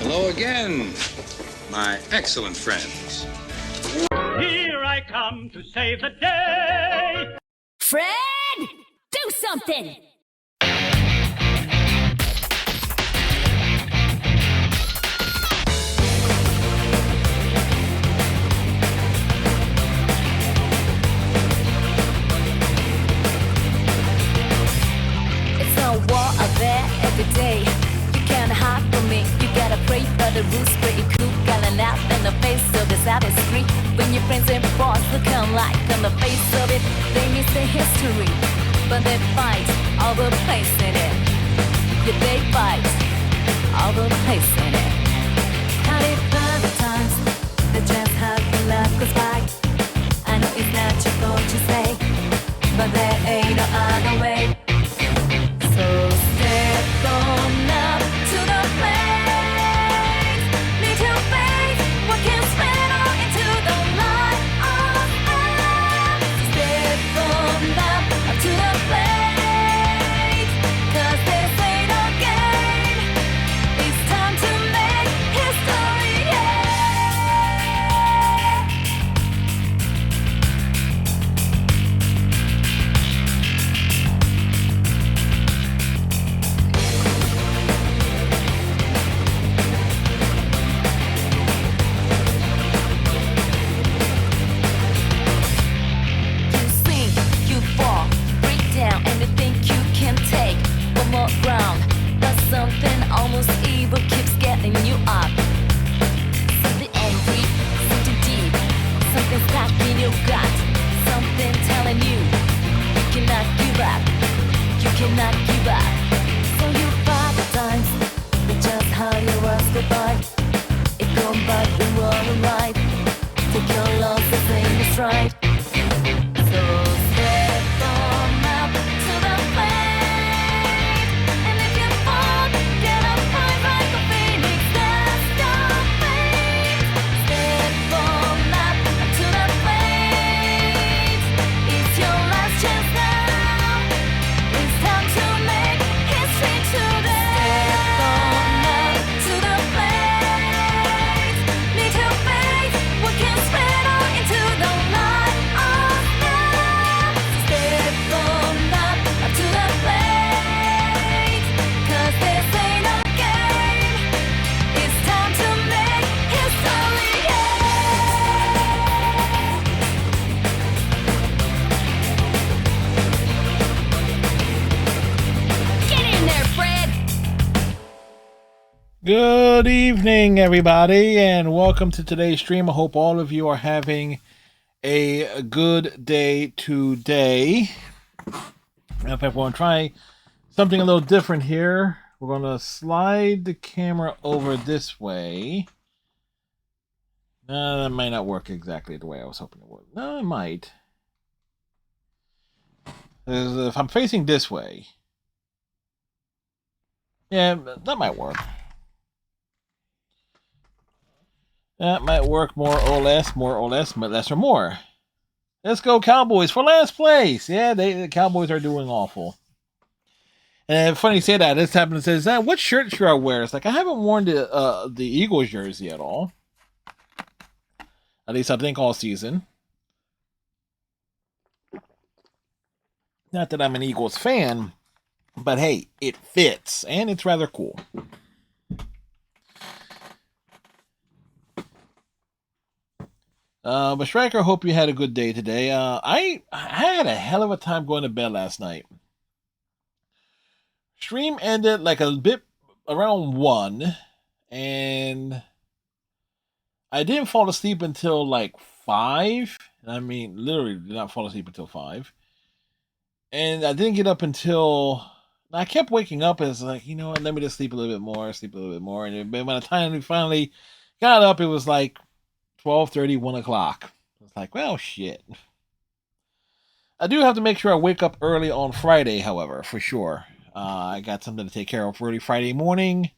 Hello again, my excellent friends. Here I come to save the day. Fred, do something! It's a war out there every day. You can't hide from me. You gotta pray for the rules, pretty cool. Gotta laugh in the face of this artistry. When your friends and boss look alike on the face of it, they miss the history, but they fight all the place in it. Yeah, they fight all the place in it. Had it other times, they just how your life goes by. I know it's natural to say, but there ain't no other way. So step on up to the plate. Need your faith, what can spread on into the light of us. Step on up to the plate. 'Cause this ain't no game. It's time to make history, yeah. You sink, you fall, break down, and you think you can take one more ground. But something almost evil keeps getting you up. Something angry, something deep, something stuck in your gut, something telling you you cannot give up, you cannot give up. So you fight the times, it's just how you was goodbye. It come back when we're right. Take your losses in your stride. So step on up to the plate. And if you fall, get up high like a phoenix. That's your fate. Step on up to the plate. It's your last chance now. It's time to make history today. Step on up to the plate. Need your faith, what can spread on into the light of us. Step on up to the plate. 'Cause this ain't no game. It's time to make history, yeah. Get in there, Fred. Good evening, everybody, and welcome to today's stream. I hope all of you are having a good day today. In fact, we're going to try something a little different here. We're going to slide the camera over this way. That might not work exactly the way I was hoping it would. No, it might. If I'm facing this way, yeah, that might work. That might work more or less, but less or more. Let's go Cowboys for last place. Yeah, the Cowboys are doing awful. And funny you say that. This happened and says, what shirt should I wear? It's like, I haven't worn the Eagles jersey at all. At least I think all season. Not that I'm an Eagles fan, but hey, it fits, and it's rather cool. But Striker, hope you had a good day today. I had a hell of a time going to bed last night. Stream ended like a bit around 1, and I didn't fall asleep until like 5. I mean, literally did not fall asleep until 5. And I didn't get up until... I kept waking up as like, you know what, let me just sleep a little bit more. And by the time we finally got up, it was like 12:30, 1 o'clock. It's like, well, shit. I do have to make sure I wake up early on Friday, however, for sure. I got something to take care of early Friday morning,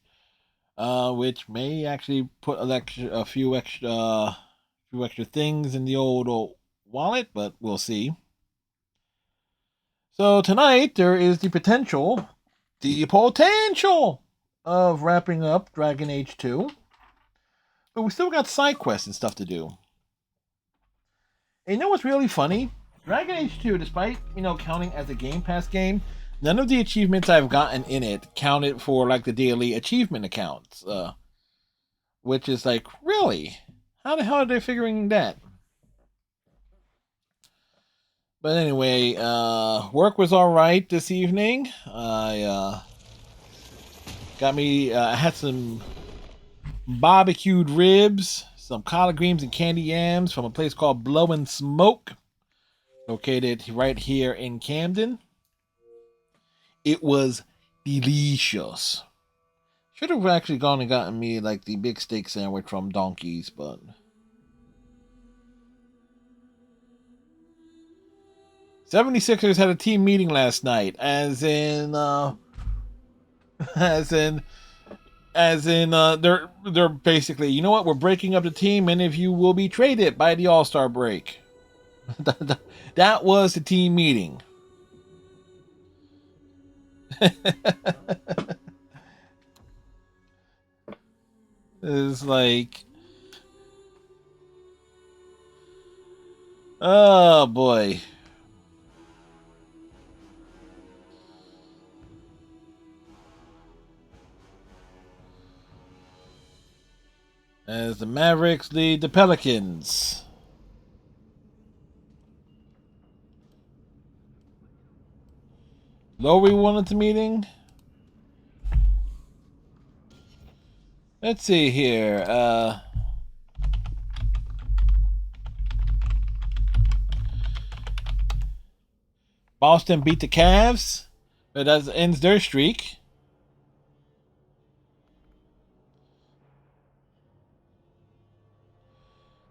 which may actually put a few extra things in the old wallet, but we'll see. So tonight there is the potential of wrapping up Dragon Age 2. But we still got side quests and stuff to do. And you know what's really funny? Dragon Age 2, despite, counting as a Game Pass game, none of the achievements I've gotten in it counted for, like, the daily achievement accounts. Which is like, really? How the hell are they figuring that? But anyway, work was alright this evening. I had some barbecued ribs, some collard greens and candy yams from a place called Blow and Smoke, located right here in Camden. It was delicious. Should have actually gone and gotten me like the big steak sandwich from Donkey's, but 76ers had a team meeting last night, as in they're basically, you know what, we're breaking up the team, many of you will be traded by the All-Star break. That was the team meeting. It's like, oh boy. As the Mavericks lead the Pelicans. Lowry won at the meeting. Let's see here. Boston beat the Cavs. That ends their streak.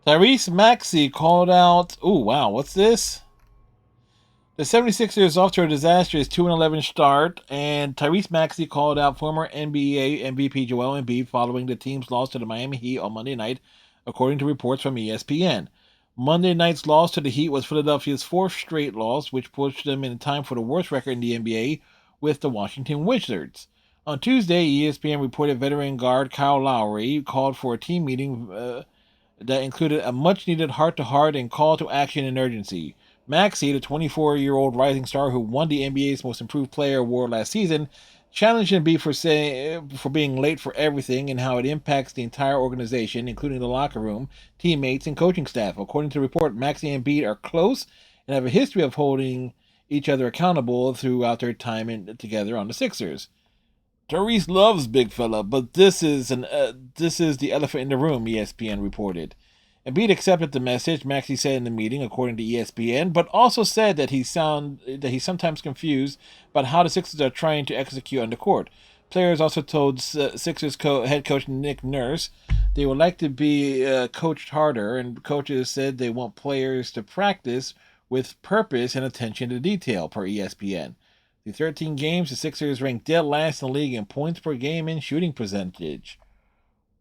Tyrese Maxey called out... Ooh, wow, what's this? The 76ers off to a disastrous 2-11 start, and Tyrese Maxey called out former NBA MVP Joel Embiid following the team's loss to the Miami Heat on Monday night, according to reports from ESPN. Monday night's loss to the Heat was Philadelphia's fourth straight loss, which pushed them in time for the worst record in the NBA with the Washington Wizards. On Tuesday, ESPN reported veteran guard Kyle Lowry called for a team meeting that included a much-needed heart-to-heart and call to action and urgency. Maxey, the 24-year-old rising star who won the NBA's Most Improved Player award last season, challenged Embiid for being late for everything and how it impacts the entire organization, including the locker room, teammates, and coaching staff. According to the report, Maxey and Embiid are close and have a history of holding each other accountable throughout their time together on the Sixers. Tyrese loves big fella, but this is the elephant in the room, ESPN reported. Embiid accepted the message, Maxey said in the meeting, according to ESPN, but also said that he's sometimes confused about how the Sixers are trying to execute on the court. Players also told Sixers head coach Nick Nurse they would like to be coached harder, and coaches said they want players to practice with purpose and attention to detail, per ESPN. Through 13 games, the Sixers ranked dead last in the league in points per game and shooting percentage.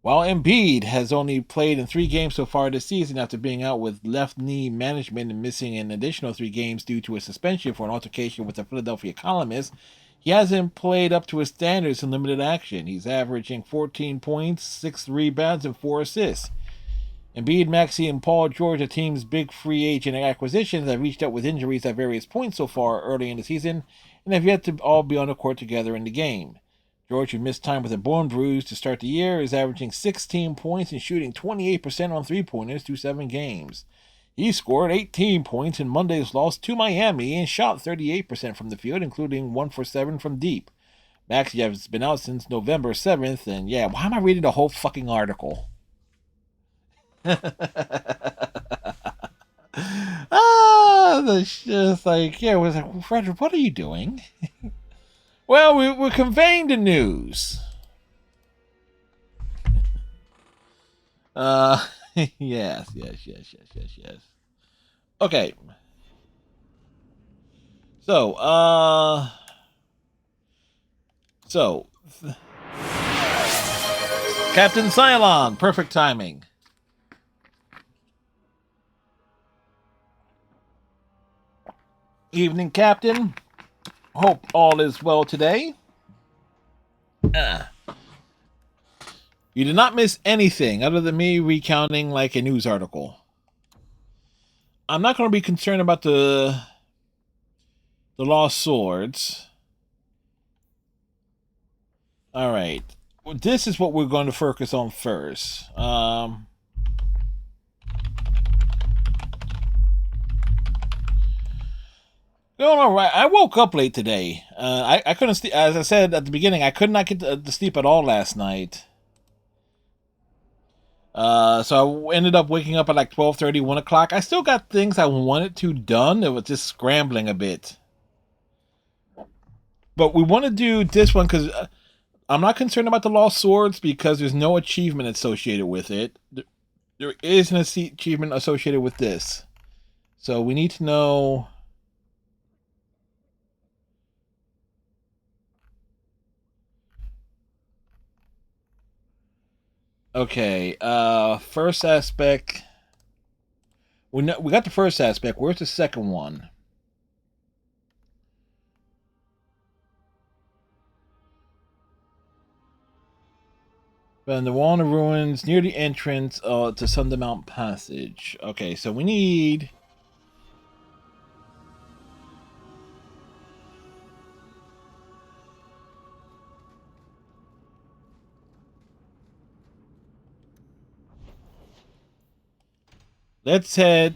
While Embiid has only played in 3 games so far this season after being out with left knee management and missing an additional 3 games due to a suspension for an altercation with a Philadelphia columnist, he hasn't played up to his standards in limited action. He's averaging 14 points, 6 rebounds, and 4 assists. Embiid, Maxey, and Paul George, the team's big free agent acquisitions, have reached out with injuries at various points so far early in the season and have yet to all be on the court together in the game. George, who missed time with a bone bruise to start the year, is averaging 16 points and shooting 28% on three-pointers through 7 games. He scored 18 points in Monday's loss to Miami and shot 38% from the field, including 1 for 7 from deep. Maxey has been out since November 7th, and yeah, why am I reading the whole fucking article? It's just like, yeah, it was like, Frederick, what are you doing? Well, we're conveying the news. Yes. Okay. So, Captain Cylon, perfect timing. Evening, Captain. Hope all is well today. You did not miss anything other than me recounting like a news article. I'm not going to be concerned about the lost swords. All right. Well, this is what we're going to focus on first. Going all right. I woke up late today. I couldn't sleep. As I said at the beginning, I could not get to sleep at all last night. So I ended up waking up at like 12:30, 1 o'clock. I still got things I wanted to done. It was just scrambling a bit. But we want to do this one because I'm not concerned about the lost swords because there's no achievement associated with it. There is an achievement associated with this. So we need to know... Okay, first aspect. We got the first aspect. Where's the second one? But the wall in the ruins near the entrance to Sundermount Passage. Okay, so we need... Let's head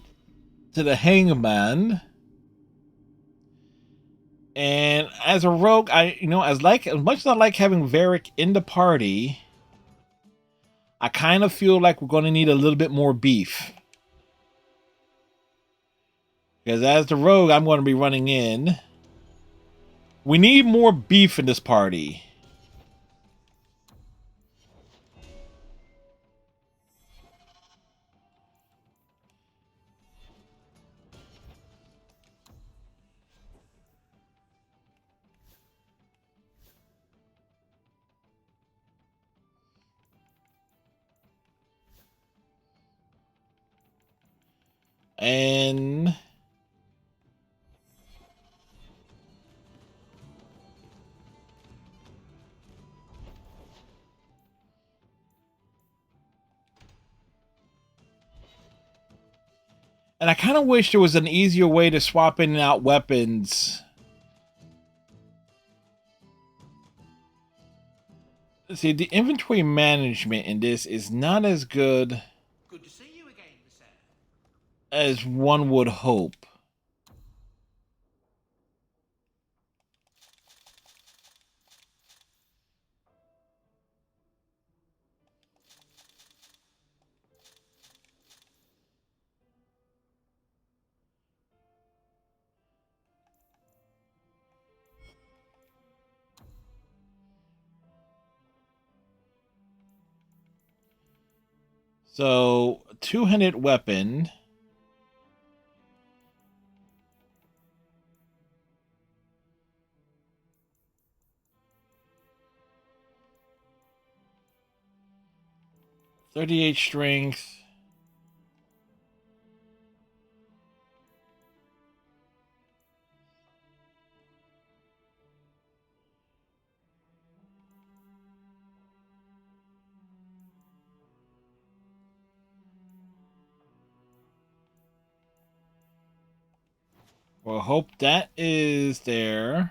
to the Hangman. And as a rogue, as much as I like having Varric in the party, I kind of feel like we're going to need a little bit more beef. Because as the rogue, I'm going to be running in. We need more beef in this party. And I kind of wish there was an easier way to swap in and out weapons. See, the inventory management in this is not as good, to see you again, sir. as one would hope. So, two-handed weapon. .38 strength. Well, hope that is there.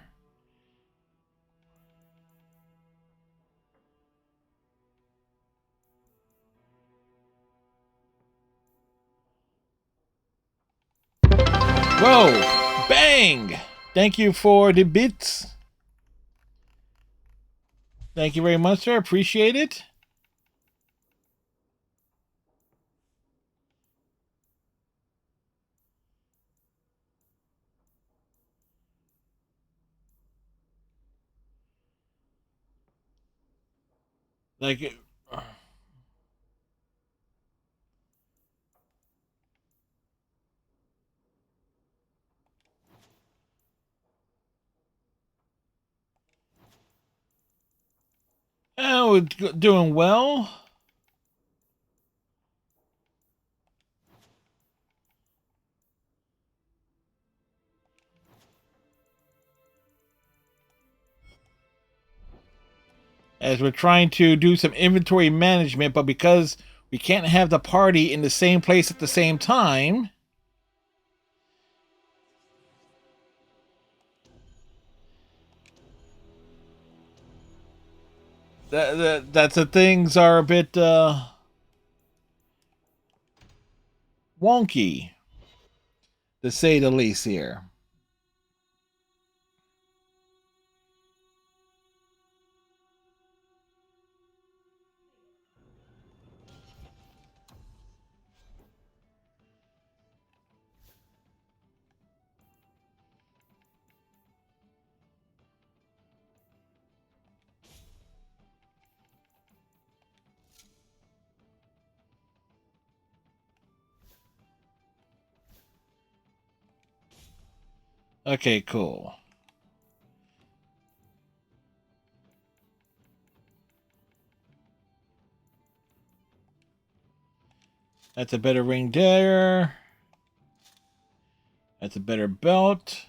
Whoa! Bang! Thank you for the bits. Thank you very much, sir. Appreciate it. Like... Oh, it's doing well. as we're trying to do some inventory management, but because we can't have the party in the same place at the same time, that's the things are a bit wonky, to say the least here. Okay, cool. That's a better ring there. That's a better belt.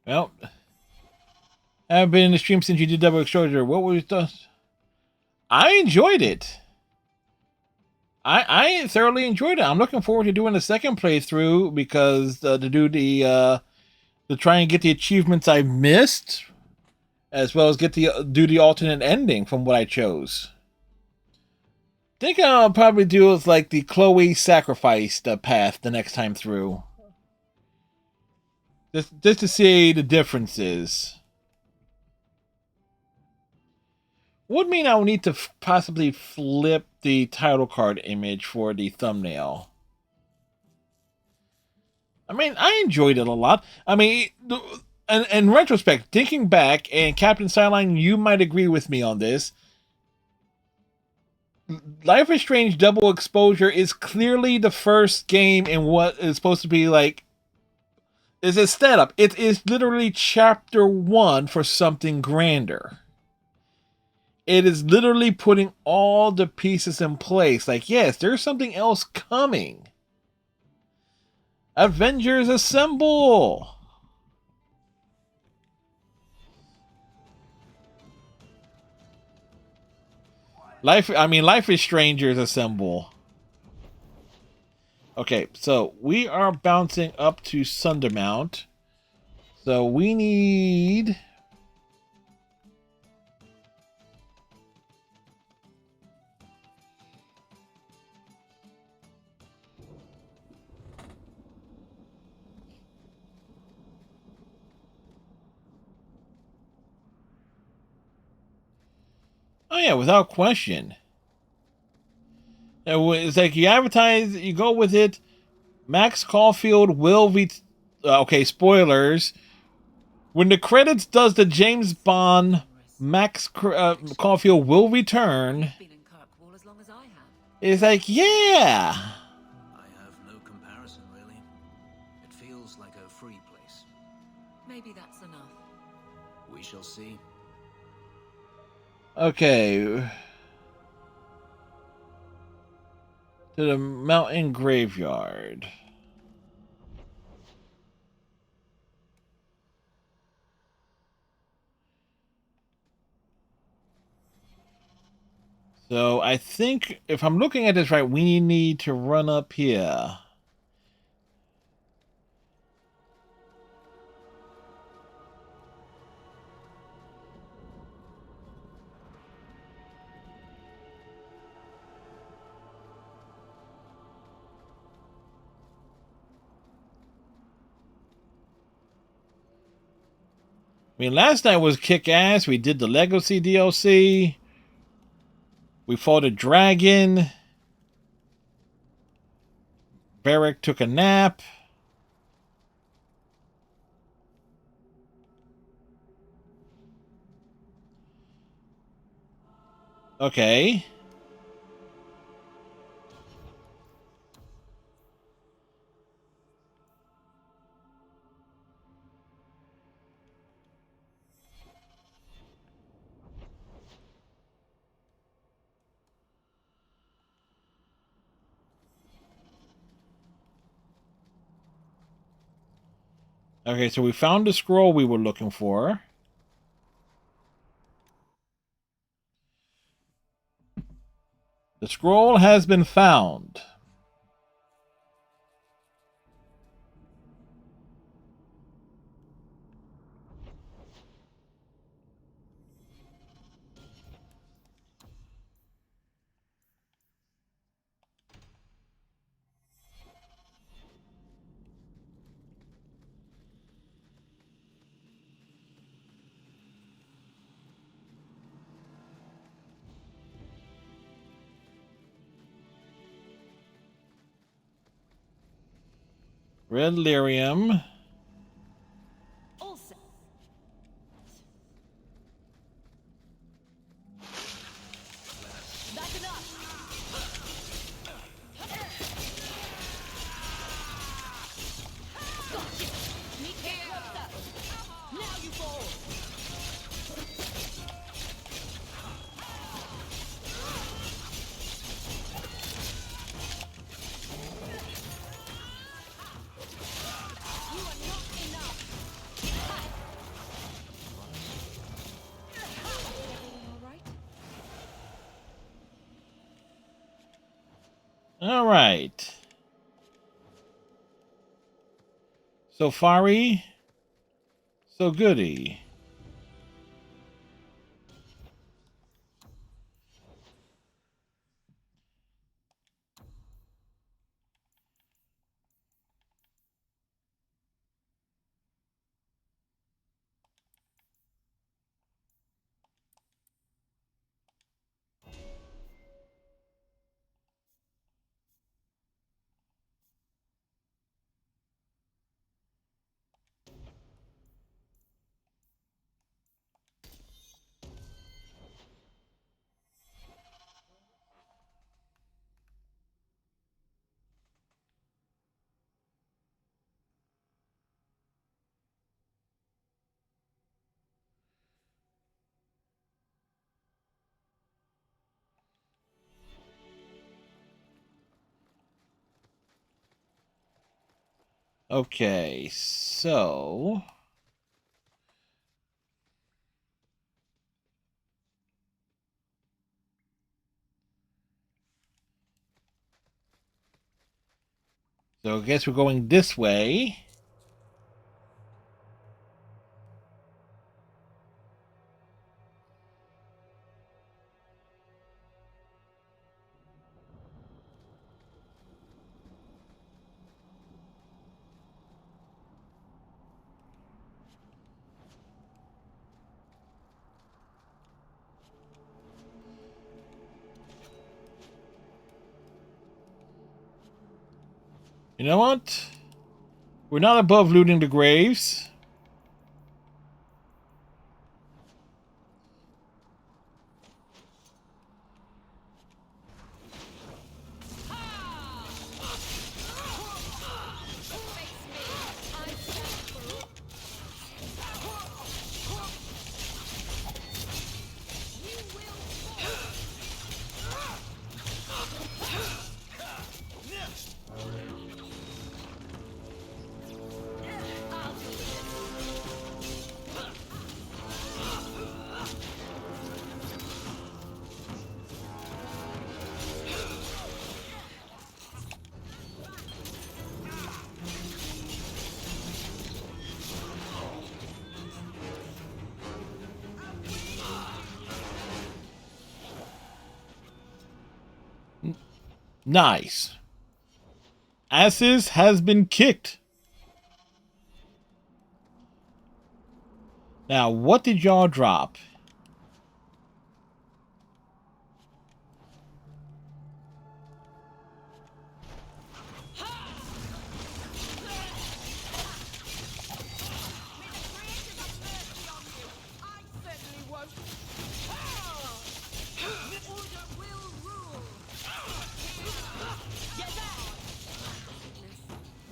Well, I haven't been in the stream since you did double exposure. What was the... I enjoyed it. I thoroughly enjoyed it. I'm looking forward to doing the second playthrough because to do the to try and get the achievements I missed, as well as get the do the alternate ending from what I chose. I think I'll probably do is like the Chloe sacrificed path the next time through, just to see the differences. Would mean I'll need to possibly flip the title card image for the thumbnail. I mean, I enjoyed it a lot. I mean, in retrospect, thinking back, and Captain Sideline, you might agree with me on this. Life is Strange Double Exposure is clearly the first game in what is supposed to be like is a setup. It is literally chapter 1 for something grander. It is literally putting all the pieces in place. Like, yes, there's something else coming. Avengers Assemble! Life is Strangers Assemble. Okay, so we are bouncing up to Sundermount. So we need... Oh yeah, without question. It's like you advertise, you go with it. Max Caulfield will be... okay, spoilers. When the credits does the James Bond, Max Caulfield will return. Been in Kirkwall as long as I have. It's like, yeah! I have no comparison, really. It feels like a free place. Maybe that's enough. We shall see. Okay. To the mountain graveyard. So I think if I'm looking at this right, we need to run up here. I mean, last night was kick-ass. We did the Legacy DLC. We fought a dragon. Barrack took a nap. Okay. Okay, so we found the scroll we were looking for. The scroll has been found. Red lyrium. Also, that's enough. Gotcha. Meet here. Now you fall. You are not enough. Everything all right? All right. So fari, so goody. Okay, so I guess we're going this way. You know what? We're not above looting the graves. Nice. Asses has been kicked. Now, what did y'all drop?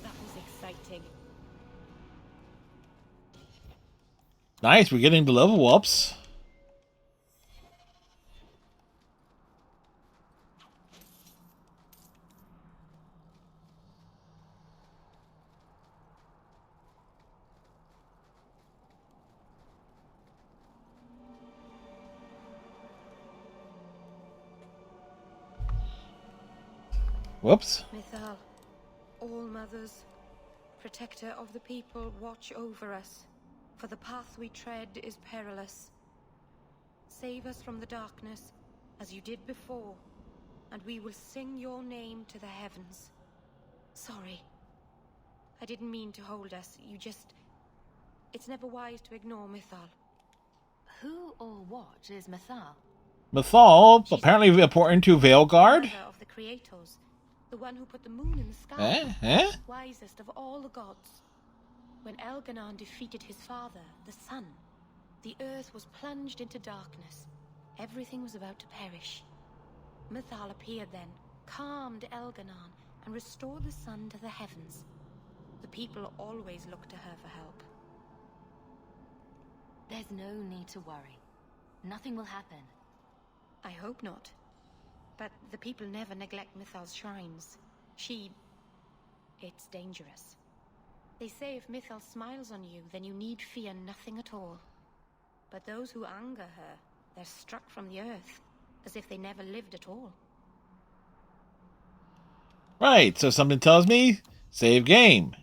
That was exciting. Nice, we're getting the level ups. Whoops. Mythal, all mothers, protector of the people, watch over us, for the path we tread is perilous. Save us from the darkness, as you did before, and we will sing your name to the heavens. Sorry. I didn't mean to hold us, you just... It's never wise to ignore Mythal. Who or what is Mythal? Mythal, apparently important to Veilguard. Mother of the Creators, the one who put the moon in the sky. Wisest of all the gods. When Elganon defeated his father, the sun, the earth was plunged into darkness. Everything was about to perish. Mythal appeared then, calmed Elganon, and restored the sun to the heavens. The people always look to her for help. There's no need to worry. Nothing will happen. I hope not. But the people never neglect Mythal's shrines. It's dangerous. They say if Mythal smiles on you, then you need fear nothing at all. But those who anger her, they're struck from the earth, as if they never lived at all. Right, so something tells me, save game.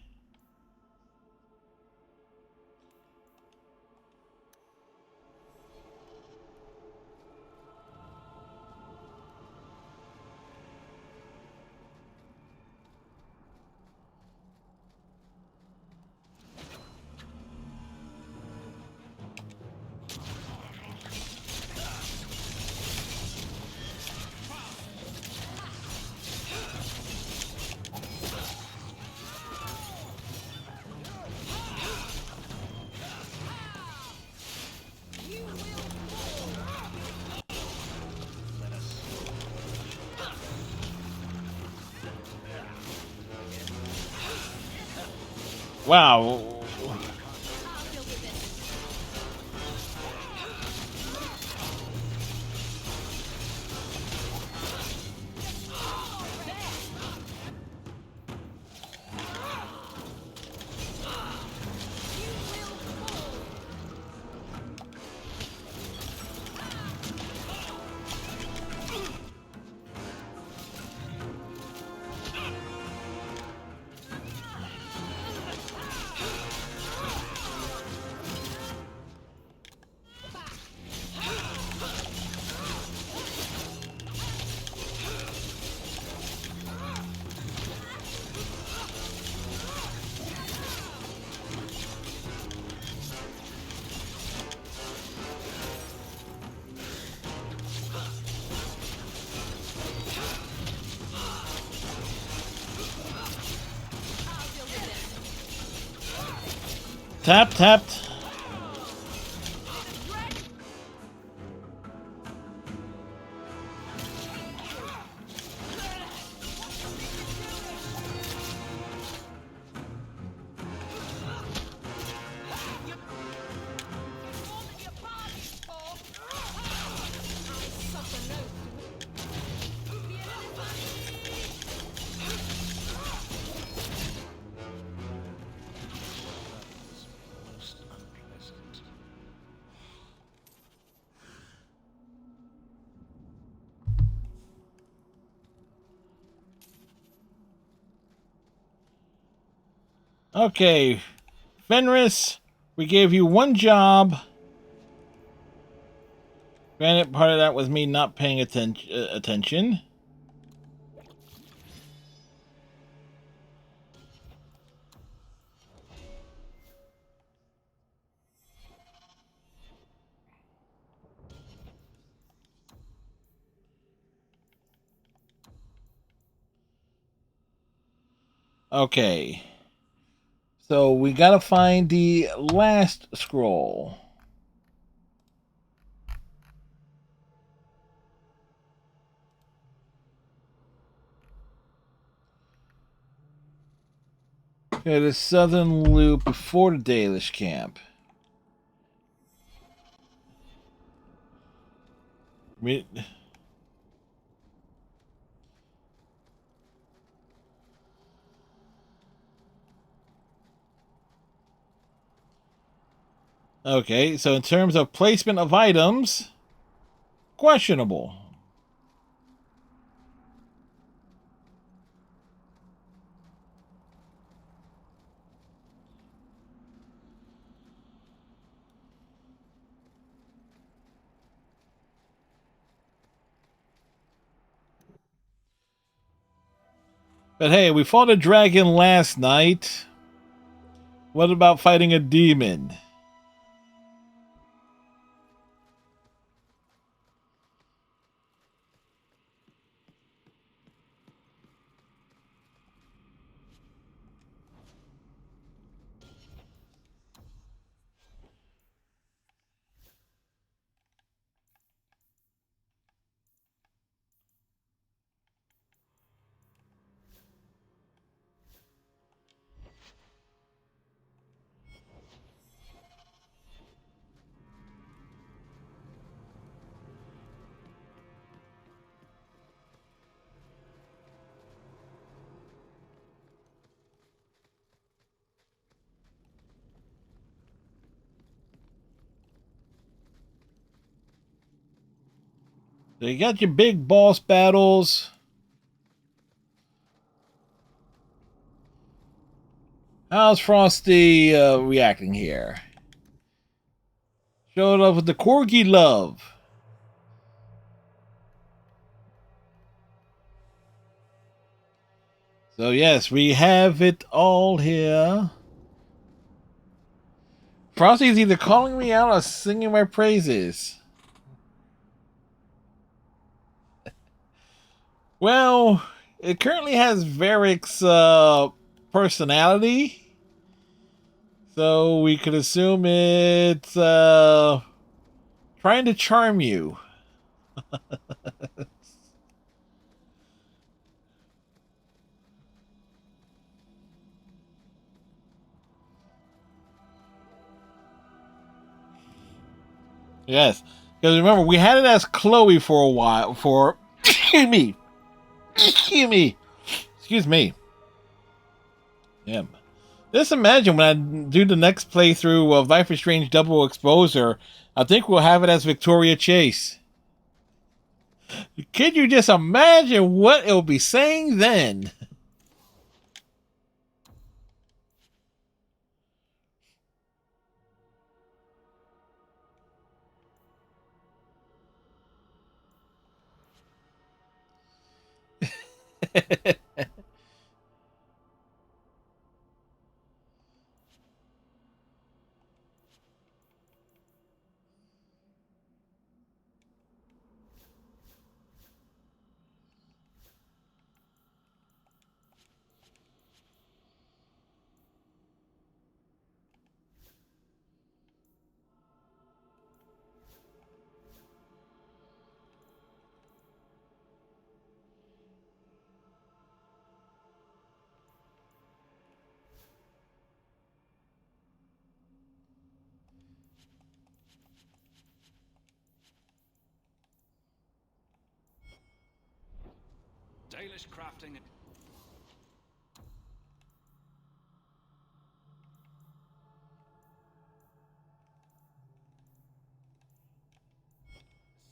Wow. Tapped. Okay, Fenris, we gave you one job. Granted, part of that was me not paying attention. Okay. So we gotta find the last scroll. Okay, the southern loop before the Dalish camp. Okay, so in terms of placement of items, questionable. But hey, we fought a dragon last night. What about fighting a demon? So you got your big boss battles. How's Frosty reacting here? Showed up with the corgi love. So yes, we have it all here. Frosty's either calling me out or singing my praises. Well, it currently has Varric's personality. So we could assume it's trying to charm you. Yes. Because remember, we had it as Chloe for a while. Excuse me. Excuse me. Yeah. Just imagine when I do the next playthrough of Life is Strange Double Exposure, I think we'll have it as Victoria Chase. Can you just imagine what it'll be saying then? Dalish crafting.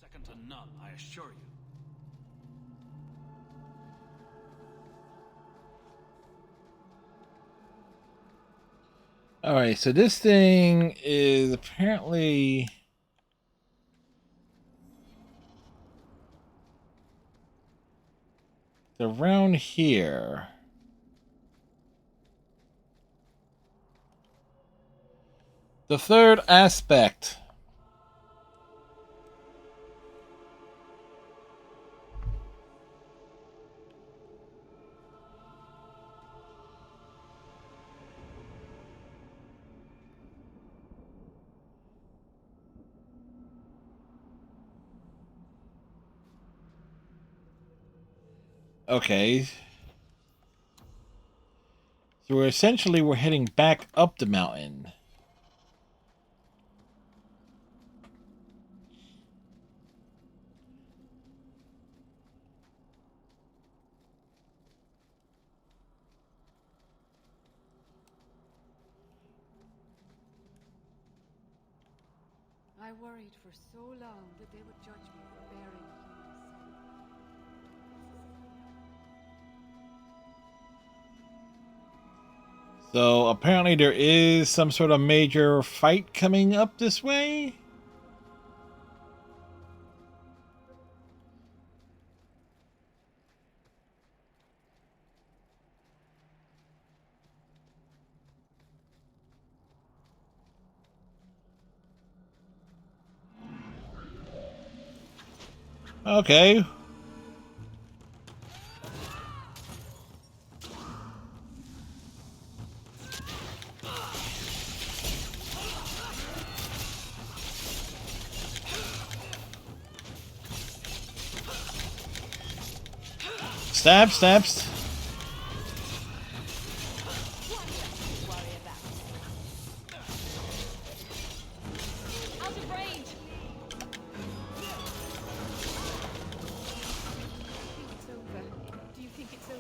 Second to none, I assure you. Alright, so this thing is apparently around here. The third aspect. Okay. So we're heading back up the mountain. I worried for so long that they would judge me for bearing human sin. So apparently there is some sort of major fight coming up this way. Okay. Stab, stabs. Out of range. It's over. Do you think it's over?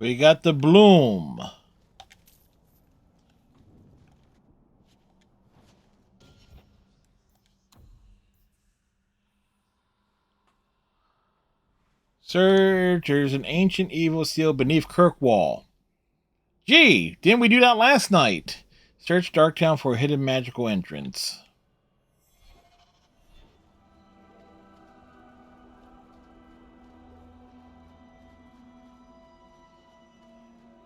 We got the bloom. Sir, there's an ancient evil seal beneath Kirkwall. Gee, didn't we do that last night? Search Darktown for a hidden magical entrance.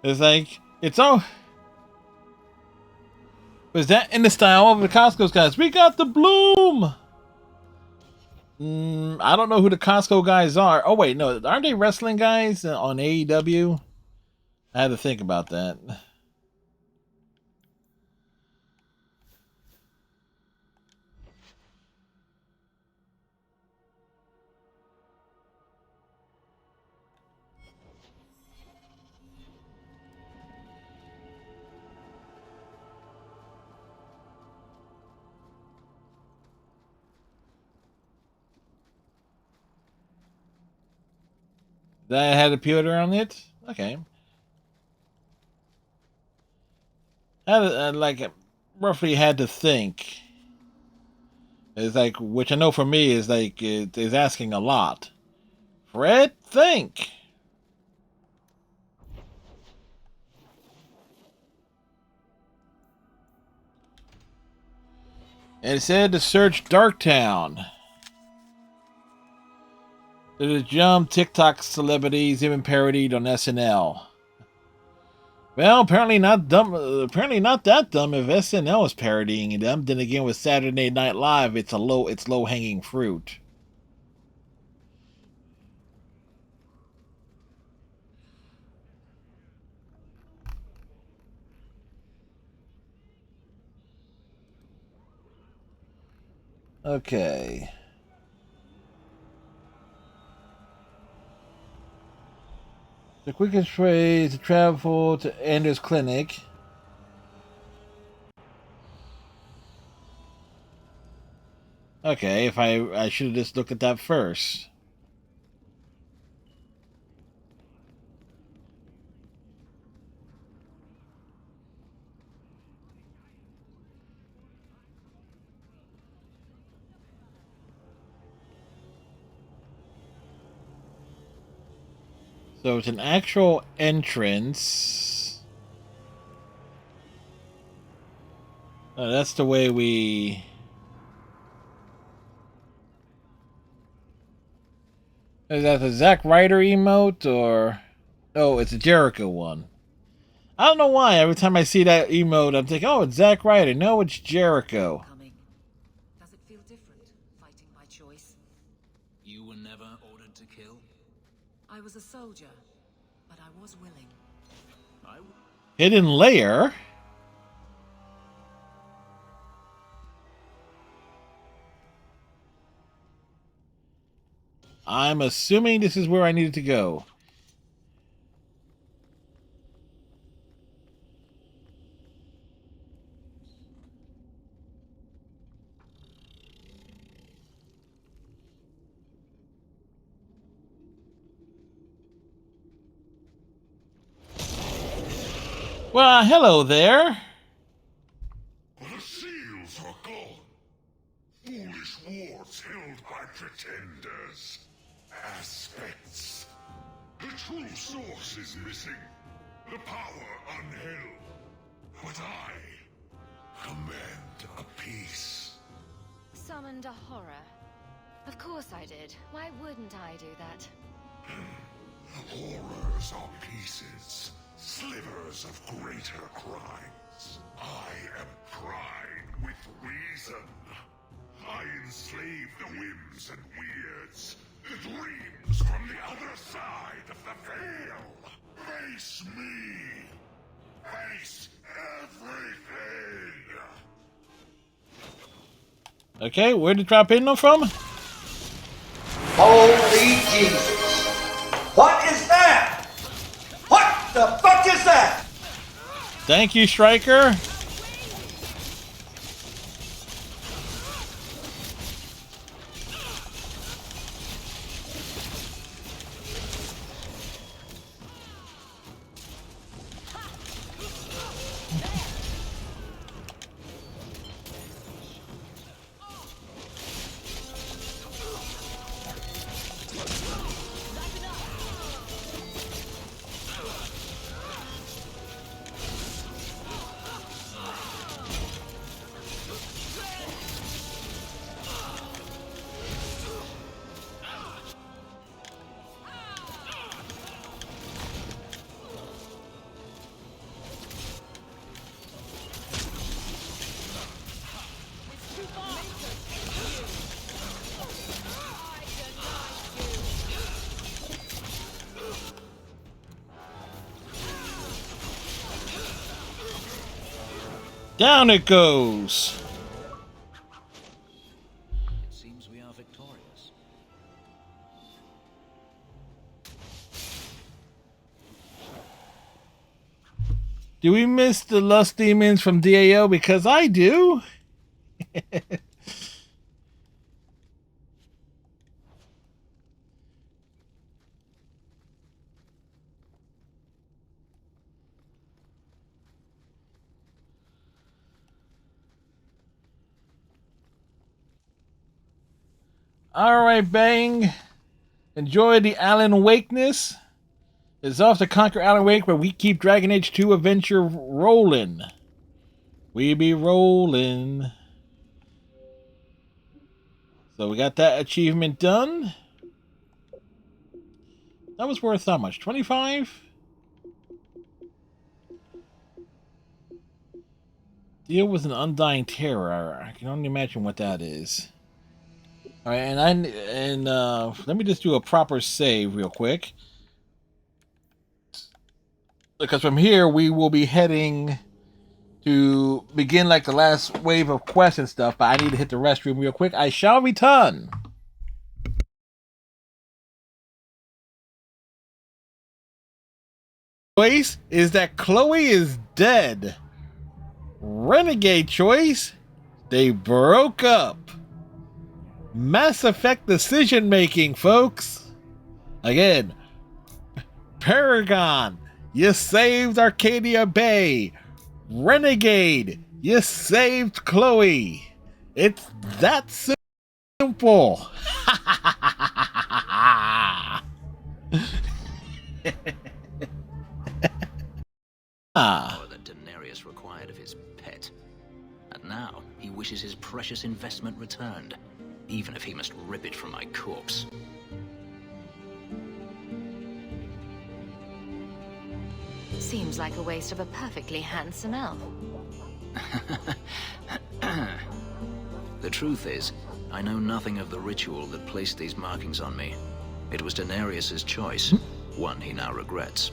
It's like, it's all... Was that in the style of the Costco guys? We got the bloom! I don't know who the Costco guys are. Oh, wait, no. Aren't they wrestling guys on AEW? I had to think about that. That had a pewter on it? Okay. I roughly had to think. It's like, which I know for me is like, it is asking a lot. Fred, think. And it said to search Darktown. There's jump TikTok celebrities even parodied on SNL. Well, apparently not dumb. Apparently not that dumb. If SNL is parodying them, then again with Saturday Night Live, it's low hanging fruit. Okay. The quickest way to travel to Anders Clinic. Okay, if I should have just looked at that first. So it's an actual entrance. That's the way we... Is that the Zack Ryder emote or... No, it's a Jericho one. I don't know why. Every time I see that emote, I'm thinking, oh, it's Zack Ryder. No, it's Jericho. Does it feel different, fighting by choice? You were never ordered to kill? I was a soldier, but I was willing. Hidden layer? I'm assuming this is where I needed to go. Well, hello there. The seals are gone. Foolish wards held by pretenders. Aspects. The true source is missing. The power unheld. But I command a peace. Summoned a horror. Of course I did. Why wouldn't I do that? Horrors are pieces. Slivers of greater crimes. I am pride with reason. I enslave the whims and weirds, the dreams from the other side of the veil. Face me. Face everything. Okay, where did drop in from? Holy Jesus! What is that? What the fuck is that? Thank you, Striker. Down it goes. It seems we are victorious. Do we miss the Lust Demons from DAO? Because I do. Alright, Bang. Enjoy the Alan Wakeness. It's off to conquer Alan Wake, but we keep Dragon Age 2 adventure rolling. We be rolling. So we got that achievement done. That was worth how much? 25? Deal with an undying terror. I can only imagine what that is. All right, and let me just do a proper save real quick, because from here we will be heading to begin like the last wave of quests and stuff. But I need to hit the restroom real quick. I shall return. Choice is that Chloe is dead. Renegade choice. They broke up. Mass Effect decision making, folks. Again, Paragon, you saved Arcadia Bay. Renegade, you saved Chloe. It's that simple. That Daenerys required of his pet. And now he wishes his precious investment returned, even if he must rip it from my corpse. Seems like a waste of a perfectly handsome elf. The truth is, I know nothing of the ritual that placed these markings on me. It was Daenerys' choice, one he now regrets.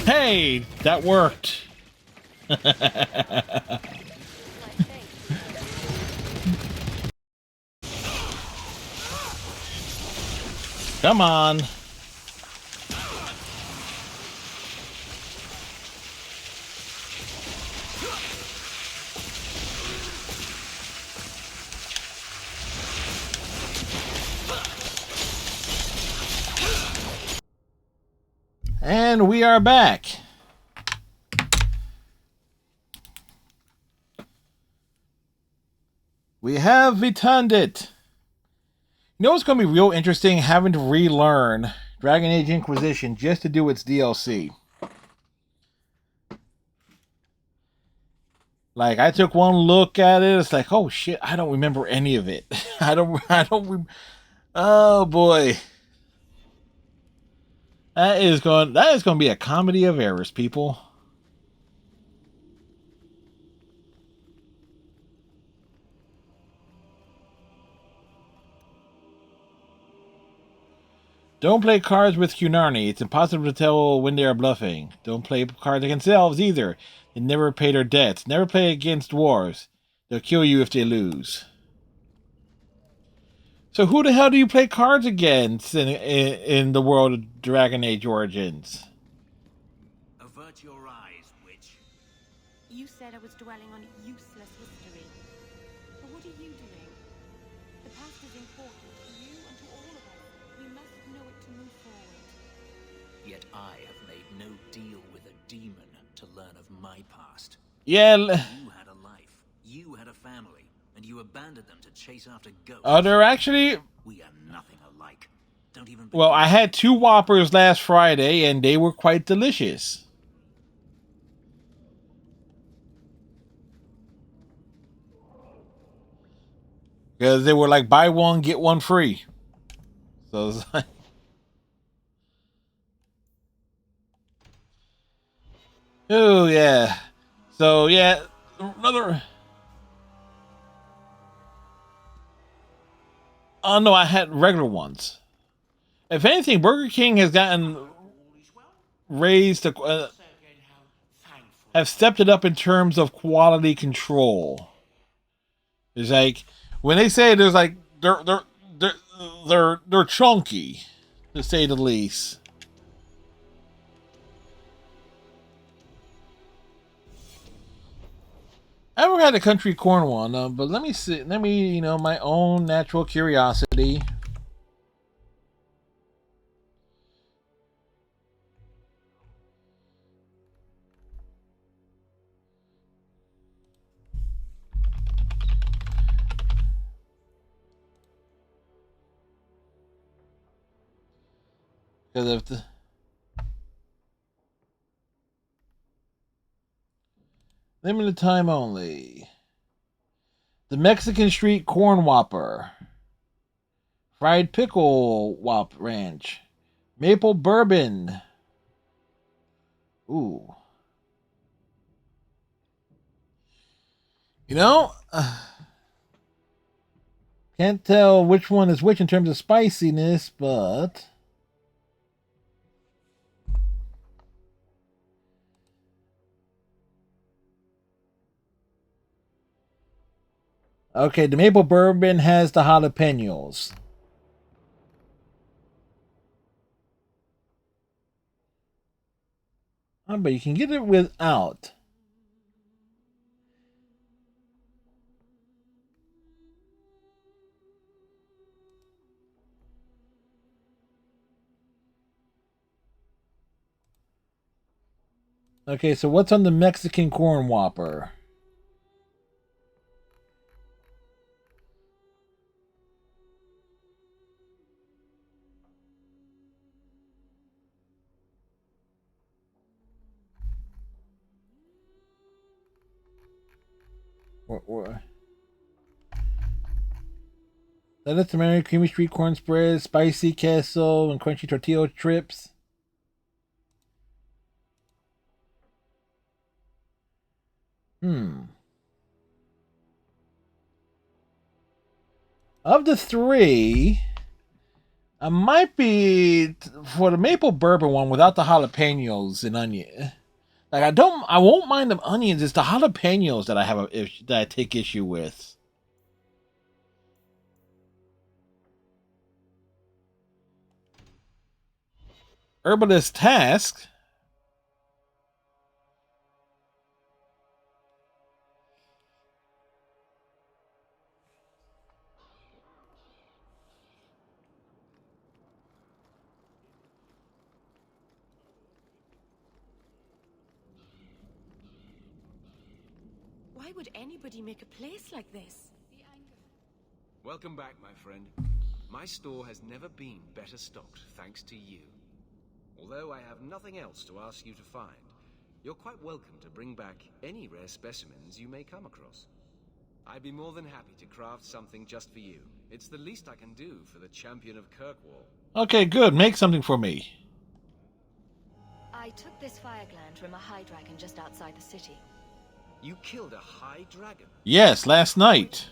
Hey, that worked. Come on. And we are back. We have returned it. You know what's going to be real interesting? Having to relearn Dragon Age Inquisition just to do its DLC. Like, I took one look at it. It's like, oh shit, I don't remember any of it. Oh boy. That is going to be a comedy of errors, people. Don't play cards with Cunarni. It's impossible to tell when they are bluffing. Don't play cards against elves either. They never pay their debts. Never play against dwarves. They'll kill you if they lose. So who the hell do you play cards against in the world of Dragon Age Origins? Avert your eyes, witch. You said I was dwelling on useless history. But what are you doing? The past is important to you and to all of us. We must know it to move forward. Yet I have made no deal with a demon to learn of my past. Yeah. You had a life. You had a family. And you abandoned them to chase after ghosts. Oh, they're actually... We are nothing alike. Don't even... Well, I had 2 Whoppers last Friday, and they were quite delicious. Because they were like, buy one, get one free. So it's like... Oh, yeah. So, yeah, another... Oh, no, I had regular ones. If anything, Burger King has gotten raised to... have stepped it up in terms of quality control. It's like, when they say there's like, they're chunky, to say the least. I never had a country corn one, but let me see. Let me, you know, my own natural curiosity. Because of the limited time only. The Mexican Street Corn Whopper. Fried Pickle Whop Ranch. Maple Bourbon. Ooh. You know, can't tell which one is which in terms of spiciness, but... Okay, the Maple Bourbon has the jalapenos. Oh, but you can get it without. Okay, so what's on the Mexican Corn Whopper? What? Lettuce, tomato, creamy street corn spread, spicy queso, and crunchy tortilla strips. Of the 3, I might be for the maple bourbon one without the jalapenos and onion. Like I won't mind the onions. It's the jalapenos that that I take issue with. Herbalist Task. Why would anybody make a place like this? Welcome back, my friend. My store has never been better stocked, thanks to you. Although I have nothing else to ask you to find, you're quite welcome to bring back any rare specimens you may come across. I'd be more than happy to craft something just for you. It's the least I can do for the champion of Kirkwall. Okay, good. Make something for me. I took this fire gland from a high dragon just outside the city. You killed a high dragon? Yes, last night.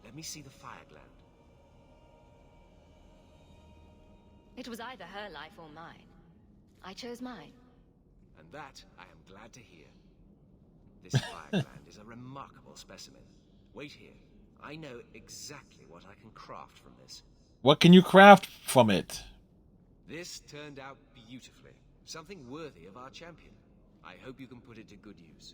Let me see the fire gland. It was either her life or mine. I chose mine. And that I am glad to hear. This fire gland is a remarkable specimen. Wait here. I know exactly what I can craft from this. What can you craft from it? This turned out beautifully. Something worthy of our champion. I hope you can put it to good use.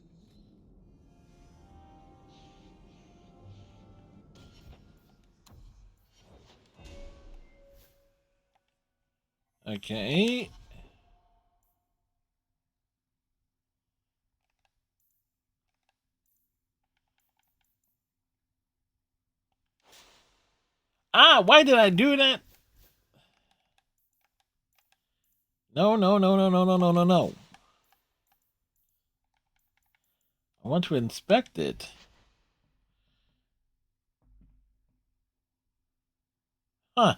Okay. Ah, why did I do that? No. I want to inspect it. Huh.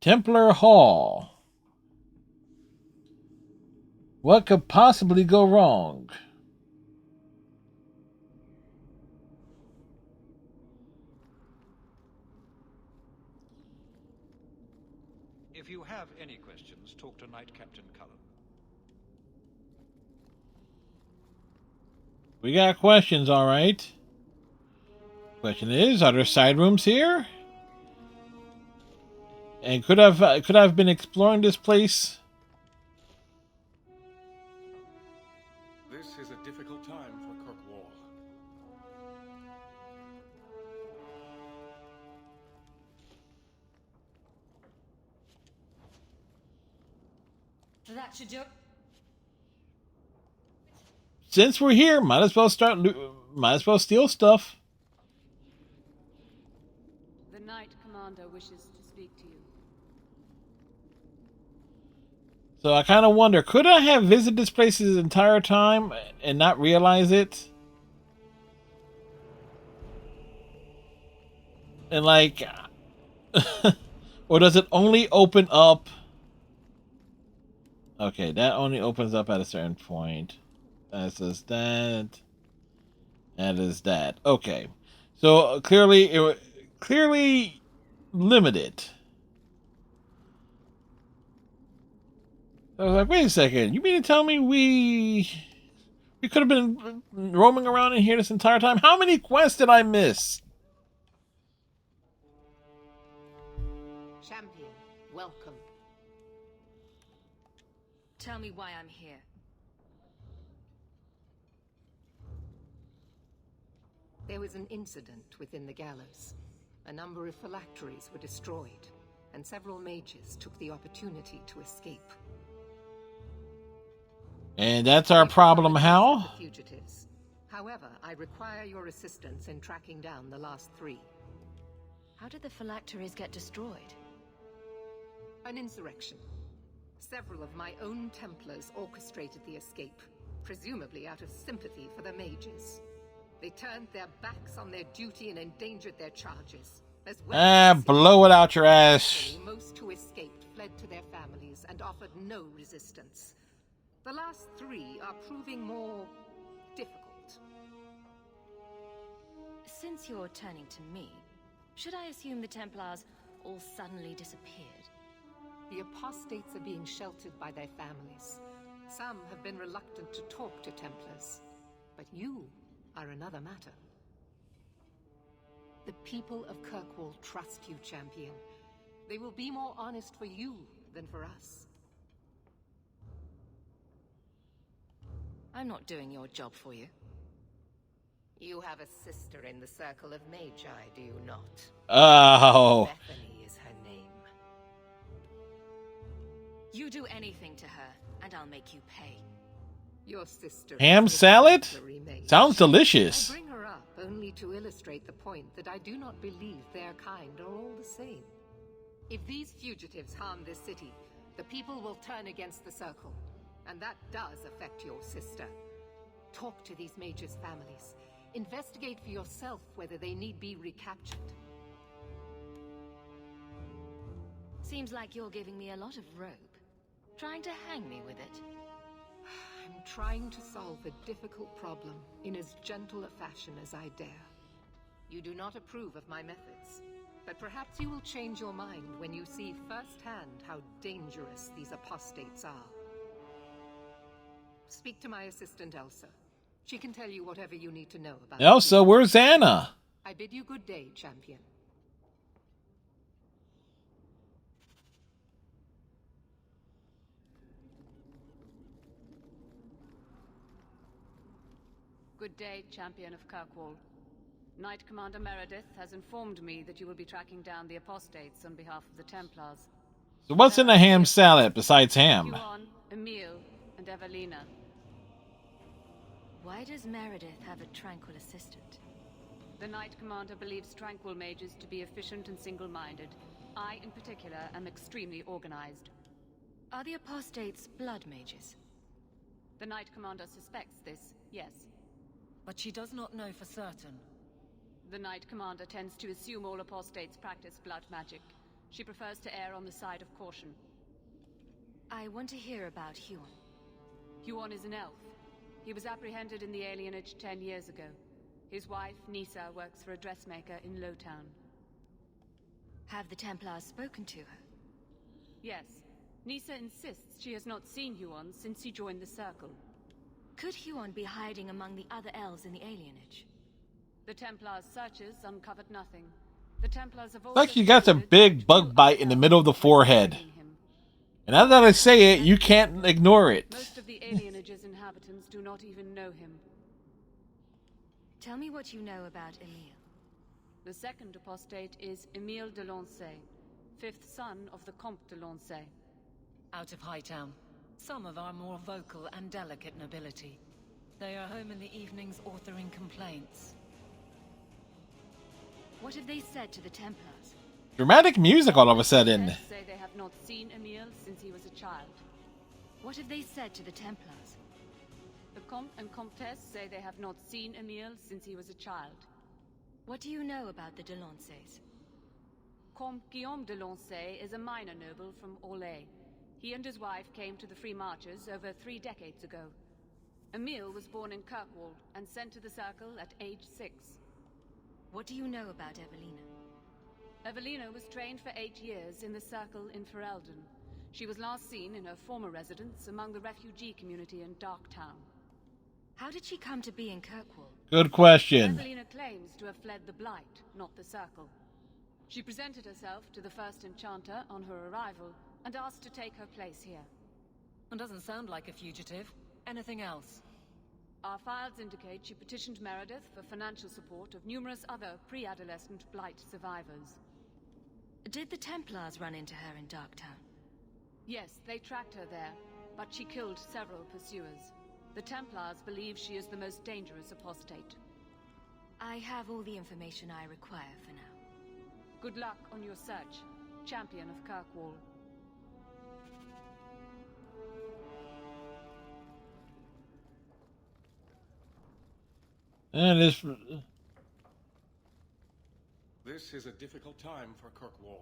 Templar Hall. What could possibly go wrong? If you have any questions, talk to Knight Captain Cullen. We got questions, all right. Question is, are there side rooms here? And could I've been exploring this place? This is a difficult time for Kirkwall. That should do. Since we're here, might as well steal stuff. The Knight Commander wishes to speak to you. So I kind of wonder, could I have visited this place this entire time and not realize it? And like, or does it only open up? Okay, that only opens up at a certain point. That says that. That is that. Okay, so clearly limited. I was like, wait a second. You mean to tell me we could have been roaming around in here this entire time? How many quests did I miss? Champion, welcome. Tell me why I'm here. There was an incident within the gallows. A number of phylacteries were destroyed, and several mages took the opportunity to escape. And that's our problem, how? Fugitives. However, I require your assistance in tracking down the last 3. How did the phylacteries get destroyed? An insurrection. Several of my own Templars orchestrated the escape, presumably out of sympathy for the mages. They turned their backs on their duty and endangered their charges, as well blow it out your ass. Most who escaped fled to their families and offered no resistance. The last 3 are proving more difficult. Since you're turning to me, should I assume the Templars all suddenly disappeared? The apostates are being sheltered by their families. Some have been reluctant to talk to Templars. But you are another matter. The people of Kirkwall trust you, champion. They will be more honest for you than for us. I'm not doing your job for you. You have a sister in the Circle of Magi, do you not? Oh. Bethany is her name. You do anything to her, and I'll make you pay. Your sister Ham is a salad? exemplary mage. Sounds delicious. I bring her up only to illustrate the point that I do not believe their kind are all the same. If these fugitives harm this city, the people will turn against the Circle. And that does affect your sister. Talk to these mages' families. Investigate for yourself whether they need be recaptured. Seems like you're giving me a lot of rope. Trying to hang me with it. I'm trying to solve a difficult problem in as gentle a fashion as I dare. You do not approve of my methods, but perhaps you will change your mind when you see firsthand how dangerous these apostates are. Speak to my assistant Elsa. She can tell you whatever you need to know about Elsa, where's Anna? I bid you good day, champion. Good day, champion of Kirkwall. Knight Commander Meredith has informed me that you will be tracking down the apostates on behalf of the Templars. So what's in a ham salad besides ham? Huon, Emile, and Evelina. Why does Meredith have a tranquil assistant? The Knight Commander believes tranquil mages to be efficient and single-minded. I, in particular, am extremely organized. Are the apostates blood mages? The Knight Commander suspects this, yes. But she does not know for certain. The Knight Commander tends to assume all apostates practice blood magic. She prefers to err on the side of caution. I want to hear about Huon. Huon is an elf. He was apprehended in the alienage 10 years ago. His wife, Nisa, works for a dressmaker in Lowtown. Have the Templars spoken to her? Yes. Nisa insists she has not seen Huon since he joined the Circle. Could Huon be hiding among the other elves in the alienage? The Templars' searches uncovered nothing. The Templars have It's like you got a big bug bite in the middle of the forehead. And now that I say it, you can't ignore it. Most of the alienage's inhabitants do not even know him. Tell me what you know about Emile. The second apostate is Emile de Lancey, fifth son of the Comte de Lancey. Out of Hightown. Some of our more vocal and delicate nobility. They are home in the evenings authoring complaints. What have they said to the Templars? Dramatic music all of a sudden. They say they have not seen Emile since he was a child. What have they said to the Templars? The Comte and Comtesse say they have not seen Emile since he was a child. What do you know about the de Lanceys? Comte Guillaume de Lancey is a minor noble from Orlais. He and his wife came to the Free Marches over 3 decades ago. Emile was born in Kirkwall and sent to the Circle at age 6. What do you know about Evelina? Evelina was trained for 8 years in the Circle in Ferelden. She was last seen in her former residence among the refugee community in Darktown. How did she come to be in Kirkwall? Good question. Evelina claims to have fled the Blight, not the Circle. She presented herself to the first Enchanter on her arrival and asked to take her place here. And doesn't sound like a fugitive. Anything else? Our files indicate she petitioned Meredith for financial support of numerous other pre-adolescent Blight survivors. Did the Templars run into her in Darktown? Yes, they tracked her there, but she killed several pursuers. The Templars believe she is the most dangerous apostate. I have all the information I require for now. Good luck on your search, champion of Kirkwall. And This is a difficult time for Kirkwall.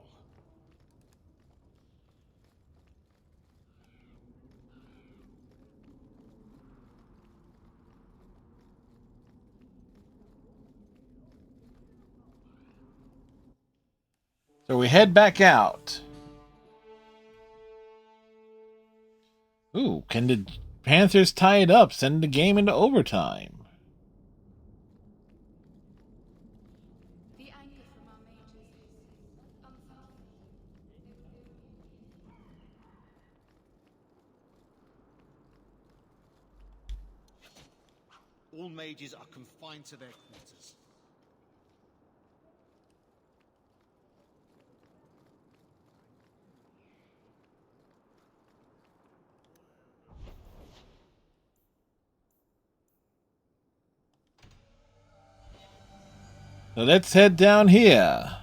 so we head back out. Ooh, can the Panthers tie it up, send the game into overtime? All mages are confined to their quarters. So let's head down here.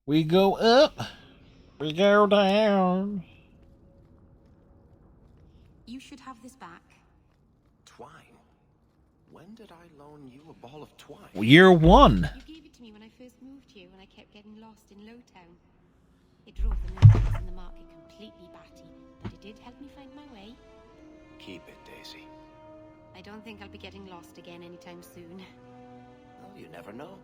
We go up, we go down. You should have this back. Twine? When did I loan you a ball of twine? Year 1. You gave it to me when I first moved here and I kept getting lost in Lowtown. It drove the merchants in the market completely batty, but it did help me find my way. Keep it, Daisy. I don't think I'll be getting lost again anytime soon. Well, you never know.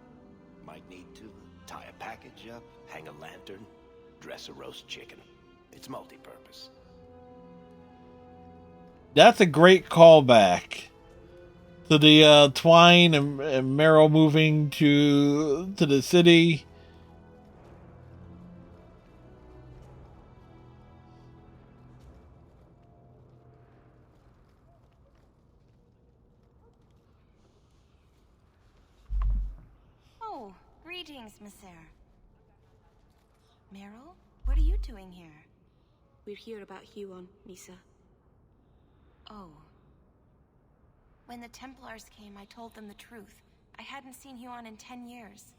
Might need to tie a package up, hang a lantern, dress a roast chicken. It's multi-purpose. That's a great callback to the Twine and Meryl moving to the city. Oh, greetings, Miss Eyre. Meryl, what are you doing here? We're here about Huon, Misa. Oh. When the Templars came, I told them the truth. I hadn't seen Huon in 10 years.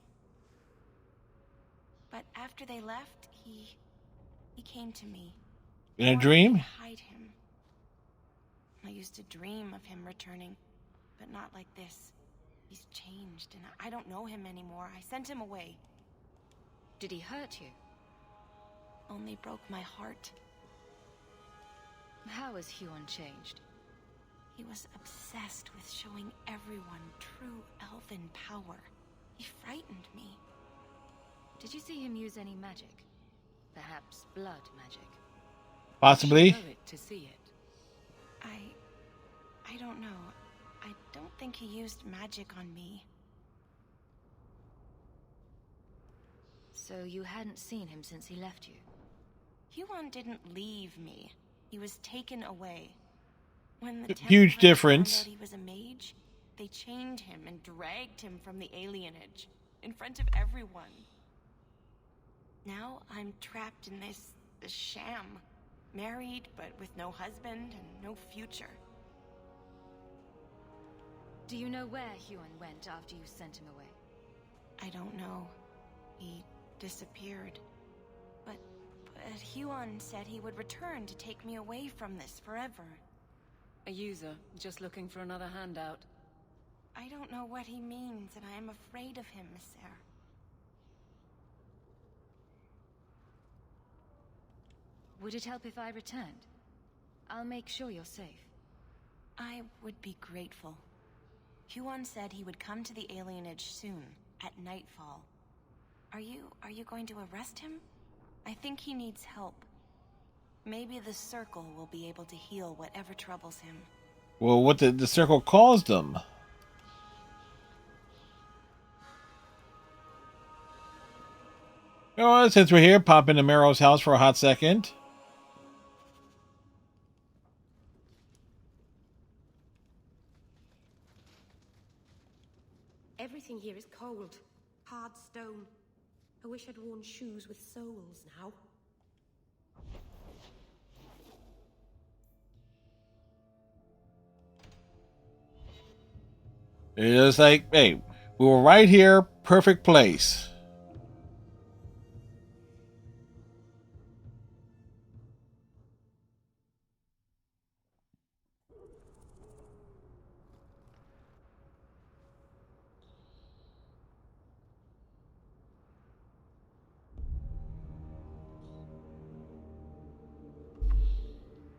But after they left, he came to me. In a dream? Hide him. I used to dream of him returning, but not like this. He's changed, and I don't know him anymore. I sent him away. Did he hurt you? Only broke my heart. How has Huon changed? He was obsessed with showing everyone true elven power. He frightened me. Did you see him use any magic? Perhaps blood magic? Possibly. You should know it to see it. I don't know. I don't think he used magic on me. So you hadn't seen him since he left you? Huon didn't leave me. He was taken away. When the Huge Templars difference. found out he was a mage, they chained him and dragged him from the alienage in front of everyone. Now I'm trapped in this sham. Married, but with no husband and no future. Do you know where Huon went after you sent him away? I don't know. He disappeared. But Huon said he would return to take me away from this forever. A user, just looking for another handout. I don't know what he means, and I am afraid of him, Miss Eyre. Would it help if I returned? I'll make sure you're safe. I would be grateful. Huon said he would come to the alienage soon, at nightfall. Are you going to arrest him? I think he needs help. Maybe the Circle will be able to heal whatever troubles him. Well, what the Circle caused them. Oh, since we're here, pop into Meryl's house for a hot second. Everything here is cold. Hard stone. I wish I'd worn shoes with soles now. It's like, hey, we were right here, perfect place.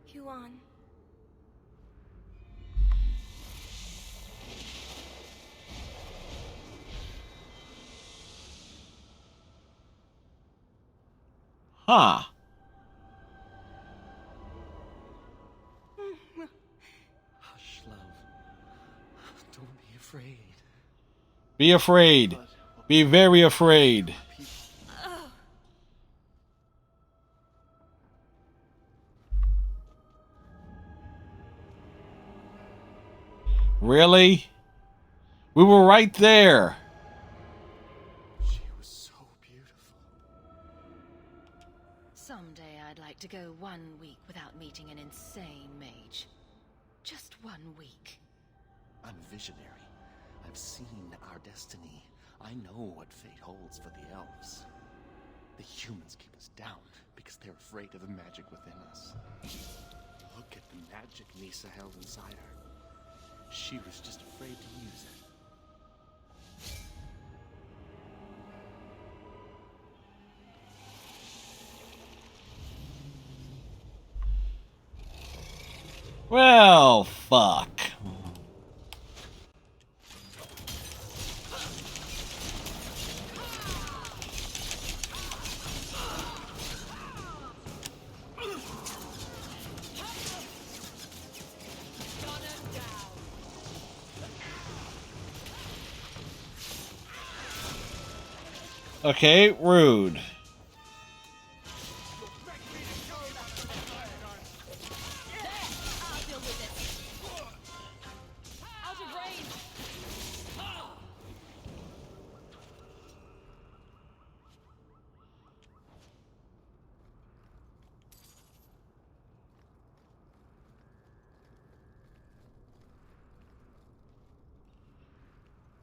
Huon. Huh. Hush, love. Don't be afraid. Be afraid. Be very afraid. Really? We were right there. She was so beautiful. Someday I'd like to go 1 week without meeting an insane mage. Just 1 week. I'm visionary. I've seen our destiny. I know what fate holds for the elves. The humans keep us down because they're afraid of the magic within us. Look at the magic Nisa held inside her. She was just afraid to use it. Well, fuck. Okay, rude.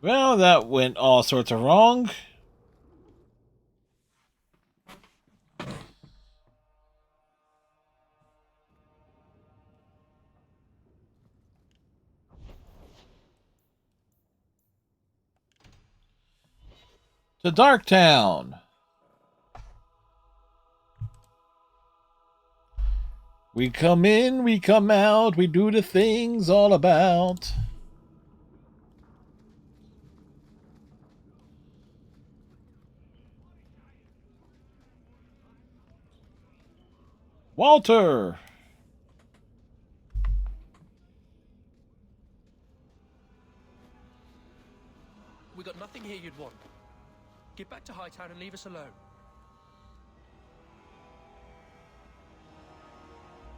Well, that went all sorts of wrong. To Darktown. We come in, we come out, we do the things all about. Walter! We got nothing here you'd want. Get back to Hightown and leave us alone.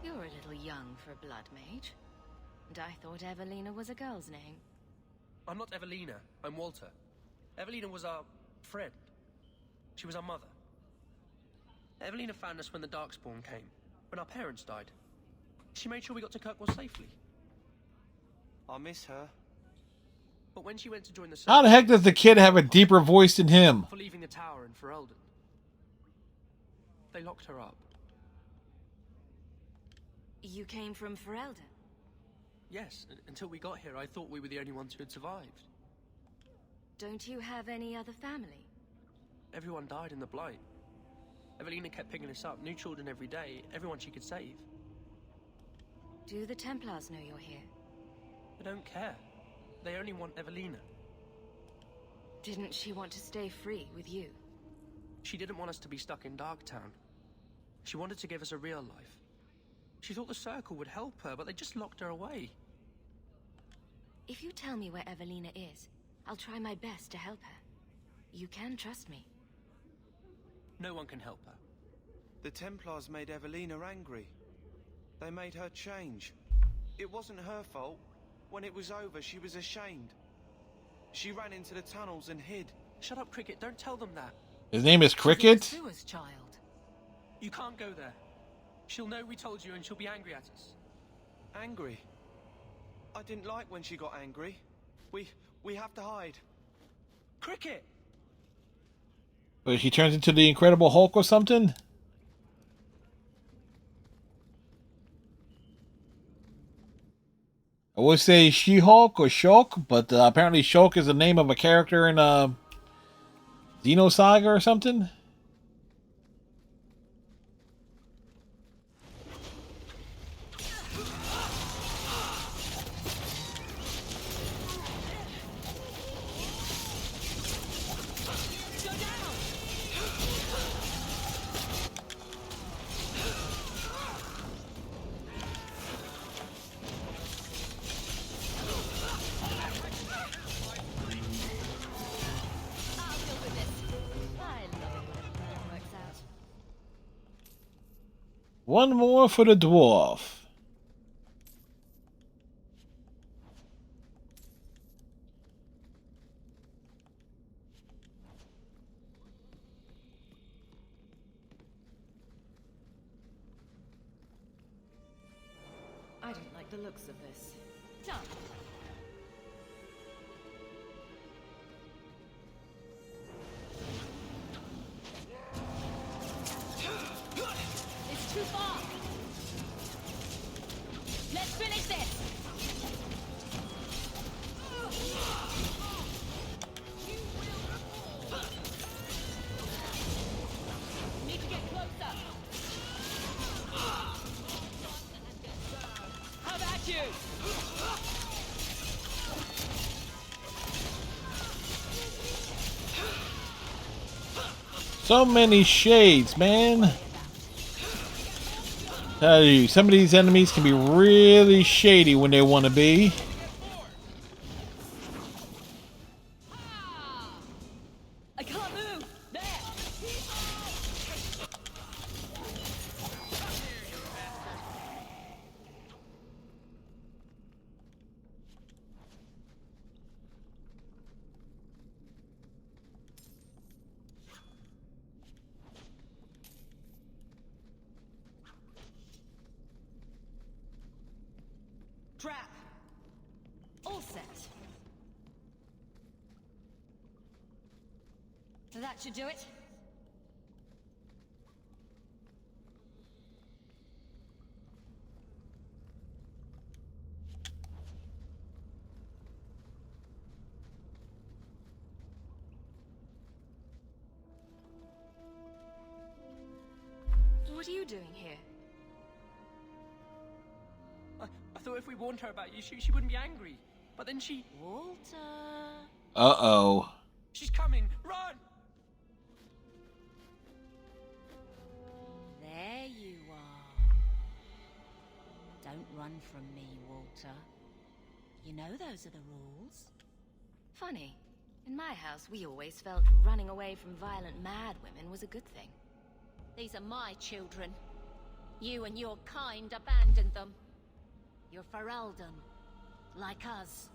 You're a little young for a blood mage. And I thought Evelina was a girl's name. I'm not Evelina, I'm Walter. Evelina was our friend. She was our mother. Evelina found us when the Darkspawn came, when our parents died. She made sure we got to Kirkwall safely. I miss her. But when she went to join the How the heck does the kid have a deeper voice than him? for leaving the tower in Ferelden, they locked her up. You came from Ferelden? Yes, until we got here, I thought we were the only ones who had survived. Don't you have any other family? Everyone died in the Blight. Evelina kept picking us up, new children every day, everyone she could save. Do the Templars know you're here? They don't care. They only want Evelina. Didn't she want to stay free with you? She didn't want us to be stuck in Darktown. She wanted to give us a real life. She thought the Circle would help her, but they just locked her away. If you tell me where Evelina is, I'll try my best to help her. You can trust me. No one can help her. The Templars made Evelina angry. They made her change. It wasn't her fault. When it was over, she was ashamed. She ran into the tunnels and hid. Shut up, Cricket. Don't tell them that. His name is Cricket? She's a child. You can't go there. She'll know we told you and she'll be angry at us. Angry? I didn't like when she got angry. We have to hide. Cricket! Wait, he turns into the Incredible Hulk or something? I would say She-Hulk or Shulk, but apparently Shulk is the name of a character in Xenosaga or something. One more for the dwarf. I don't like the looks of this. Done. It's too far. Let's finish this. Need to get closer. How about you? So many shades, man. Tell you, some of these enemies can be really shady when they want to be. I can't move. There. Trap. All set. That should do it. What are you doing here? I thought if we warned her about you, she wouldn't be angry. But then she... Walter. Uh-oh. She's coming! Run! There you are. Don't run from me, Walter. You know those are the rules. Funny. In my house, we always felt running away from violent mad women was a good thing. These are my children. You and your kind abandoned them. You're Ferelden, like us.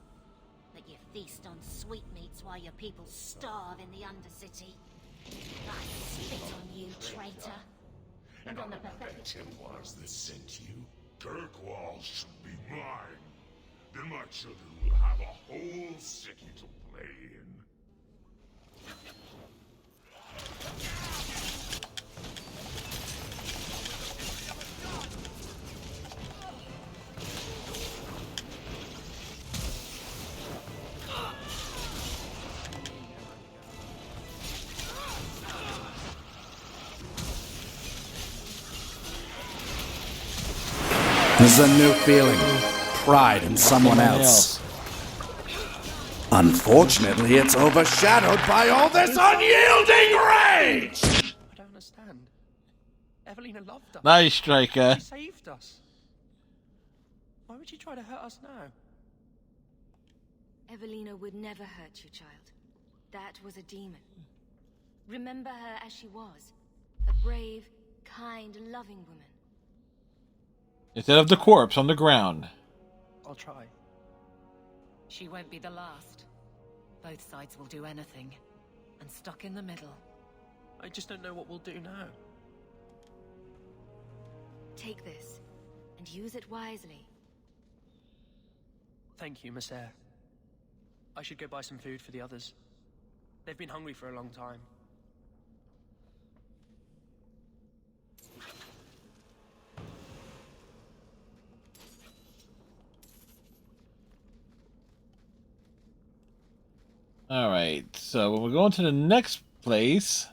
That you feast on sweetmeats while your people starve in the Undercity. I spit on you, traitor. And on the pathetic Templars that sent you, Kirkwall should be mine. Then my children will have a whole city to play in. There's a new feeling. Pride in someone else. Unfortunately, it's overshadowed by all this unyielding rage! I don't understand. Evelina loved us. Nice, Striker. She saved us. Why would she try to hurt us now? Evelina would never hurt you, child. That was a demon. Remember her as she was. A brave, kind, loving woman. Instead of the corpse on the ground. I'll try. She won't be the last. Both sides will do anything. And stuck in the middle. I just don't know what we'll do now. Take this, and use it wisely. Thank you, Miss Eyre. I should go buy some food for the others. They've been hungry for a long time. Alright, so when we're going to the next place.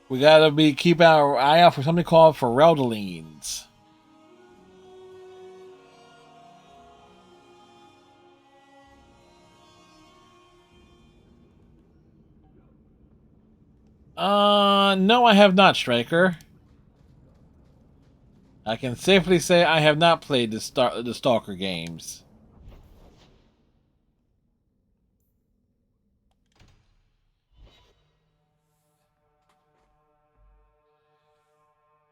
We gotta keep our eye out for something called Fereldelines. No, I have not, Striker. I can safely say I have not played the Stalker games.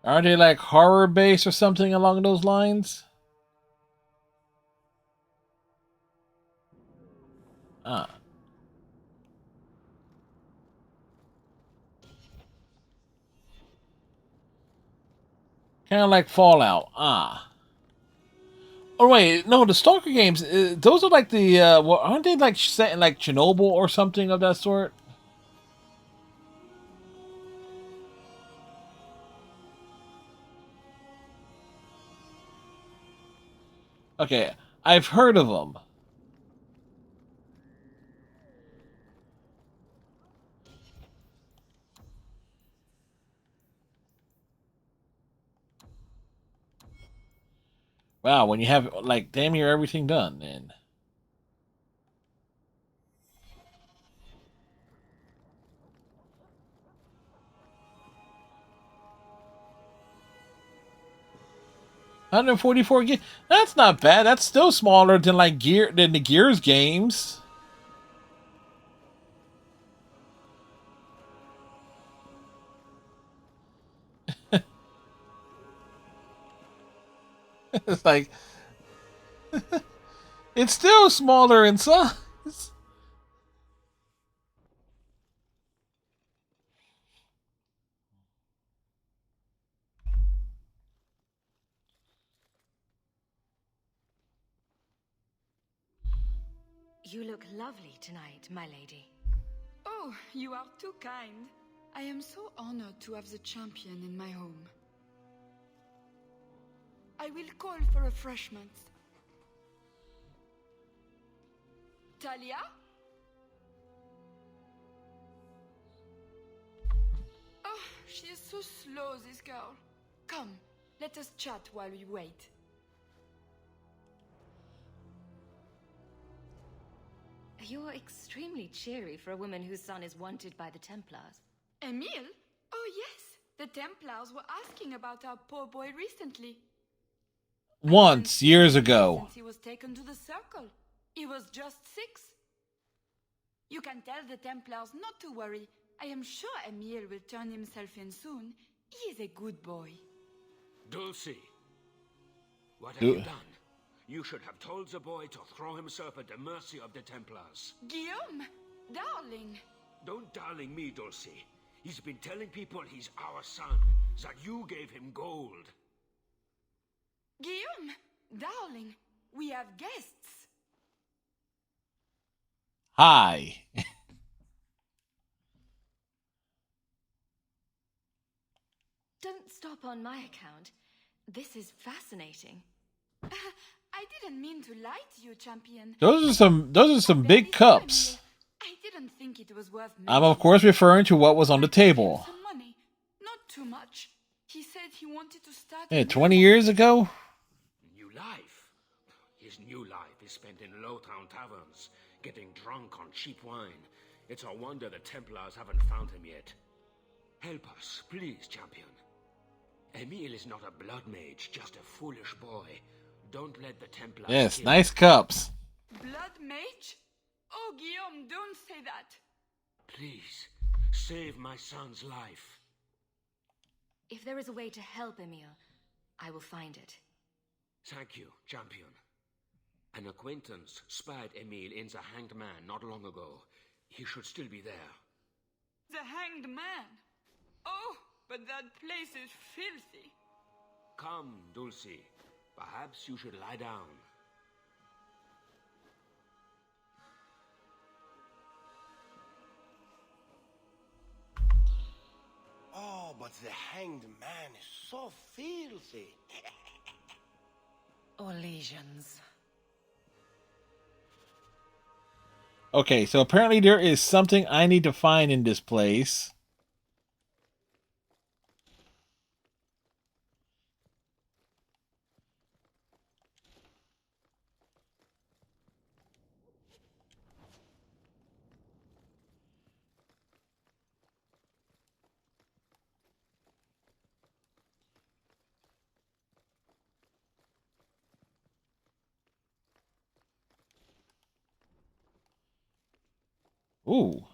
Are they like horror based or something along those lines? Ah. Kind of like Fallout. Ah. Oh wait, no, the Stalker games. Those are like the. Well, aren't they like set in like Chernobyl or something of that sort? Okay, I've heard of them. Wow, when you have like damn near everything done, then. $144 That's not bad. That's still smaller than like the Gears games. It's like it's still smaller in size. You look lovely tonight, my lady. Oh, you are too kind. I am so honored to have the champion in my home. I will call for refreshments. Talia? Oh, she is so slow, this girl. Come, let us chat while we wait. You're extremely cheery for a woman whose son is wanted by the Templars. Emile? Oh yes, the Templars were asking about our poor boy recently. Once, years ago. Since he was taken to the Circle. He was just 6. You can tell the Templars not to worry. I am sure Emile will turn himself in soon. He is a good boy. Dulcie, what have you done? You should have told the boy to throw himself at the mercy of the Templars. Guillaume, darling. Don't darling me, Dulcie. He's been telling people he's our son, that you gave him gold. Guillaume, darling, we have guests. Hi. Don't stop on my account. This is fascinating. I didn't mean to lie to you, champion. Those are some big cups. I didn't think it was worth I'm of course referring to what was on the table. some money. Not too much. He said he wanted to start Hey, 20 years ago? New life. His new life is spent in low-town taverns, getting drunk on cheap wine. It's a wonder the Templars haven't found him yet. Help us, please, champion. Emile is not a blood mage, just a foolish boy. Don't let the Templars Yes, kill nice him. cups. Blood mage? Oh, Guillaume, don't say that. Please, save my son's life. If there is a way to help Emile, I will find it. Thank you, champion. An acquaintance spied Emile in the Hanged Man not long ago. He should still be there. The Hanged Man. Oh, but that place is filthy. Come, Dulcie. Perhaps you should lie down. Oh, but the Hanged Man is so filthy. Or lesions. Okay, so apparently there is something I need to find in this place. Ooh.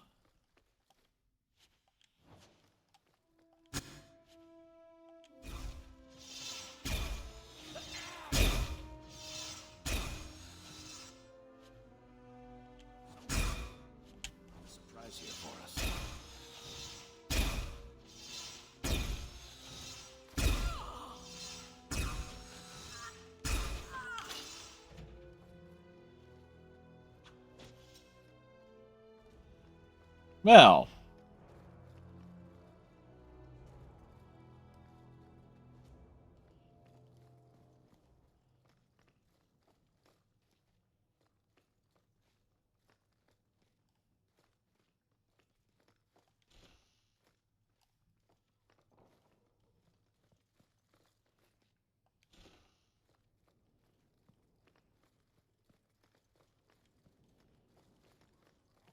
Surprise here for us. Well.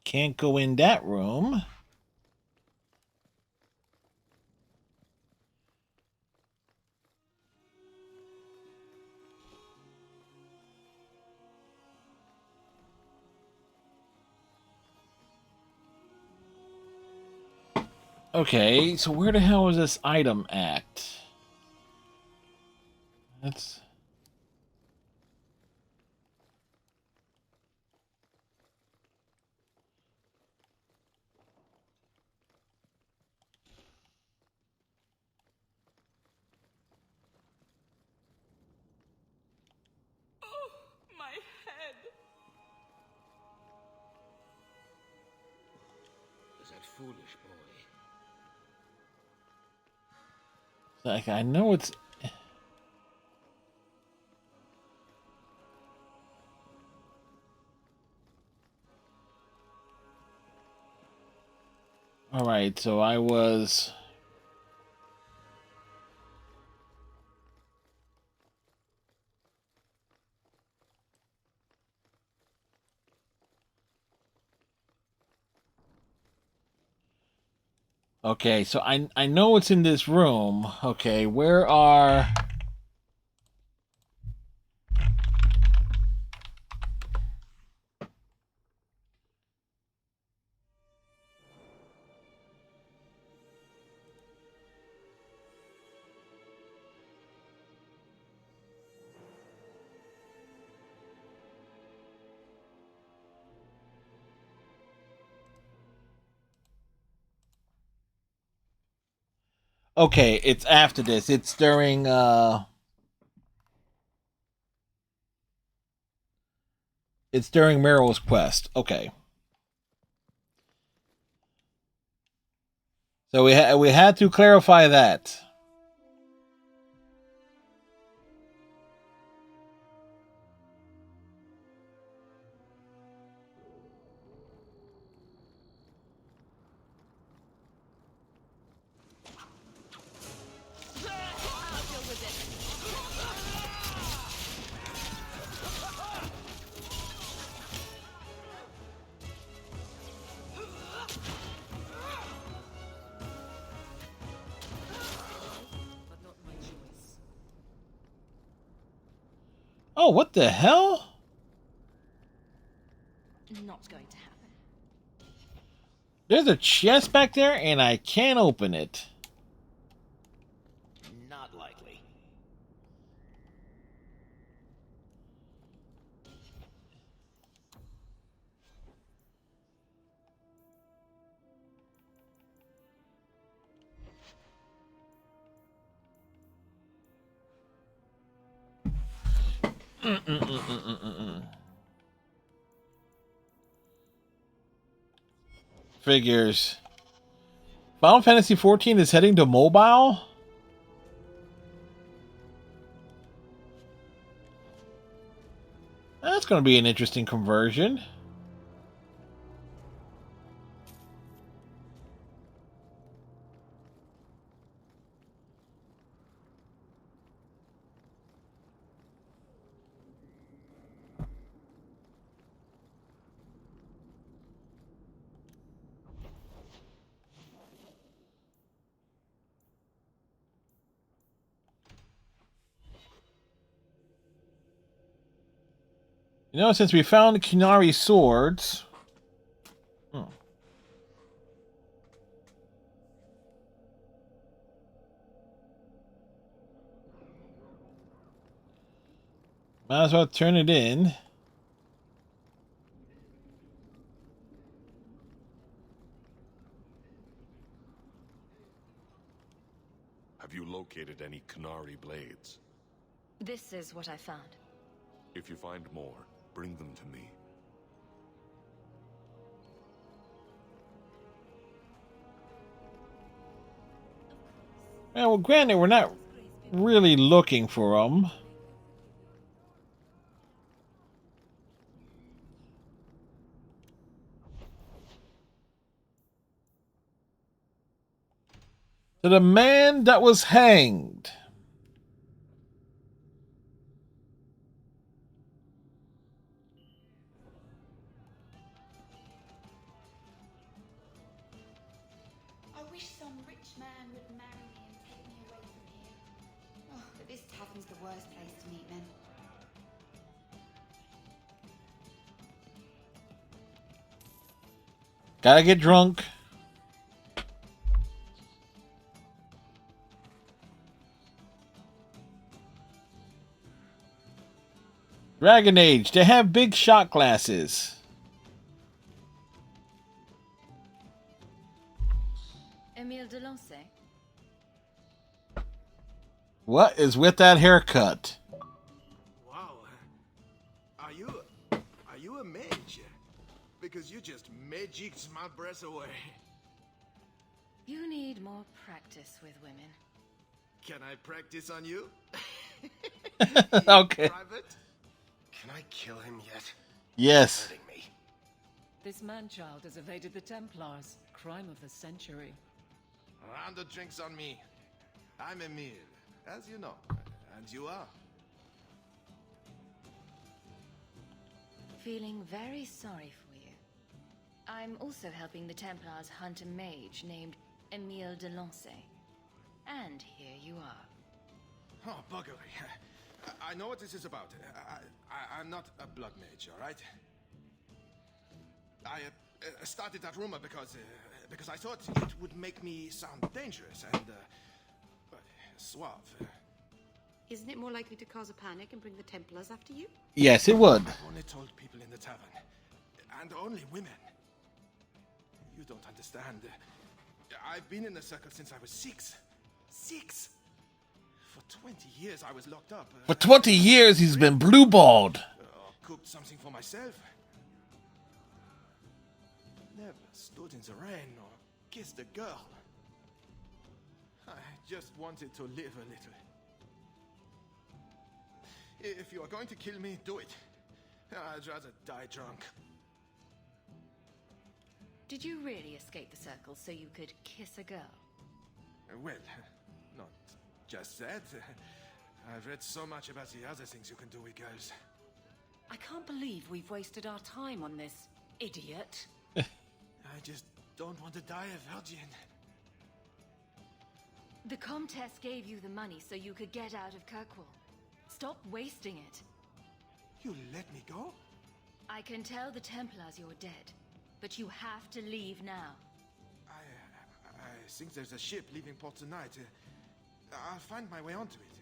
Can't go in that room. Okay, so where the hell is this item at? That's... My head. That foolish boy. Like, I know it's... Alright, so I was... Okay, so I know it's in this room. Okay, where are... Okay, it's after this. It's during, It's during Meryl's quest. Okay. So we had to clarify that. Oh, what the hell? Not going to happen. There's a chest back there, and I can't open it. Not likely. Figures. Final Fantasy XIV is heading to mobile? That's going to be an interesting conversion. You know, since we found Kinari swords... Might as well turn it in. Have you located any Canary blades? This is what I found. If you find more, bring them to me. Well, granted, we're not really looking for them. To the man that was hanged. I wish some rich man would marry me and take me away from here. Oh, but this tavern's the worst place to meet men. Gotta get drunk. Dragon Age. They have big shot glasses. Emile de Lancey. What is with that haircut? Wow. Are you a mage? Because you just magicked my breath away. You need more practice with women. Can I practice on you? Okay. Private? Can I kill him yet? Yes. This man-child has evaded the Templars. Crime of the century. A round of drinks on me. I'm Emile, as you know. And you are. Feeling very sorry for you. I'm also helping the Templars hunt a mage named Emile de Lancey. And here you are. Oh, buggery. I know what this is about. I'm not a blood mage, all right? I started that rumor because I thought it would make me sound dangerous and suave. Isn't it more likely to cause a panic and bring the Templars after you? Yes, it would. I've only told people in the tavern, and only women. You don't understand. I've been in the circle since I was 6. 6. For 20 years I was locked up. For 20 years he's been blue-balled. Cooked something for myself. Never stood in the rain or kissed a girl. I just wanted to live a little. If you are going to kill me, do it. I'd rather die drunk. Did you really escape the circle so you could kiss a girl? Well, not just that. I've read so much about the other things you can do with girls. I can't believe we've wasted our time on this, idiot. I just don't want to die a virgin. The Comtesse gave you the money so you could get out of Kirkwall. Stop wasting it. You let me go? I can tell the Templars you're dead, but you have to leave now. I think there's a ship leaving port tonight. I'll find my way onto it.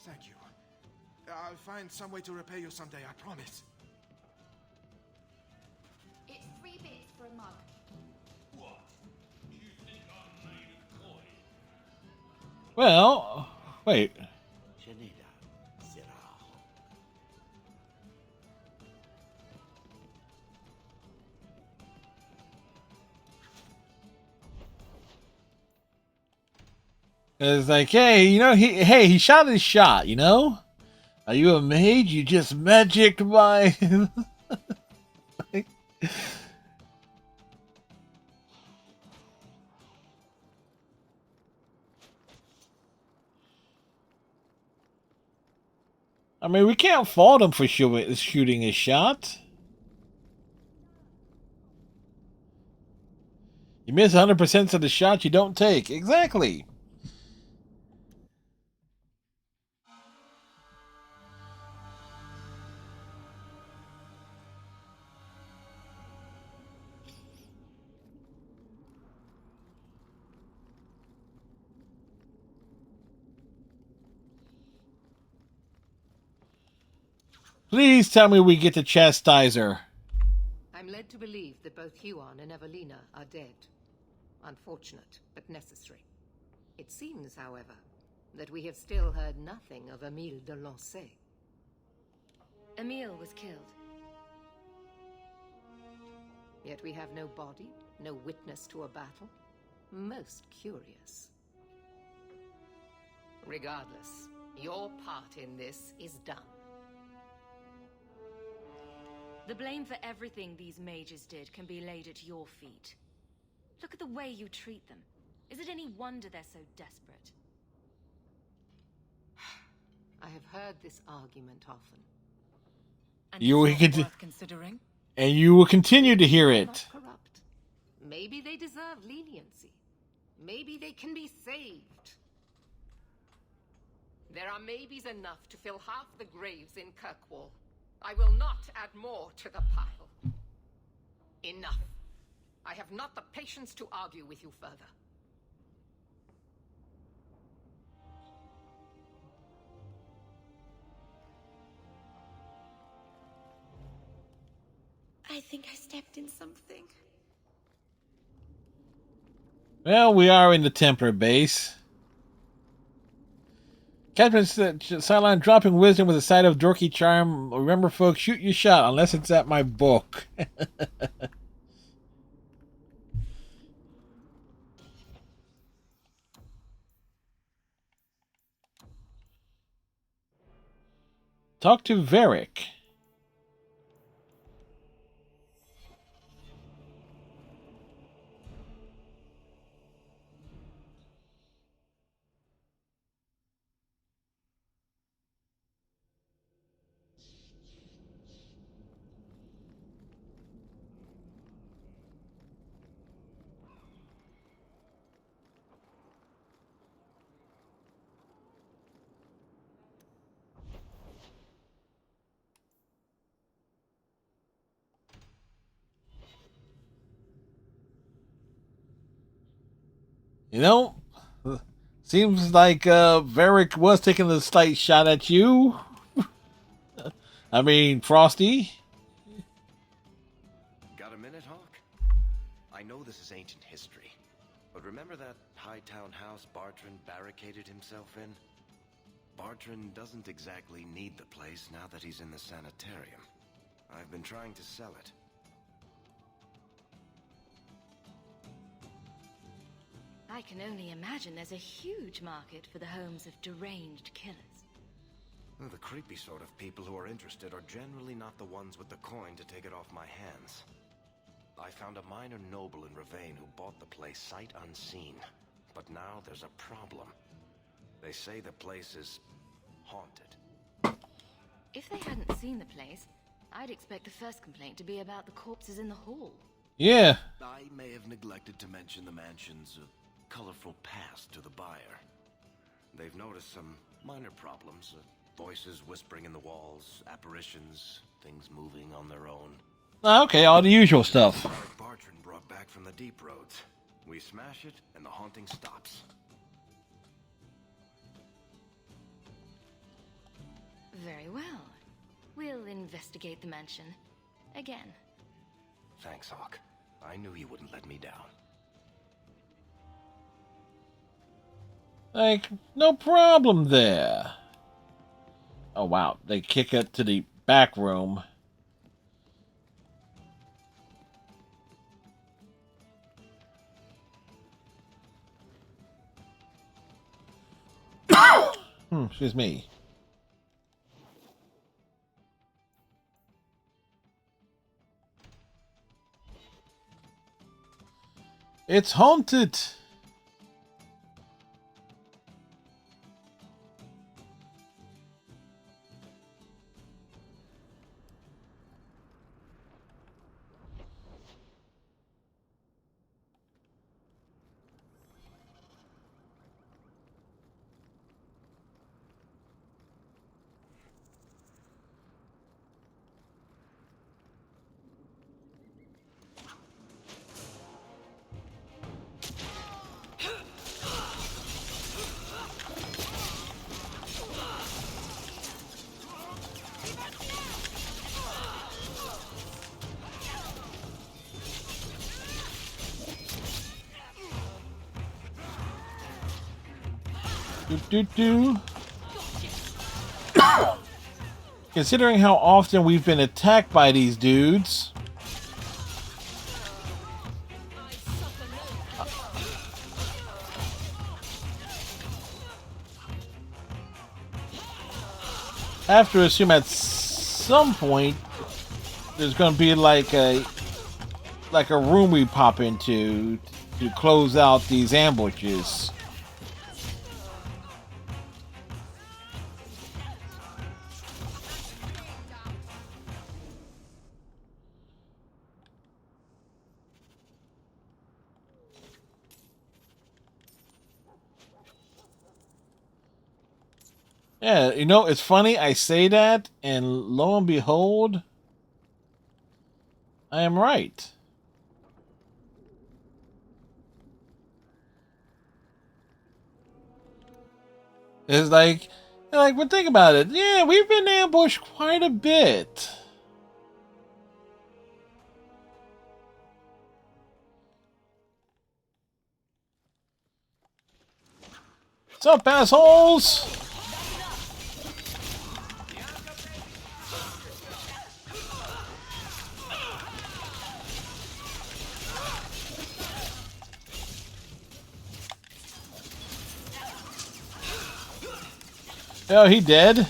Thank you. I'll find some way to repay you someday, I promise. It's 3 bits for a mug. What? Do you think I'm made of coin? Well, wait. It's like, hey, you know, he shot his shot, you know? Are you a mage? You just magicked my... I mean, we can't fault him for shooting his shot. You miss 100% of the shots you don't take. Exactly. Please tell me we get to chastise her. I'm led to believe that both Huon and Evelina are dead. Unfortunate, but necessary. It seems, however, that we have still heard nothing of Emile de Lancey. Emile was killed. Yet we have no body, no witness to a battle. Most curious. Regardless, your part in this is done. The blame for everything these mages did can be laid at your feet. Look at the way you treat them. Is it any wonder they're so desperate? I have heard this argument often. You will worth considering? and you will continue to hear it. Not corrupt. Maybe they deserve leniency. Maybe they can be saved. There are maybes enough to fill half the graves in Kirkwall. I will not add more to the pile. Enough. I have not the patience to argue with you further. I think I stepped in something. Well, we are in the Templar base. Captain Sideline dropping wisdom with a side of dorky charm. Remember, folks, shoot your shot unless it's at my book. Talk to Varric. You know, seems like Varric was taking a slight shot at you. I mean, Frosty. Got a minute, Hawk? I know this is ancient history, but remember that Hightown house Bartrand barricaded himself in? Bartrand doesn't exactly need the place now that he's in the sanitarium. I've been trying to sell it. I can only imagine there's a huge market for the homes of deranged killers. Well, the creepy sort of people who are interested are generally not the ones with the coin to take it off my hands. I found a minor noble in Ravane who bought the place sight unseen. But now there's a problem. They say the place is haunted. If they hadn't seen the place, I'd expect the first complaint to be about the corpses in the hall. Yeah. I may have neglected to mention the mansion's colorful past to the buyer. They've noticed some minor problems. Voices whispering in the walls, apparitions, things moving on their own. Okay, all the usual stuff. Bartrand brought back from the deep roads. We smash it, and the haunting stops. Very well. We'll investigate the mansion. Again. Thanks, Hawk. I knew you wouldn't let me down. Like, no problem there. Oh, wow. They kick it to the back room. Excuse me. It's haunted. Do. Considering how often we've been attacked by these dudes. I have to assume at some point there's going to be like a room we pop into to close out these ambushes. Yeah, you know, it's funny, I say that, and lo and behold, I am right. It's like, but think about it. Yeah, we've been ambushed quite a bit. What's up, assholes? Oh, he dead?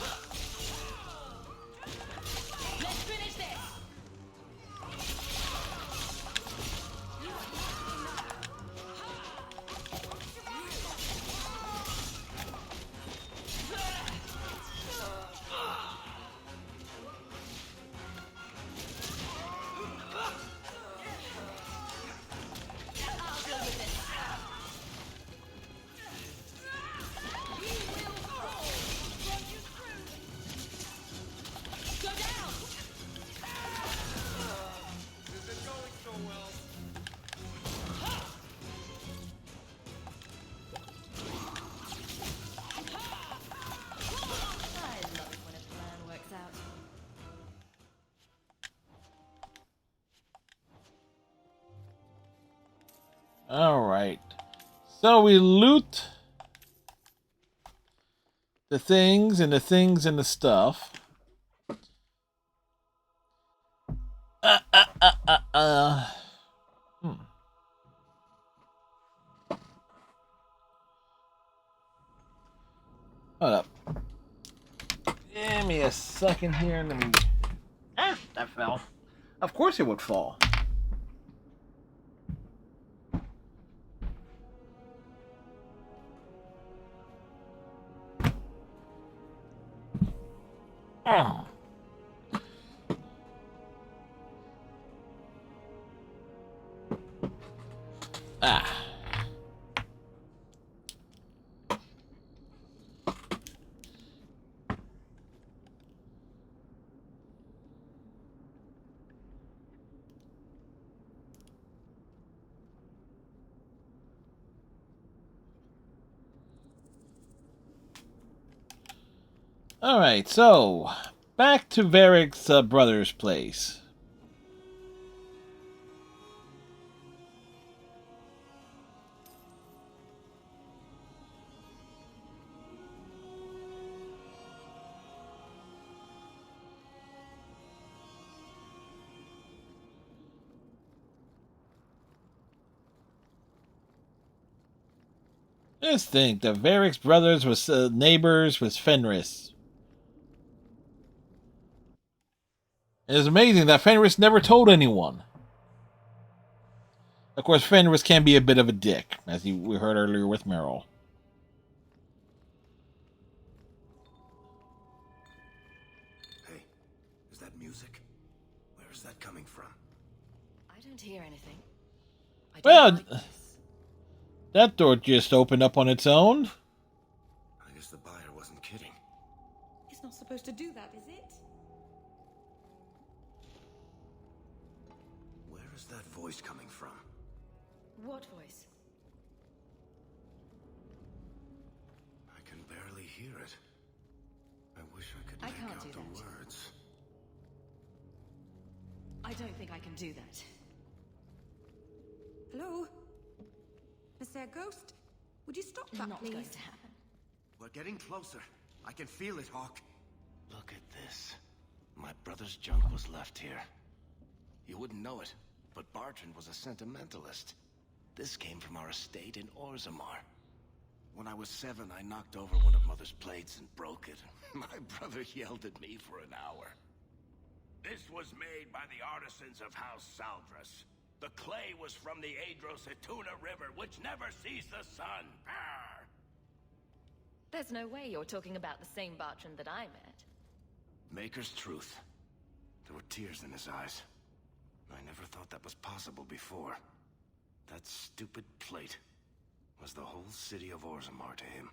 Alright. So we loot the things and the things and the stuff. Hold up. Give me a second here. Let me. That fell. Of course it would fall. Oh. Ah. Alright, so back to Varric's brother's place. Just think, the Varric's brothers was neighbors with Fenris. It's amazing that Fenris never told anyone. Of course, Fenris can be a bit of a dick, as we heard earlier with Meryl. Hey, is that music? Where is that coming from? I don't hear anything. Well, that door just opened up on its own. I guess the buyer wasn't kidding. It's not supposed to do that, is it? Where is that voice coming from? What voice? I can barely hear it. I wish I could make out the words. I don't think I can do that. Hello? Mr. Ghost? Would you stop that, Not please? going to happen. We're getting closer. I can feel it, Hawk. Look at this. My brother's junk was left here. You wouldn't know it, but Bartrand was a sentimentalist. This came from our estate in Orzammar. When I was 7, I knocked over one of Mother's plates and broke it. My brother yelled at me for an hour. This was made by the artisans of House Saldras. The clay was from the Adro-Setuna River, which never sees the sun. Arr! There's no way you're talking about the same Bartrand that I met. Maker's truth. There were tears in his eyes. I never thought that was possible before. That stupid plate was the whole city of Orzammar to him.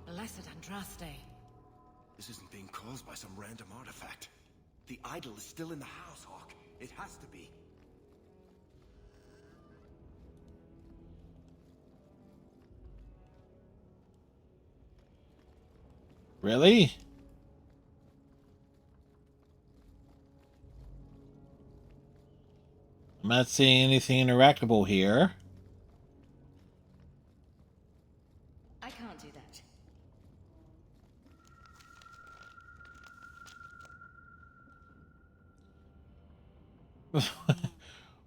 Blessed Andraste. This isn't being caused by some random artifact. The idol is still in the house, Hawk. It has to be. Really? I'm not seeing anything interactable here. I can't do that.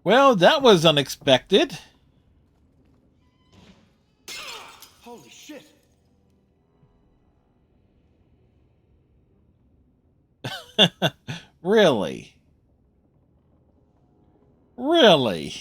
Well, that was unexpected. Holy shit! Really? Really?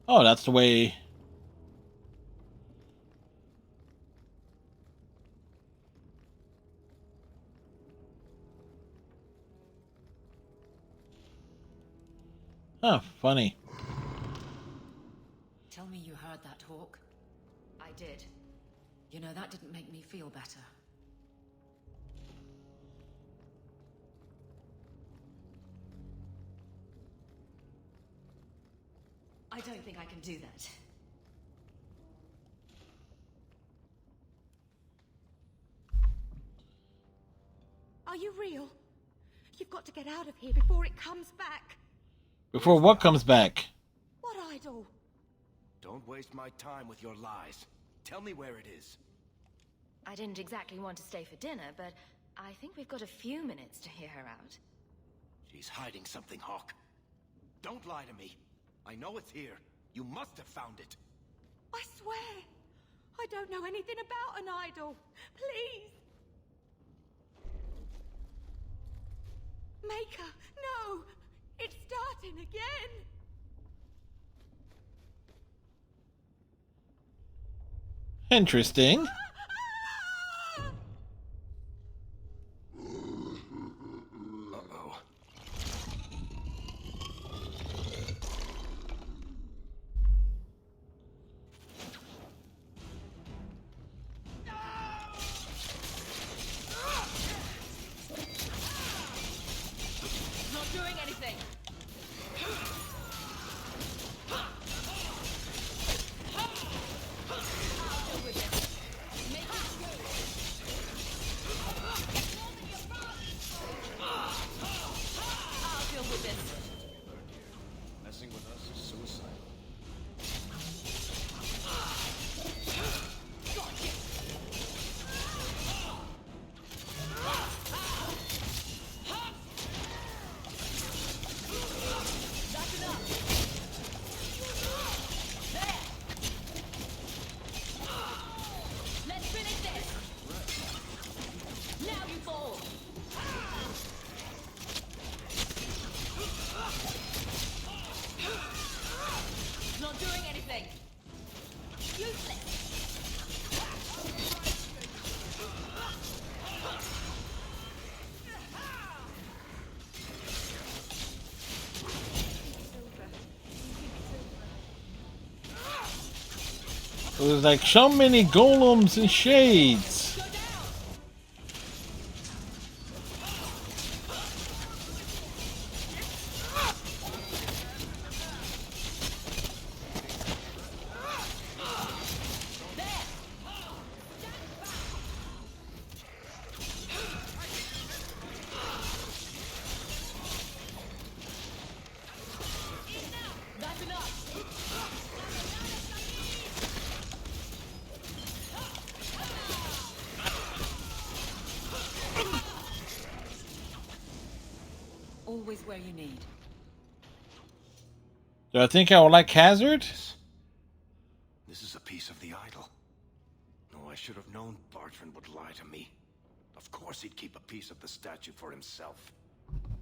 Oh, that's the way. Huh, funny. Tell me you heard that, Hawk. I did. You know, that didn't make me feel better. I don't think I can do that. Are you real? You've got to get out of here before it comes back. Before what comes back? What idol? Don't waste my time with your lies. Tell me where it is. I didn't exactly want to stay for dinner, but I think we've got a few minutes to hear her out. She's hiding something, Hawk. Don't lie to me. I know it's here. You must have found it. I swear. I don't know anything about an idol. Please. Maker, no. It's starting again. Interesting. Uh-oh. Not doing anything. Messing with us is suicide. That's enough. There. Let's finish this. Now you fall. It was like so many golems and shades. Always where you need. Do I think I would like Hazard? This is a piece of the idol. No, I should have known Bartrand would lie to me. Of course he'd keep a piece of the statue for himself.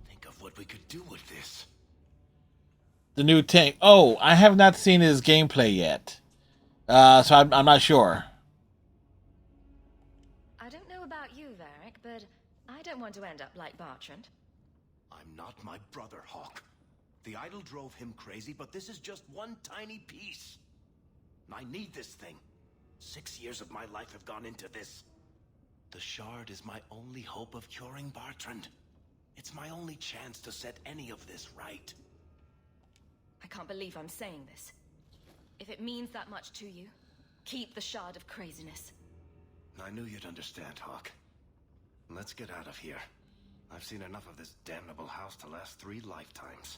Think of what we could do with this. The new tank. Oh, I have not seen his gameplay yet. So I'm not sure. I don't know about you, Varric, but I don't want to end up like Bartrand. I'm not my brother, Hawk. The idol drove him crazy, but this is just one tiny piece. I need this thing. 6 years of my life have gone into this. The shard is my only hope of curing Bartrand. It's my only chance to set any of this right. I can't believe I'm saying this. If it means that much to you, keep the shard of craziness. I knew you'd understand, Hawk. Let's get out of here. I've seen enough of this damnable house to last 3 lifetimes.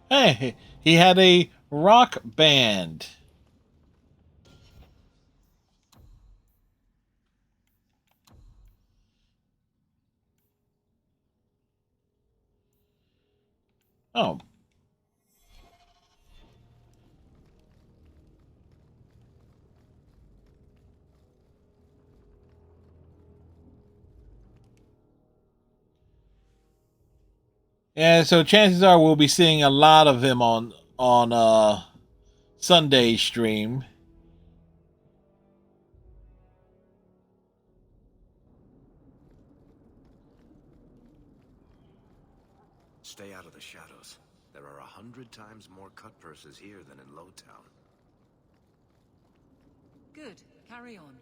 Hey, he had a rock band. Oh. And so chances are we'll be seeing a lot of him on Sunday stream. Stay out of the shadows. There are 100 times more cut purses here than in Lowtown. Good. Carry on.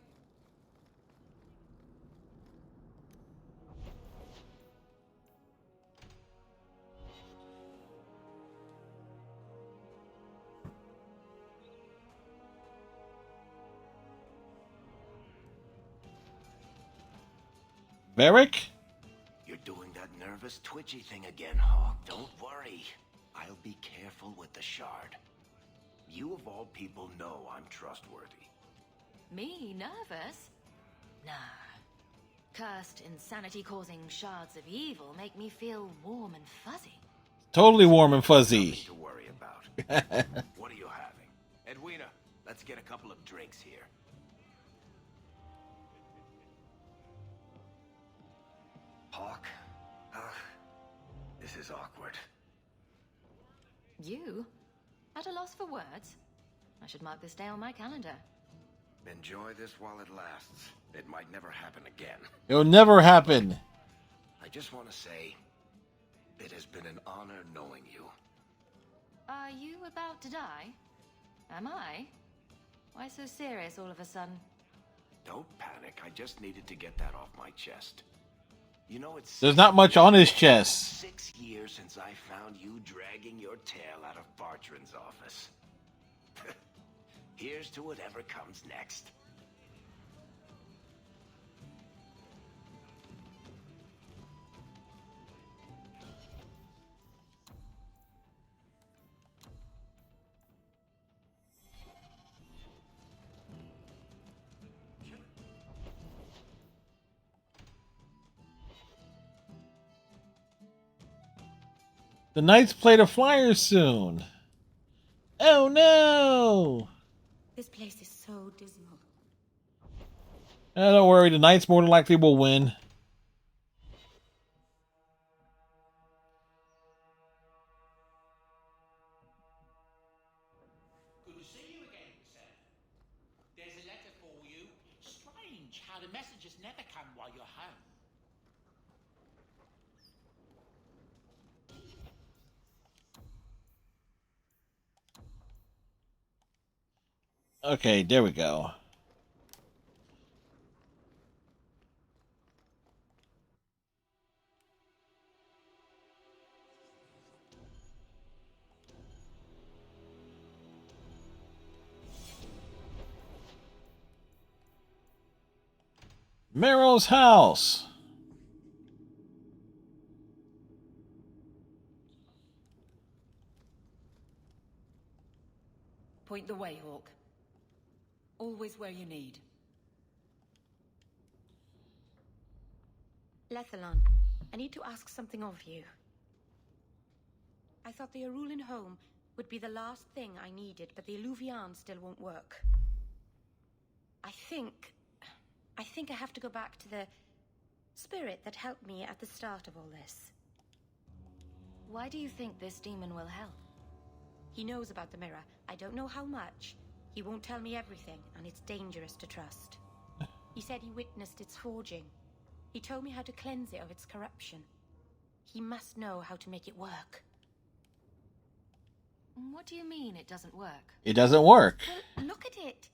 Varric? You're doing that nervous, twitchy thing again, Hawk. Don't worry. I'll be careful with the shard. You of all people know I'm trustworthy. Me nervous? Nah. Cursed, insanity-causing shards of evil make me feel warm and fuzzy. Totally warm and fuzzy. Nothing to worry about. What are you having? Edwina, let's get a couple of drinks here. Hawk? This is awkward. You? At a loss for words? I should mark this day on my calendar. Enjoy this while it lasts. It might never happen again. It'll never happen. I just want to say, it has been an honor knowing you. Are you about to die? Am I? Why so serious all of a sudden? Don't panic. I just needed to get that off my chest. You know, it's There's not much on his chest. 6 years since I found you dragging your tail out of Bartrand's office. Here's to whatever comes next. The Knights play the Flyers soon. Oh no! This place is so dismal. Don't worry, the Knights more than likely will win. Good to see you again, sir. There's a letter for you. Strange how the messages never come while you're home. Okay, there we go. Meryl's house. Point the way, Hawk. Always where you need. Lethalon, I need to ask something of you. I thought the Arulan home would be the last thing I needed, but the Illuvian still won't work. I think I have to go back to the spirit that helped me at the start of all this. Why do you think this demon will help? He knows about the mirror. I don't know how much. He won't tell me everything, and it's dangerous to trust. He said he witnessed its forging. He told me how to cleanse it of its corruption. He must know how to make it work. What do you mean it doesn't work? It doesn't work. Well, look at it.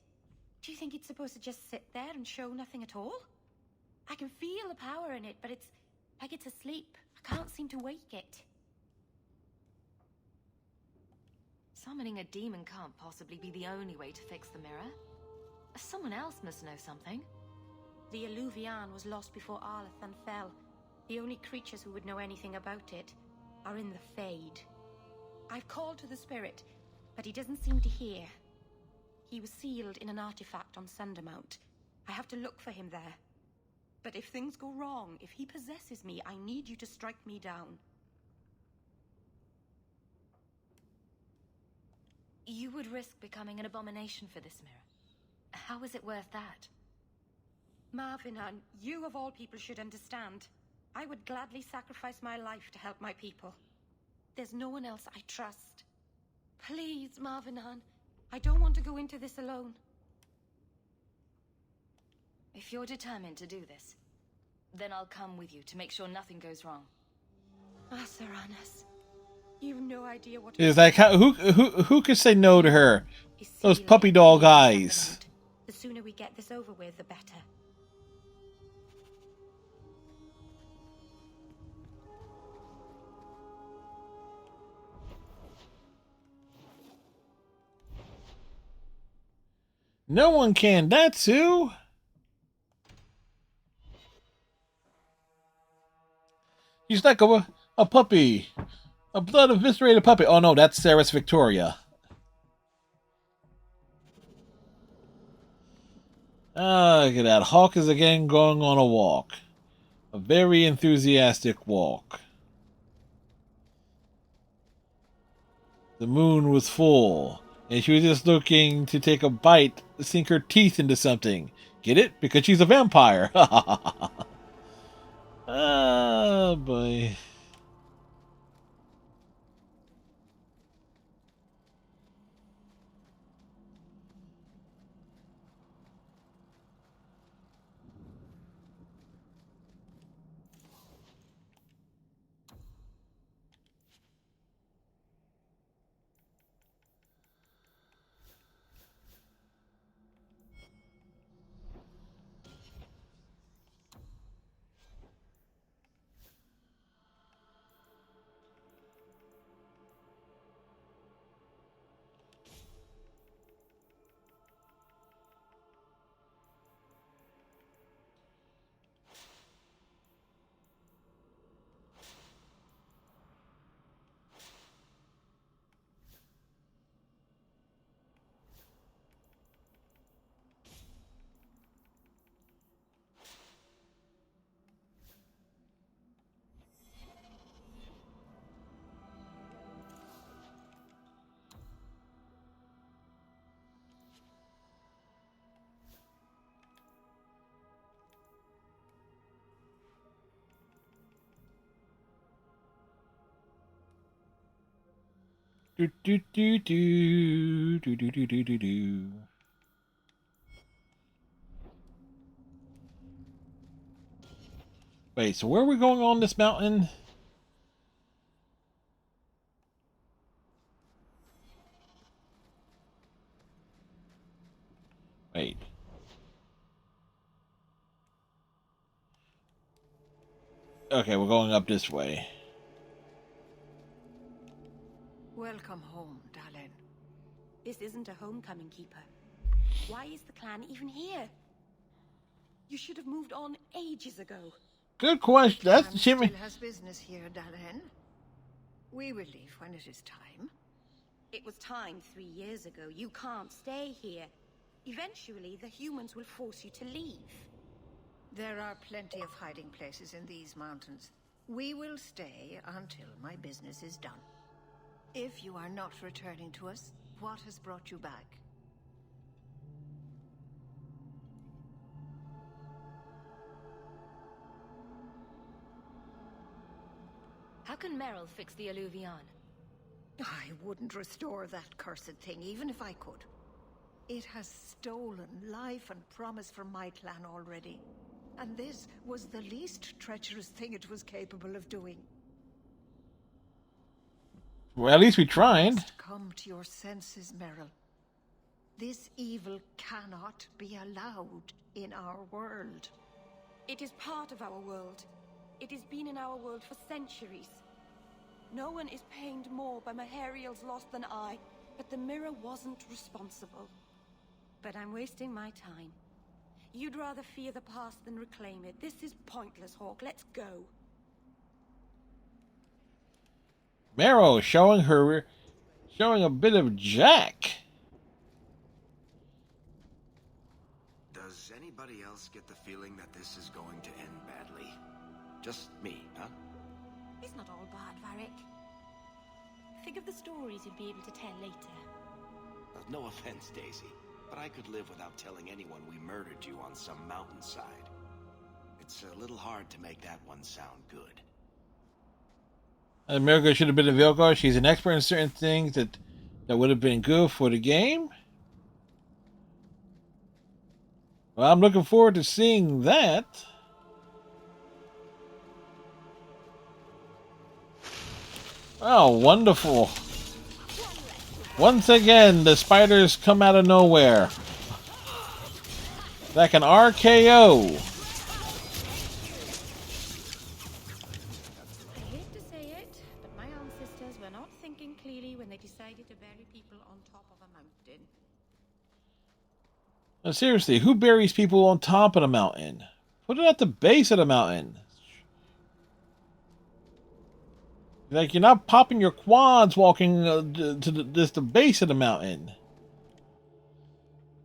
Do you think it's supposed to just sit there and show nothing at all? I can feel the power in it, but it's like it's asleep. I can't seem to wake it. Summoning a demon can't possibly be the only way to fix the mirror. Someone else must know something. The Illuvian was lost before Arlathan fell. The only creatures who would know anything about it are in the Fade. I've called to the spirit, but he doesn't seem to hear. He was sealed in an artifact on Sundermount. I have to look for him there. But if things go wrong, if he possesses me, I need you to strike me down. You would risk becoming an abomination for this mirror. How is it worth that? Marvinan, you of all people should understand. I would gladly sacrifice my life to help my people. There's no one else I trust. Please, Marvinan. I don't want to go into this alone. If you're determined to do this, then I'll come with you to make sure nothing goes wrong. Asaranas, you've no idea what... It's like, who could say no to her? Those puppy dog eyes. The sooner we get this over with, the better. No one can. That's who. He's like a puppy. A blood eviscerated puppy. Oh no, that's Sarah's Victoria. Ah, look at that. Hawk is again going on a walk. A very enthusiastic walk. The moon was full, and she was just looking to take a bite, sink her teeth into something. Get it? Because she's a vampire. Ah, boy. Do do do do do do do do do do. Wait, so where are we going on this mountain? Okay, we're going up this way. Welcome home, darling. This isn't a homecoming, Keeper. Why is the clan even here? You should have moved on ages ago. Good question. That's Clan Jimmy. still has business here, darling. We will leave when it is time. It was time 3 years ago. You can't stay here. Eventually, the humans will force you to leave. There are plenty of hiding places in these mountains. We will stay until my business is done. If you are not returning to us, what has brought you back? How can Meryl fix the Alluvion? I wouldn't restore that cursed thing, even if I could. It has stolen life and promise from my clan already. And this was the least treacherous thing it was capable of doing. Well, at least we tried. Come to your senses, Meryl. This evil cannot be allowed in our world. It is part of our world. It has been in our world for centuries. No one is pained more by Mahariel's loss than I, but the mirror wasn't responsible. But I'm wasting my time. You'd rather fear the past than reclaim it. This is pointless, Hawk. Let's go. Meryl showing a bit of Jack. Does anybody else get the feeling that this is going to end badly? Just me, huh? It's not all bad, Varric. Think of the stories you'd be able to tell later. No offense, Daisy, but I could live without telling anyone we murdered you on some mountainside. It's a little hard to make that one sound good. America should have been a Vilgar. She's an expert in certain things that would have been good for the game. Well, I'm looking forward to seeing that. Oh, wonderful. Once again, the spiders come out of nowhere. Like an RKO. I hate to say it, but my ancestors were not thinking clearly when they decided to bury people on top of a mountain. Now, seriously, who buries people on top of the mountain? Put it at the base of the mountain. Like, you're not popping your quads walking to the base of the mountain.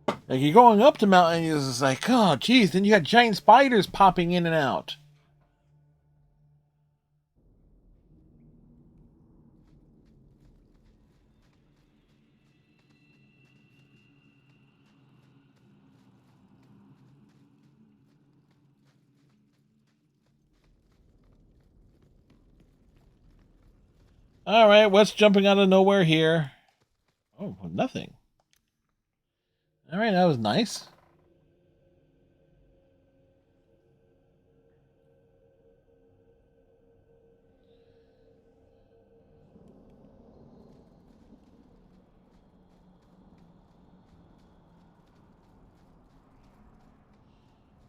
Like, you're going up the mountain, you're just like, oh, geez, then you got giant spiders popping in and out. Alright, what's jumping out of nowhere here? Oh, nothing. Alright, that was nice.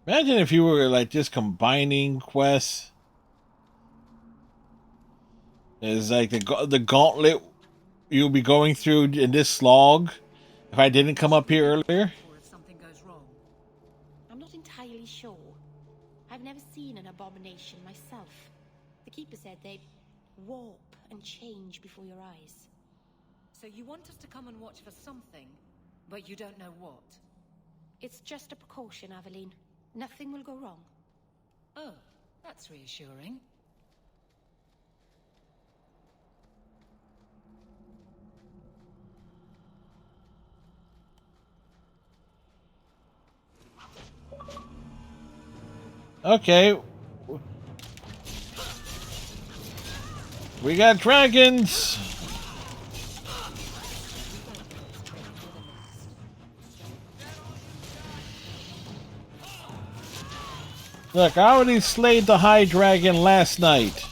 Imagine if you were like just combining quests. It's like the gauntlet you'll be going through in this slog. If I didn't come up here earlier. Or if something goes wrong. I'm not entirely sure. I've never seen an abomination myself. The Keeper said they'd warp and change before your eyes. So you want us to come and watch for something, but you don't know what? It's just a precaution, Aveline. Nothing will go wrong. Oh, that's reassuring. Okay. We got dragons. Look, I already slayed the high dragon last night.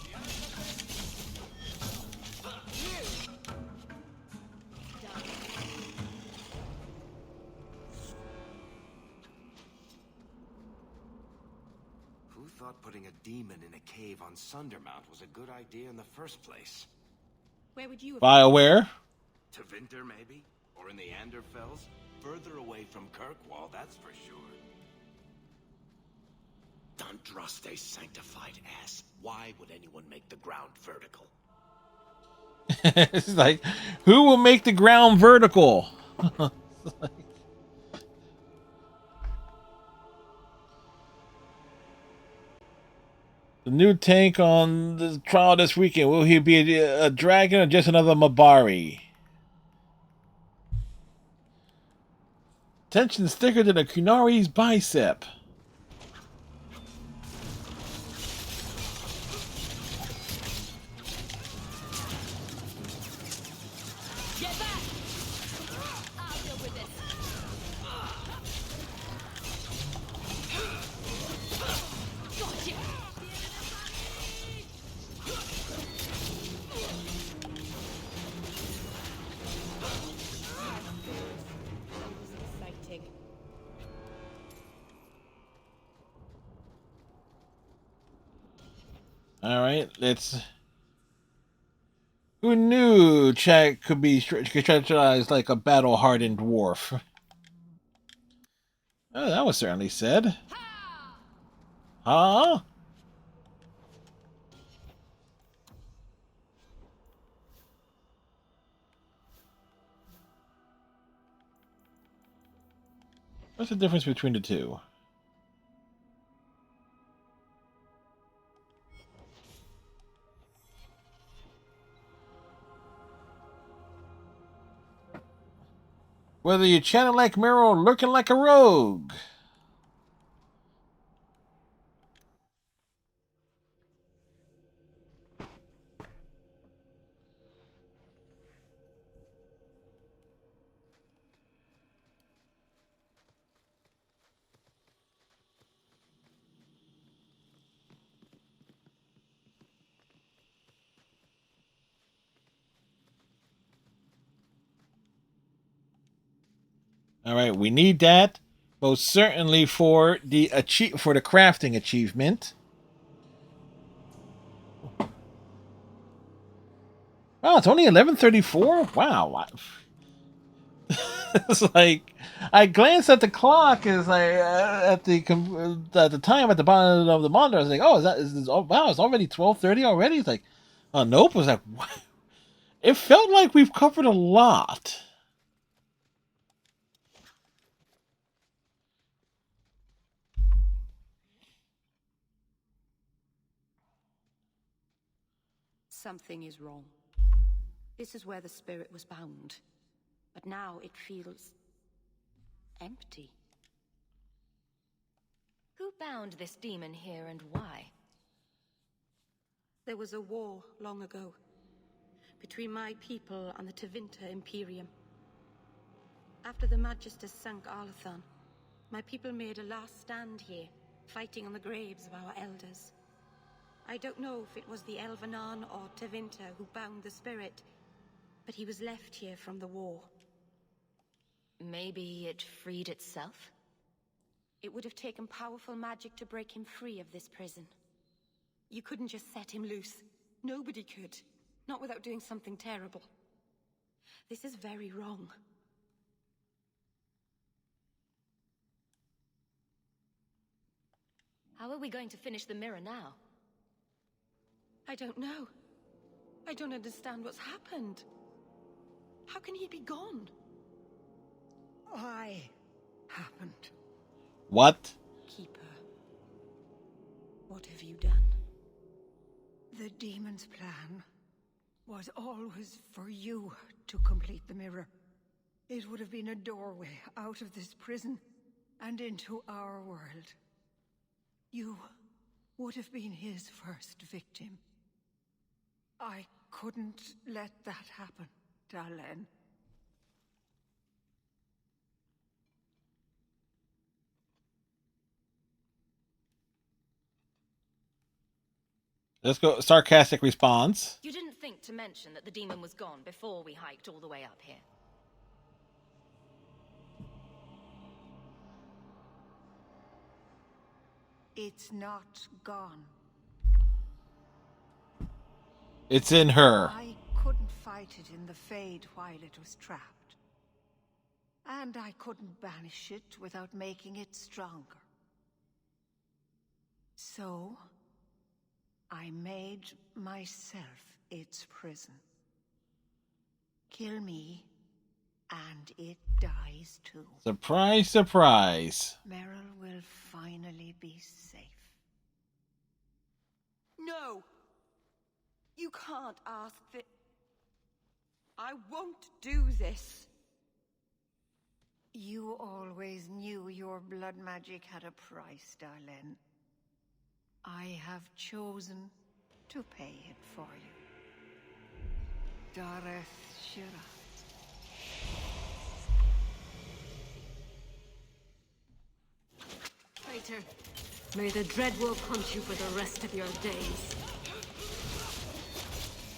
demon in a cave on Sundermount was a good idea in the first place. Where would you have BioWare? To Winter, maybe? Or in the Anderfells? Further away from Kirkwall, that's for sure. Dondraste sanctified ass. Why would anyone make the ground vertical? It's like, who will make the ground vertical? The new tank on the trial this weekend. Will he be a dragon or just another Mabari? Tension's thicker than a Kunari's bicep. Get back! I'll deal with this. Gotcha! Exciting. All right, let's. Who knew Chad could be strategized like a battle-hardened dwarf? Oh, that was certainly said. Huh? What's the difference between the two? Whether you're chanting like Mirror or looking like a rogue. All right, we need that most certainly for the crafting achievement. Oh, it's only 11:34. Wow, it's like I glanced at the clock. It's like at the time at the bottom of the monitor. I was like, oh, wow, it's already 12:30 already. It's like, oh nope. It was like, what? It felt like we've covered a lot. Something is wrong. This is where the spirit was bound. But now it feels empty. Who bound this demon here and why? There was a war long ago between my people and the Tevinter Imperium. After the Magisters sank Arlathan, my people made a last stand here, fighting on the graves of our elders. I don't know if it was the Elvenan or Tevinter who bound the spirit, but he was left here from the war. Maybe it freed itself? It would have taken powerful magic to break him free of this prison. You couldn't just set him loose. Nobody could. Not without doing something terrible. This is very wrong. How are we going to finish the mirror now? I don't know. I don't understand what's happened. How can he be gone? I happened. What? Keeper. What have you done? The demon's plan was always for you to complete the mirror. It would have been a doorway out of this prison and into our world. You would have been his first victim. I couldn't let that happen, Dalen. Let's go. Sarcastic response. You didn't think to mention that the demon was gone before we hiked all the way up here. It's not gone. It's in her. I couldn't fight it in the Fade while it was trapped. And I couldn't banish it without making it stronger. So, I made myself its prison. Kill me, and it dies too. Surprise, surprise. Meryl will finally be safe. No! You can't ask this. I won't do this. You always knew your blood magic had a price, Darlene. I have chosen to pay it for you. Dareth Shira. Traitor, may the Dreadwolf hunt you for the rest of your days.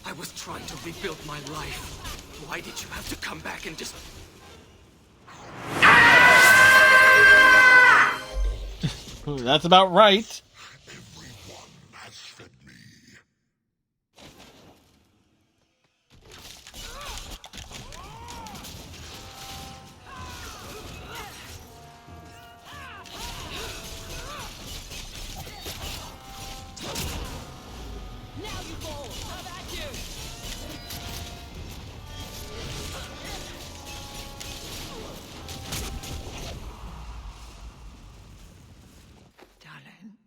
I was trying to rebuild my life. Why did you have to come back and just... That's about right. Everyone has fed me. Now you fall! How about you? Darlene.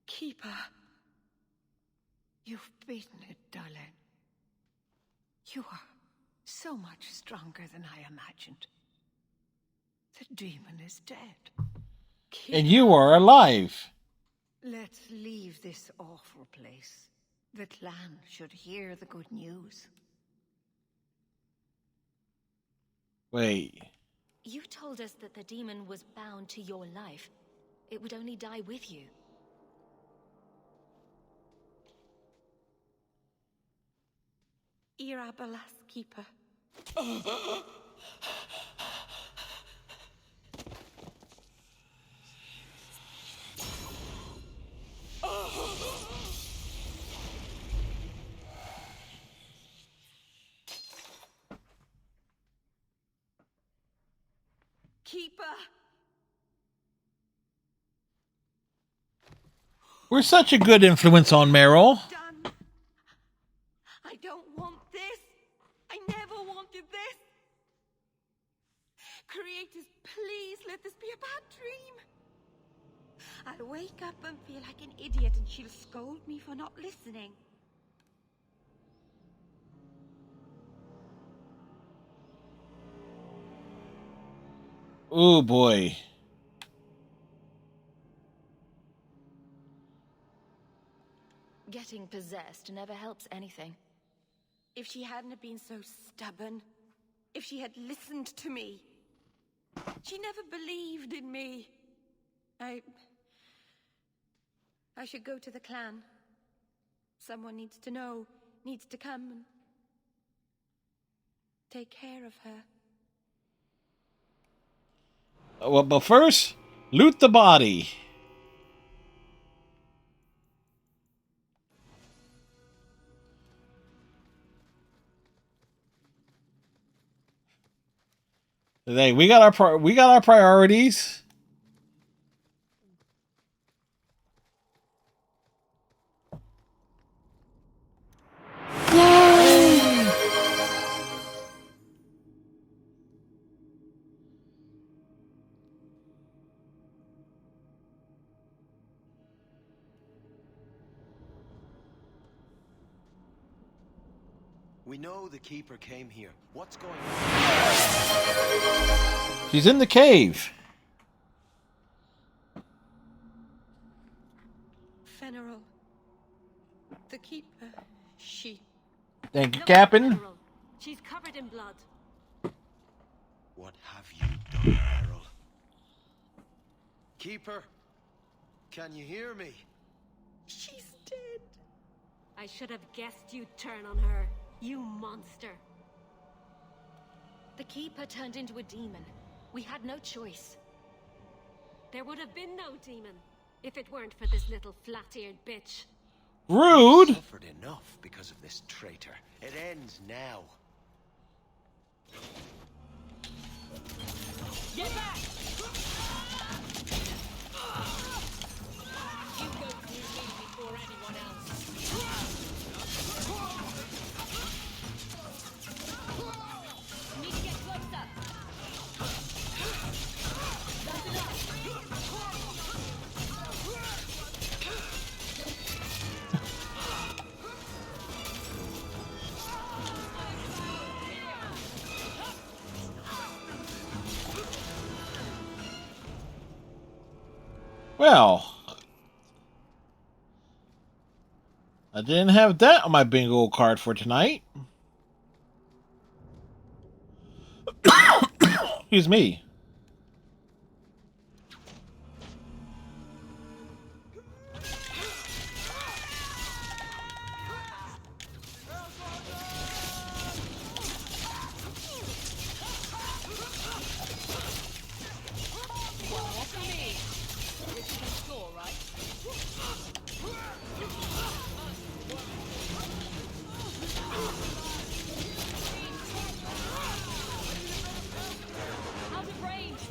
Keeper. You've beaten it, Darlene. You are so much stronger than I imagined. The demon is dead. And you are alive. Let's leave this awful place. The clan should hear the good news. Wait. You told us that the demon was bound to your life. It would only die with you. Irabalas, Keeper. Keeper! We're such a good influence on Meryl. Done. I don't want this. I never wanted this. Creators, please let this be a bad dream. I'll wake up and feel like an idiot and she'll scold me for not listening. Oh boy. Getting possessed never helps anything. If she hadn't have been so stubborn, if she had listened to me, she never believed in me. I should go to the clan. Someone needs to know, needs to come and take care of her. Well, but first, loot the body. Hey, we got our priorities. We know the Keeper came here. What's going on? She's in the cave. Fenneral. The Keeper. She... Thank you, Captain. She's covered in blood. What have you done, Meryl? Keeper, can you hear me? She's dead. I should have guessed you'd turn on her, you monster. The Keeper turned into a demon. We had no choice. There would have been no demon if it weren't for this little flat-eared bitch. Rude. I've suffered enough because of this traitor. It ends now. Get back! You go through me before anyone else. Need to get closer. That's enough. Well, I didn't have that on my bingo card for tonight. Excuse me. One more for me. This is a score, right? Out of range.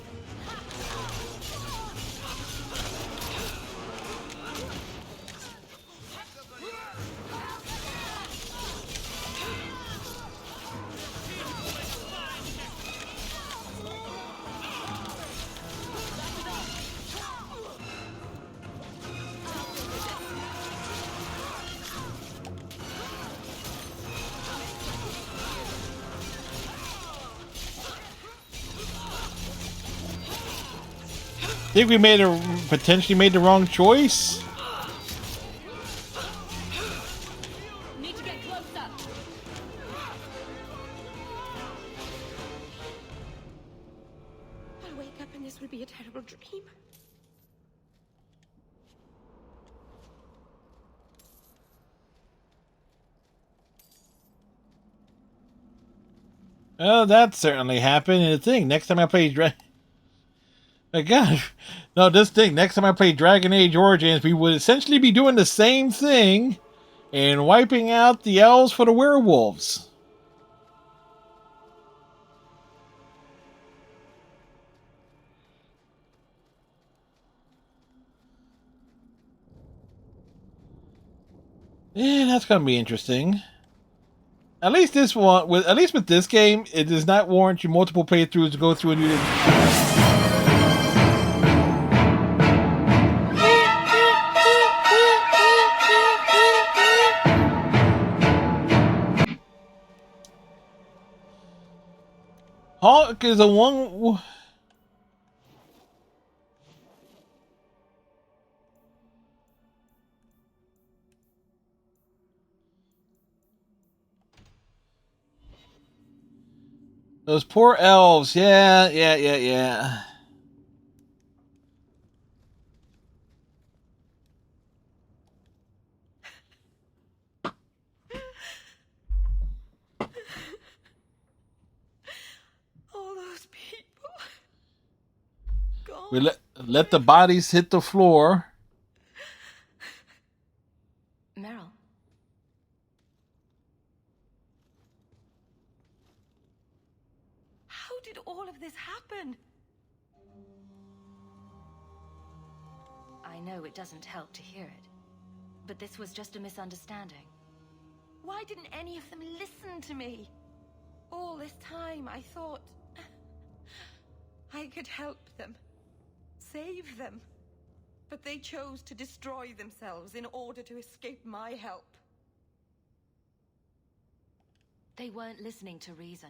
Think we potentially made the wrong choice? Need to get closer. I'll wake up and this will be a terrible dream. Well, that certainly happened. And the thing, next time I play my God, no, this thing, next time I play Dragon Age Origins, we would essentially be doing the same thing and wiping out the elves for the werewolves. Yeah, that's gonna be interesting. At least this one, with this game, it does not warrant you multiple playthroughs to go through and do Hawk is a one. Those poor elves. Yeah. All those people. We let the bodies hit the floor. Meryl. How did all of this happen? I know it doesn't help to hear it, but this was just a misunderstanding. Why didn't any of them listen to me? All this time I thought I could help them, save them. But they chose to destroy themselves in order to escape my help. They weren't listening to reason.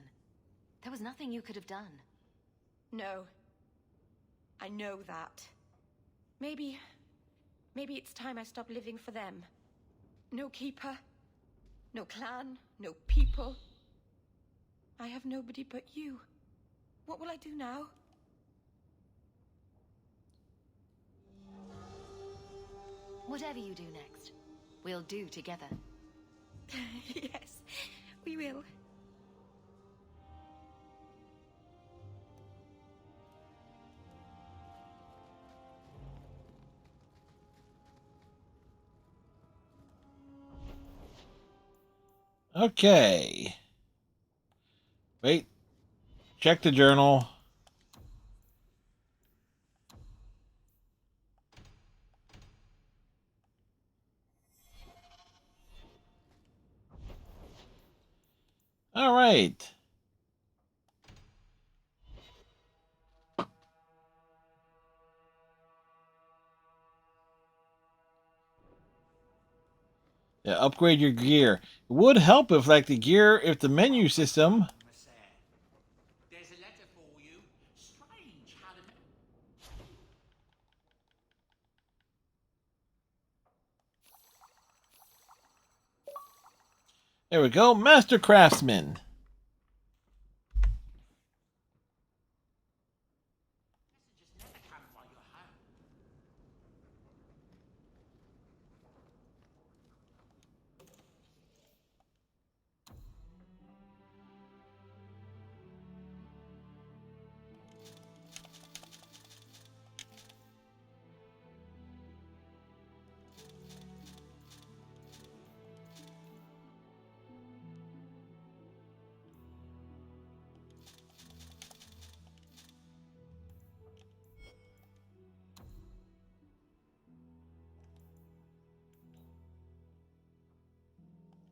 There was nothing you could have done. No. I know that. Maybe it's time I stop living for them. No keeper, no clan, no people. I have nobody but you. What will I do now? Whatever you do next, we'll do together. Yes, we will. Okay. Wait. Check the journal. All right. Yeah, upgrade your gear. It would help if, like, if the menu system. There's a letter for you. Strange how the... There we go, Master Craftsman.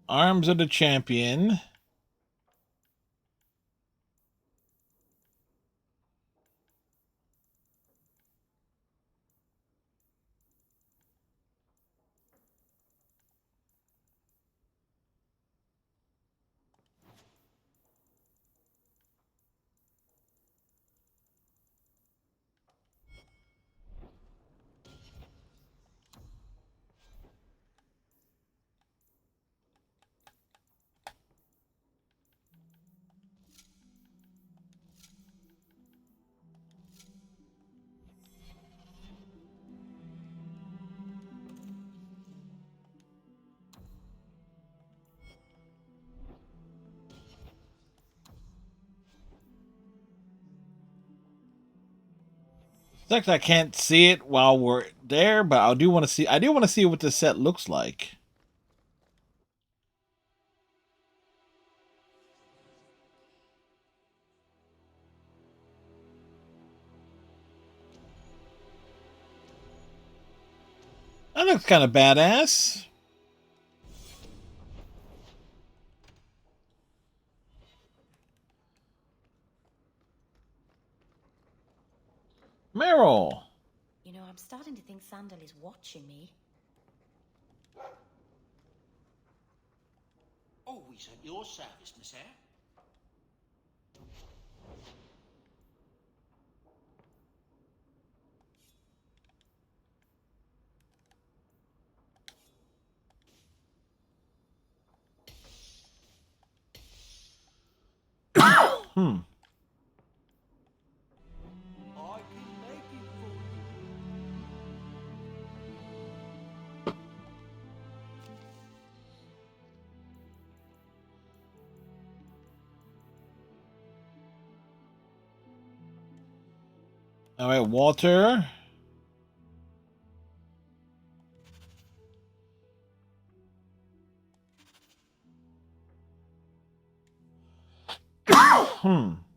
Arms of the Champion. Sucks I can't see it while we're there, but I do want to see. I do want to see what the set looks like. That looks kind of badass. Meryl. You know, I'm starting to think Sandal is watching me. Always at your service, Miss Eyre. Hmm. All right, Walter.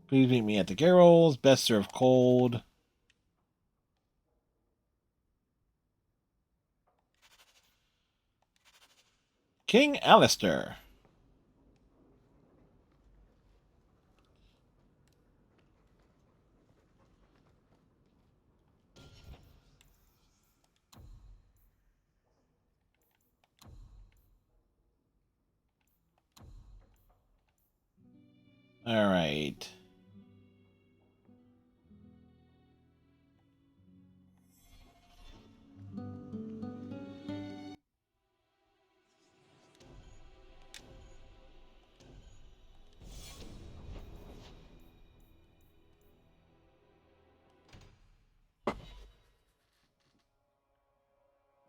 Please meet me at the Garrels. Best served cold. King Alistair. All right.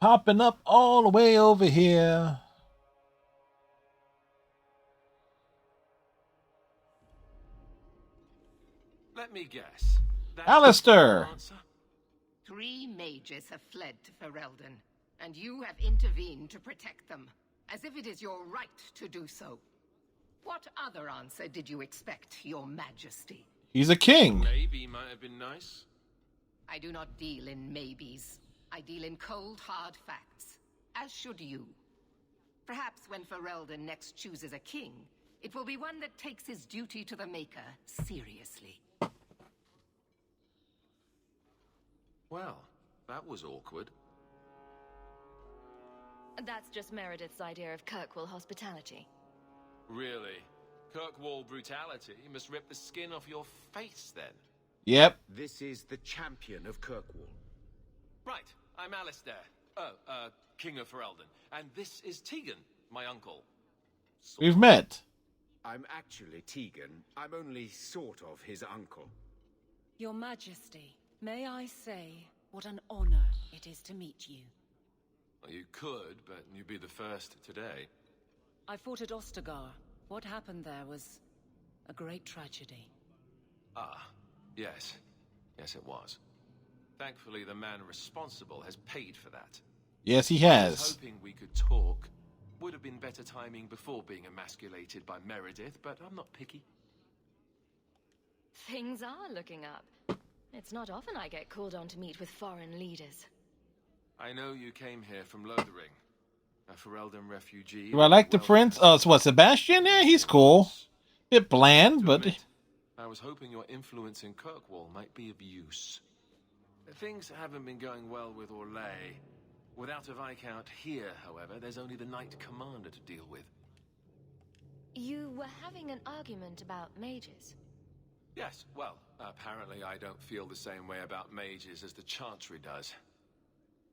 Popping up all the way over here. Let me guess. That's Alistair. answer? 3 mages have fled to Ferelden, and you have intervened to protect them, as if it is your right to do so. What other answer did you expect, Your Majesty? He's a king. Maybe might have been nice. I do not deal in maybes. I deal in cold, hard facts. As should you. Perhaps when Ferelden next chooses a king, it will be one that takes his duty to the Maker seriously. Well, that was awkward. That's just Meredith's idea of Kirkwall hospitality. Really? Kirkwall brutality must rip the skin off your face, then. Yep. This is the champion of Kirkwall. Right, I'm Alistair. King of Ferelden. And this is Tegan, my uncle. We've met. I'm actually Tegan. I'm only sort of his uncle. Your Majesty, may I say what an honor it is to meet you. Well, you could, but you'd be the first today. I fought at Ostergar. What happened there was a great tragedy. Ah, yes. Yes, it was. Thankfully, the man responsible has paid for that. Yes, he I was has. hoping we could talk. Would have been better timing before being emasculated by Meredith, but I'm not picky. Things are looking up. It's not often I get called on to meet with foreign leaders. I know you came here from Lothering, a Ferelden refugee. Do I like the prince? Oh, so what, Sebastian? Yeah, he's cool. Bit bland, but... I was hoping your influence in Kirkwall might be of use. Things haven't been going well with Orlais. Without a Viscount here, however, there's only the Knight Commander to deal with. You were having an argument about mages. Yes, well, apparently I don't feel the same way about mages as the Chantry does.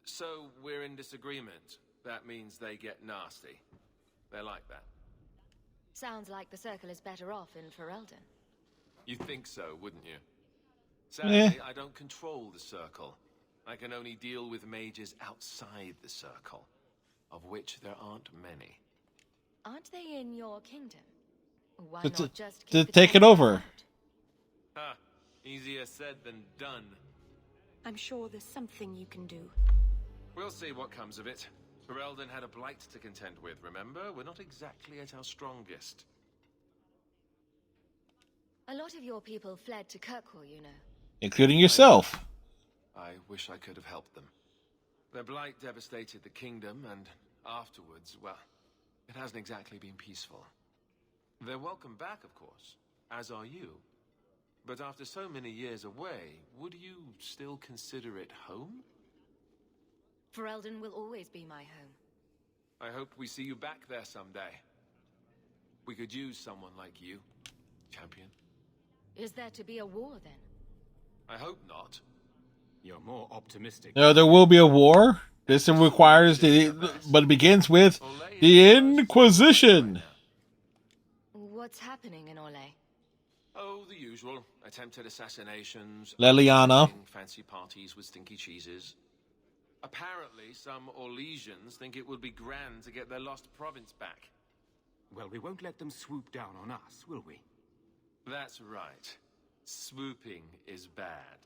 So, we're in disagreement. That means they get nasty. They're like that. Sounds like the Circle is better off in Ferelden. You'd think so, wouldn't you? Sadly, I don't control the Circle. I can only deal with mages outside the Circle, of which there aren't many. Aren't they in your kingdom? Why To not just to keep take it temple over. around? Ah, easier said than done. I'm sure there's something you can do. We'll see what comes of it. Ferelden had a blight to contend with, remember? We're not exactly at our strongest. A lot of your people fled to Kirkwall, you know. Including yourself. I wish I could have helped them. Their blight devastated the kingdom, and afterwards, well, it hasn't exactly been peaceful. They're welcome back, of course, as are you. But after so many years away, would you still consider it home? Ferelden will always be my home. I hope we see you back there someday. We could use someone like you, champion. Is there to be a war, then? I hope not. You're more optimistic. No, there will be a war. This requires but it begins with the Inquisition. What's happening in Orlais? Oh, the usual. Attempted assassinations. Leliana. Fancy parties with stinky cheeses. Apparently, some Orlesians think it would be grand to get their lost province back. Well, we won't let them swoop down on us, will we? That's right. Swooping is bad.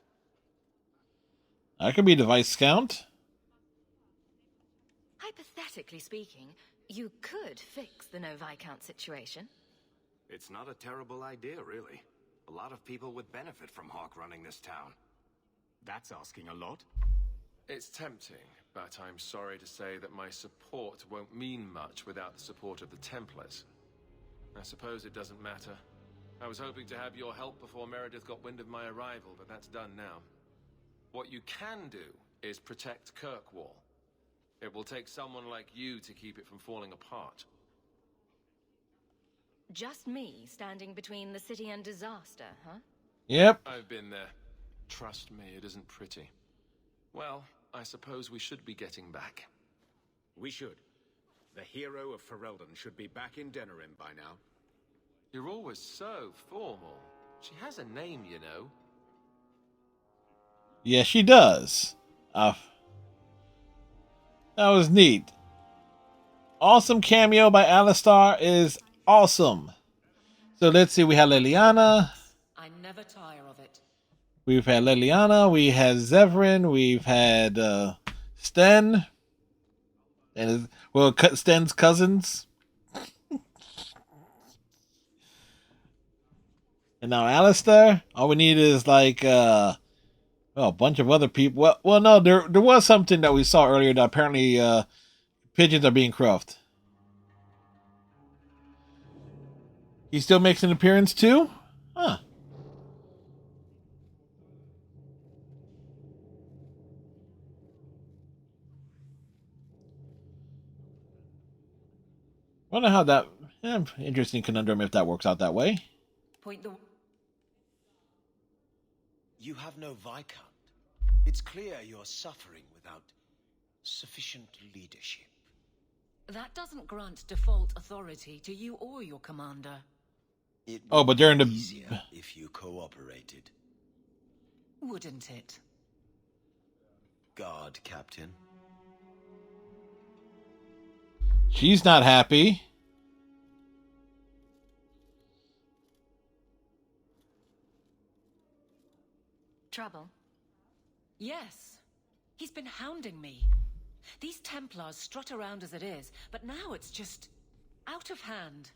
I could be the Viscount. Hypothetically speaking, you could fix the no Viscount situation. It's not a terrible idea, really. A lot of people would benefit from Hawk running this town. That's asking a lot. It's tempting, but I'm sorry to say that my support won't mean much without the support of the Templars. I suppose it doesn't matter. I was hoping to have your help before Meredith got wind of my arrival, but that's done now. What you can do is protect Kirkwall. It will take someone like you to keep it from falling apart. Just me standing between the city and disaster, huh? Yep. I've been there. Trust me, it isn't pretty. Well, I suppose we should be getting back. We should. The hero of Ferelden should be back in Denerim by now. You're always so formal. She has a name, you know. Yes, she does. That was neat. Awesome cameo by Alistar is awesome. So let's see. We have Leliana. I never tire of it. We've had Leliana. We had Zevran. We've had Sten. And Sten's cousins. And now Alistair, all we need is like well, a bunch of other people. Well, no, there was something that we saw earlier that apparently pigeons are being cruffed. He still makes an appearance too? Huh. Wonder how that interesting conundrum if that works out that way. Point the... You have no Viscount. It's clear you're suffering without sufficient leadership. That doesn't grant default authority to you or your commander. It Oh, but they're in the... easier if you cooperated. Wouldn't it? Guard, Captain. She's not happy. Trouble? Yes. He's been hounding me. These Templars strut around as it is, but now it's just out of hand.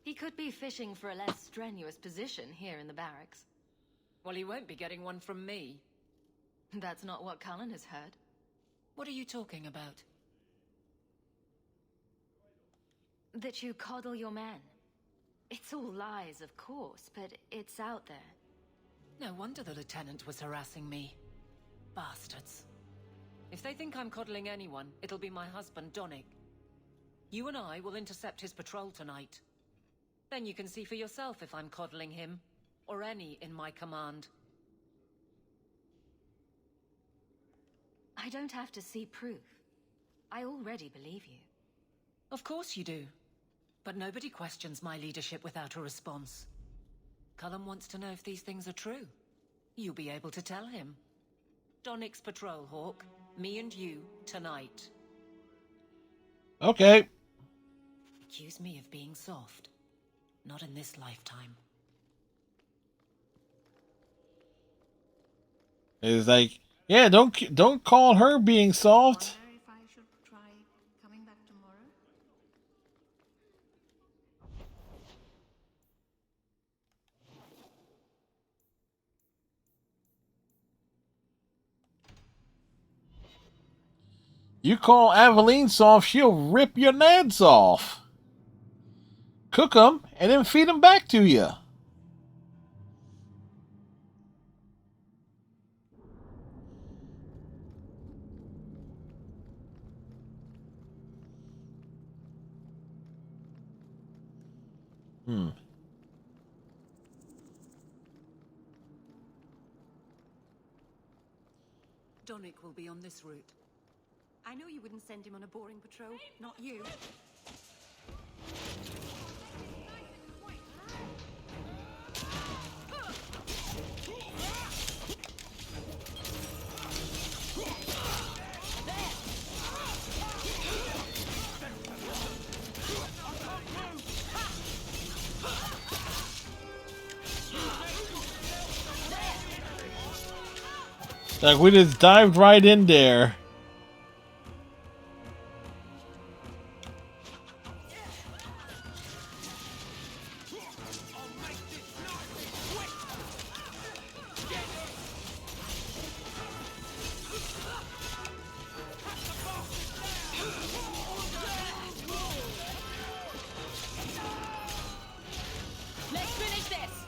He could be fishing for a less strenuous position here in the barracks. Well, he won't be getting one from me. That's not what Cullen has heard. What are you talking about? That you coddle your men. It's all lies, of course, but it's out there. No wonder the lieutenant was harassing me. Bastards. If they think I'm coddling anyone, it'll be my husband, Donnick. You and I will intercept his patrol tonight. Then you can see for yourself if I'm coddling him, or any in my command. I don't have to see proof. I already believe you. Of course you do. But nobody questions my leadership without a response. Cullen wants to know if these things are true. You'll be able to tell him. Donnick's patrol, Hawk. Me and you, tonight. Okay. Accuse me of being soft. Not in this lifetime. It's like, yeah, don't call her being soft. Wonder if I should try coming back tomorrow? You call Aveline soft, she'll rip your nads off. Cook them and then feed them back to you. Donnick will be on this route. I know you wouldn't send him on a boring patrol. Not you. Like, we just dived right in there. Let's finish this!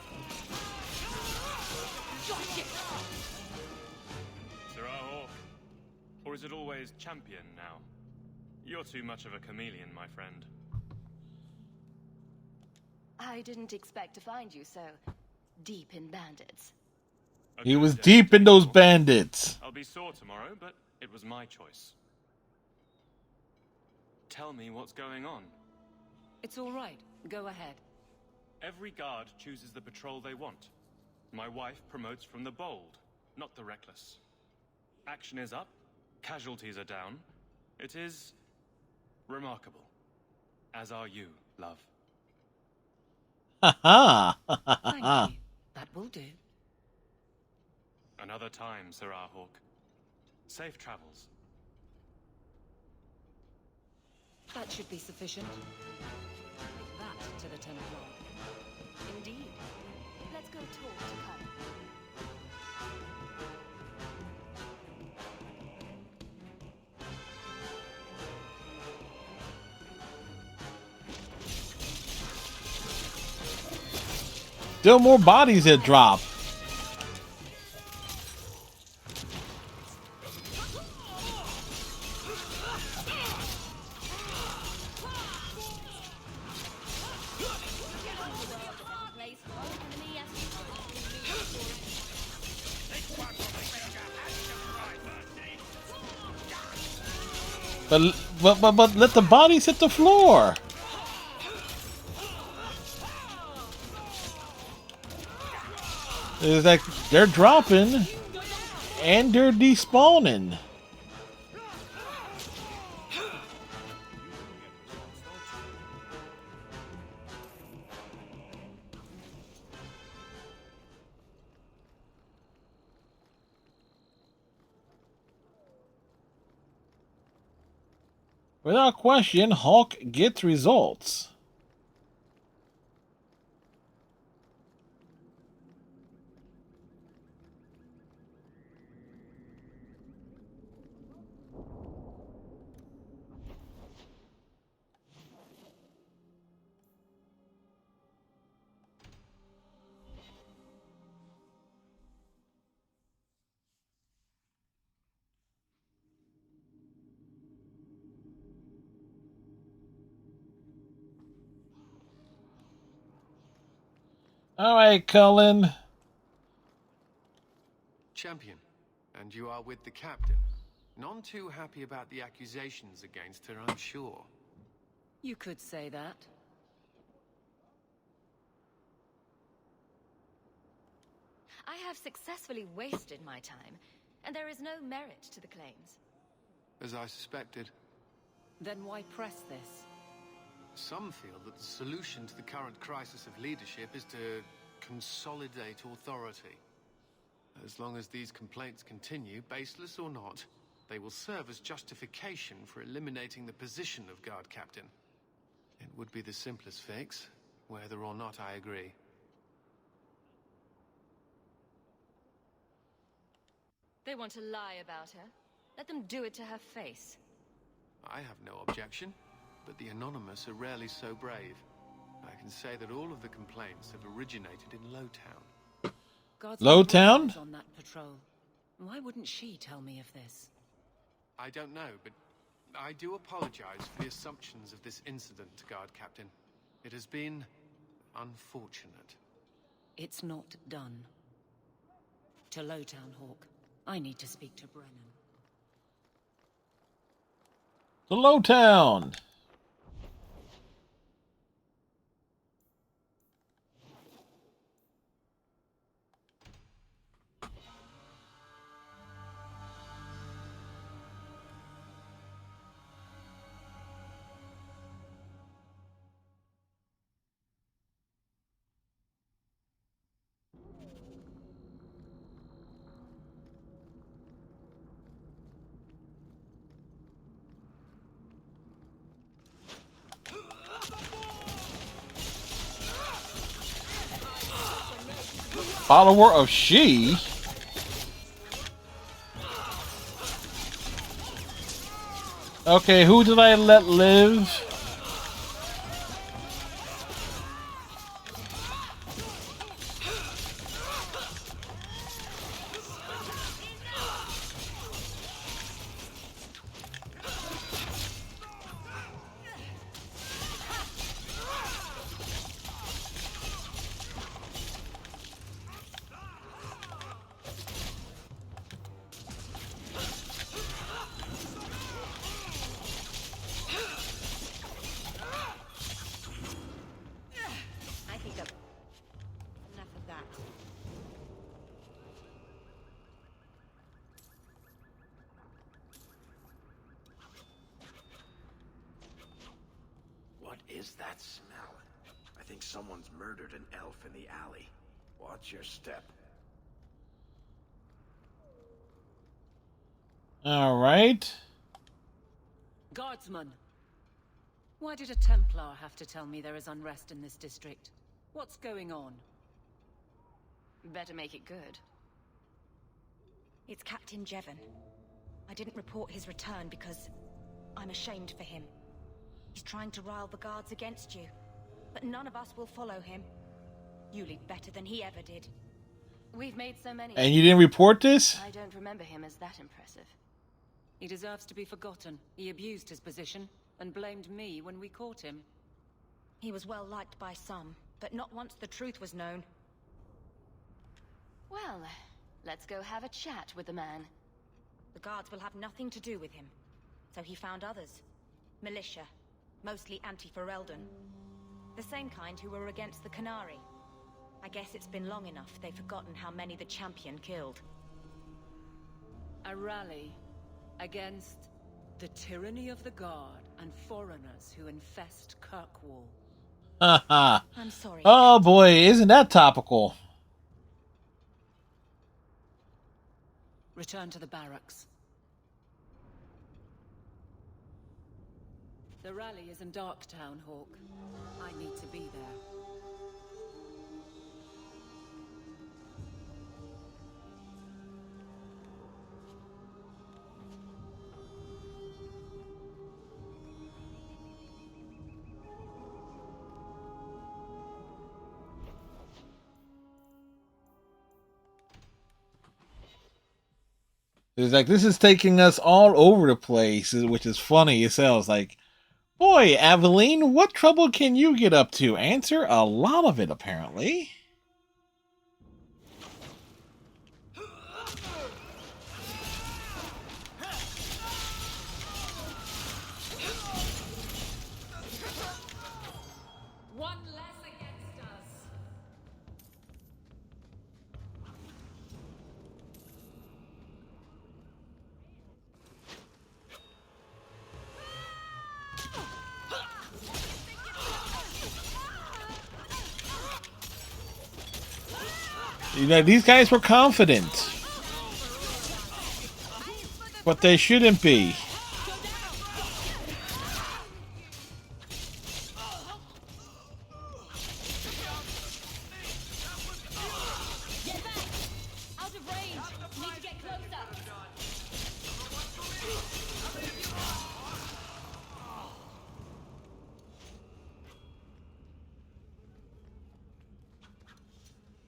Or is it always champion now? You're too much of a chameleon, my friend. I didn't expect to find you so deep in bandits. He was deep in those bandits. I'll be sore tomorrow, but it was my choice. Tell me what's going on. It's all right. Go ahead. Every guard chooses the patrol they want. My wife promotes from the bold, not the reckless. Action is up. Casualties are down. It is remarkable. As are you, love. Thank you. That will do. Another time, Sir Hawk. Safe travels. That should be sufficient. Take that to the Templar. Indeed. Let's go talk to Cullen. Still more bodies that drop. But let the bodies hit the floor. It's like they're dropping and they're despawning. Without question, Hawk gets results. All right, Cullen. Champion, and you are with the captain. None too happy about the accusations against her, I'm sure. You could say that. I have successfully wasted my time, and there is no merit to the claims. As I suspected. Then why press this? Some feel that the solution to the current crisis of leadership is to consolidate authority. As long as these complaints continue, baseless or not, they will serve as justification for eliminating the position of guard captain. It would be the simplest fix, whether or not I agree. They want to lie about her. Let them do it to her face. I have no objection, but the Anonymous are rarely so brave. I can say that all of the complaints have originated in Lowtown. Lowtown? On that patrol. Why wouldn't she tell me of this? I don't know, but I do apologize for the assumptions of this incident, guard captain. It has been unfortunate. It's not done. To Lowtown, Hawk. I need to speak to Brennan. The Lowtown. Follower of she? Okay, who did I let live? What is that smell? I think someone's murdered an elf in the alley. Watch your step. All right. Guardsman. Why did a Templar have to tell me there is unrest in this district? What's going on? Better make it good. It's Captain Jevon. I didn't report his return because I'm ashamed for him. He's trying to rile the guards against you, but none of us will follow him. You lead better than he ever did. We've made so many. And you didn't report this? I don't remember him as that impressive. He deserves to be forgotten. He abused his position and blamed me when we caught him. He was well liked by some, but not once the truth was known. Well, let's go have a chat with the man. The guards will have nothing to do with him. So he found others. Militia. Mostly anti-Ferelden. The same kind who were against the Canary. I guess it's been long enough they've forgotten how many the Champion killed. A rally against the tyranny of the Guard and foreigners who infest Kirkwall. Haha. I'm sorry. Oh boy, isn't that topical? Return to the barracks. The rally is in Darktown, Hawk. I need to be there. It's like, this is taking us all over the place, which is funny as hell. It's like, boy, Aveline, what trouble can you get up to? Answer, a lot of it, apparently. One less against us. You know, these guys were confident. But they shouldn't be.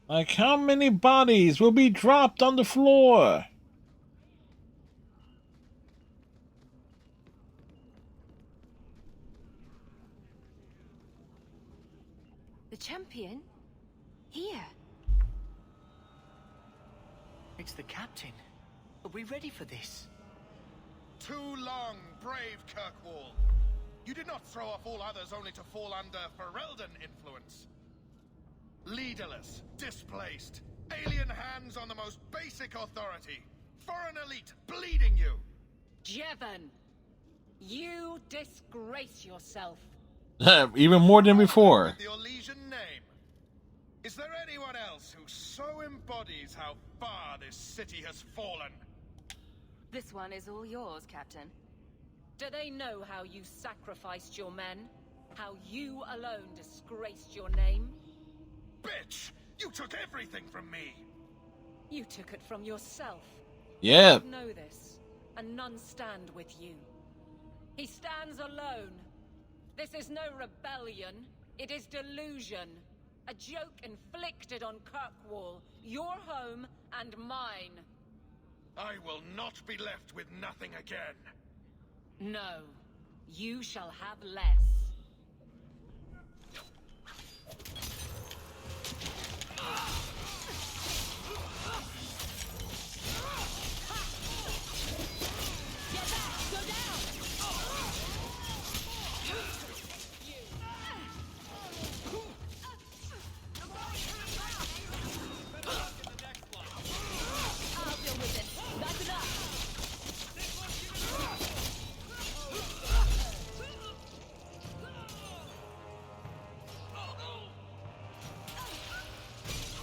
Like, how many bodies will be dropped on the floor? The Champion? Here? It's the Captain. Are we ready for this? Too long, brave Kirkwall. You did not throw off all others only to fall under Ferelden influence. Leaderless, displaced, alien hands on the most basic authority, foreign elite bleeding you. Jevon, you disgrace yourself. Even more than before. Your Elysian name. Is there anyone else who so embodies how far this city has fallen? This one is all yours, Captain. Do they know how you sacrificed your men? How you alone disgraced your name? Bitch! You took everything from me! You took it from yourself. Yeah. You know this, and none stand with you. He stands alone. This is no rebellion. It is delusion. A joke inflicted on Kirkwall, your home and mine. I will not be left with nothing again. No. You shall have less.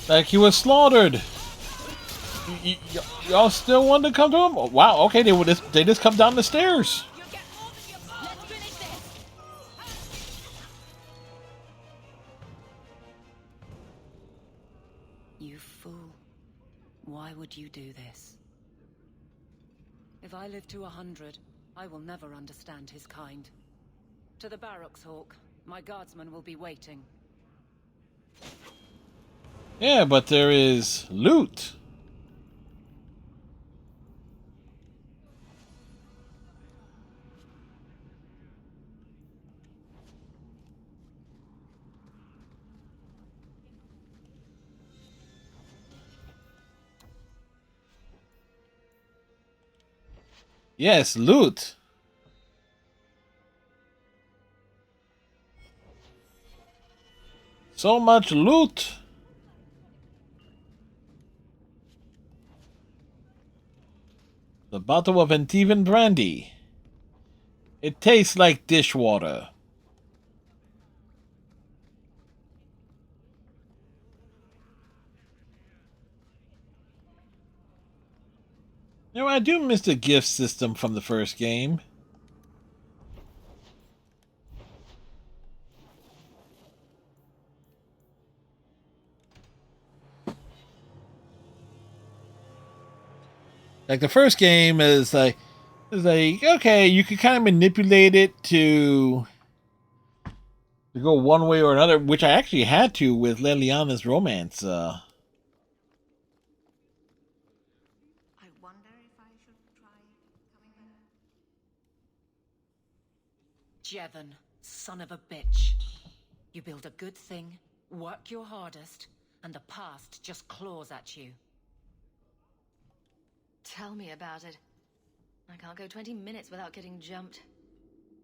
Like he was slaughtered. Y'all still want to come to him? Oh, wow, okay, they just come down the stairs. would you do this? If I live to 100, I will never understand his kind. To the barracks, Hawk. My guardsmen will be waiting. Yeah, but there is loot. Yes, loot. So much loot. The bottle of Antivan brandy. It tastes like dishwater. You know, I do miss the gift system from the first game. Like the first game is like okay, you could kind of manipulate it to go one way or another, which I actually had to with Leliana's romance. I wonder if I should try coming back. Jevon, son of a bitch. You build a good thing, work your hardest, and the past just claws at you. Tell me about it. I can't go 20 minutes without getting jumped.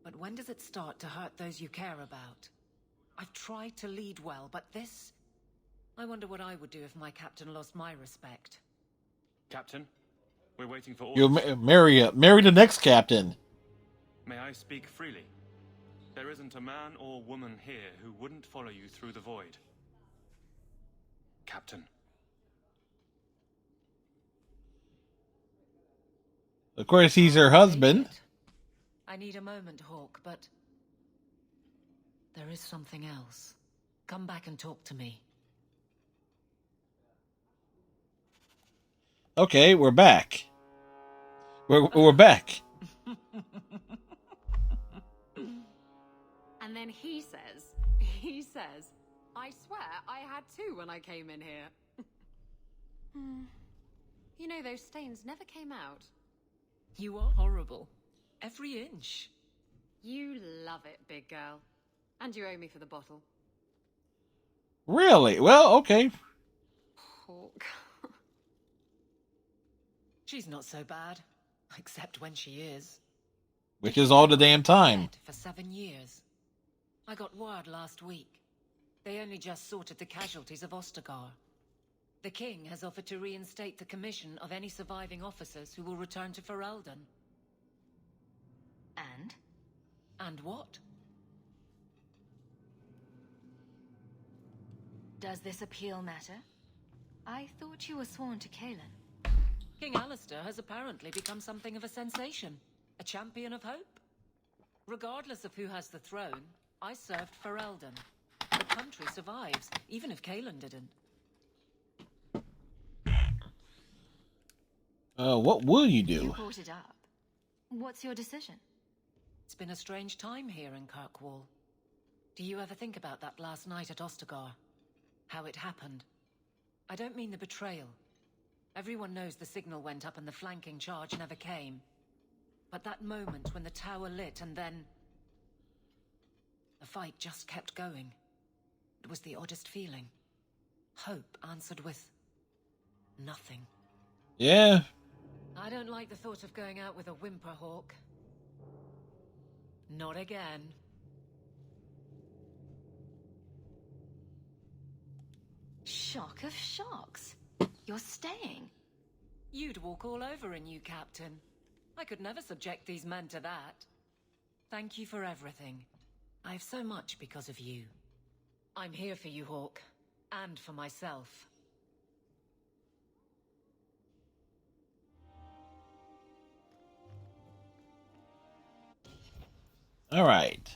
But when does it start to hurt those you care about? I've tried to lead well, but this... I wonder what I would do if my captain lost my respect. Captain, we're waiting for You orders. marry the next captain. May I speak freely? There isn't a man or woman here who wouldn't follow you through the void. Captain. Of course, he's her husband. I need a moment, Hawk, but... there is something else. Come back and talk to me. Okay, we're back. We're back. And then he says, I swear I had two when I came in here. You know, those stains never came out. You are horrible. Every inch. You love it, big girl. And you owe me for the bottle. Really? Well, okay. Hawk. She's not so bad. Except when she is. Which is all the damn time. For 7 years. I got word last week. They only just sorted the casualties of Ostagar. The king has offered to reinstate the commission of any surviving officers who will return to Ferelden. And? And what? Does this appeal matter? I thought you were sworn to Kalen. King Alistair has apparently become something of a sensation. A champion of hope. Regardless of who has the throne, I served Ferelden. The country survives, even if Kalen didn't. What will you do? You brought it up. What's your decision? It's been a strange time here in Kirkwall. Do you ever think about that last night at Ostagar? How it happened? I don't mean the betrayal. Everyone knows the signal went up and the flanking charge never came. But that moment when the tower lit and then... the fight just kept going. It was the oddest feeling. Hope answered with... nothing. Yeah. I don't like the thought of going out with a whimper, Hawk. Not again. Shock of shocks. You're staying. You'd walk all over a new captain. I could never subject these men to that. Thank you for everything. I have so much because of you. I'm here for you, Hawk. And for myself. All right.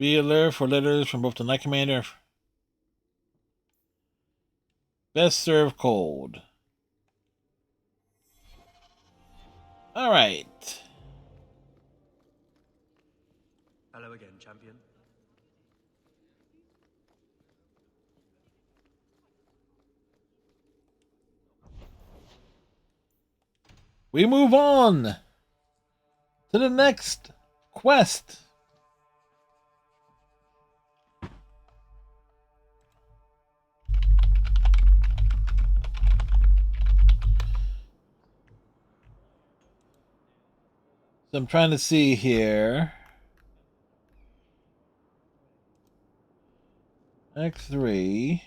Be alert for letters from both the Knight Commander. Best served cold. Alright. Hello again, champion. We move on to the next quest. So I'm trying to see here. X3.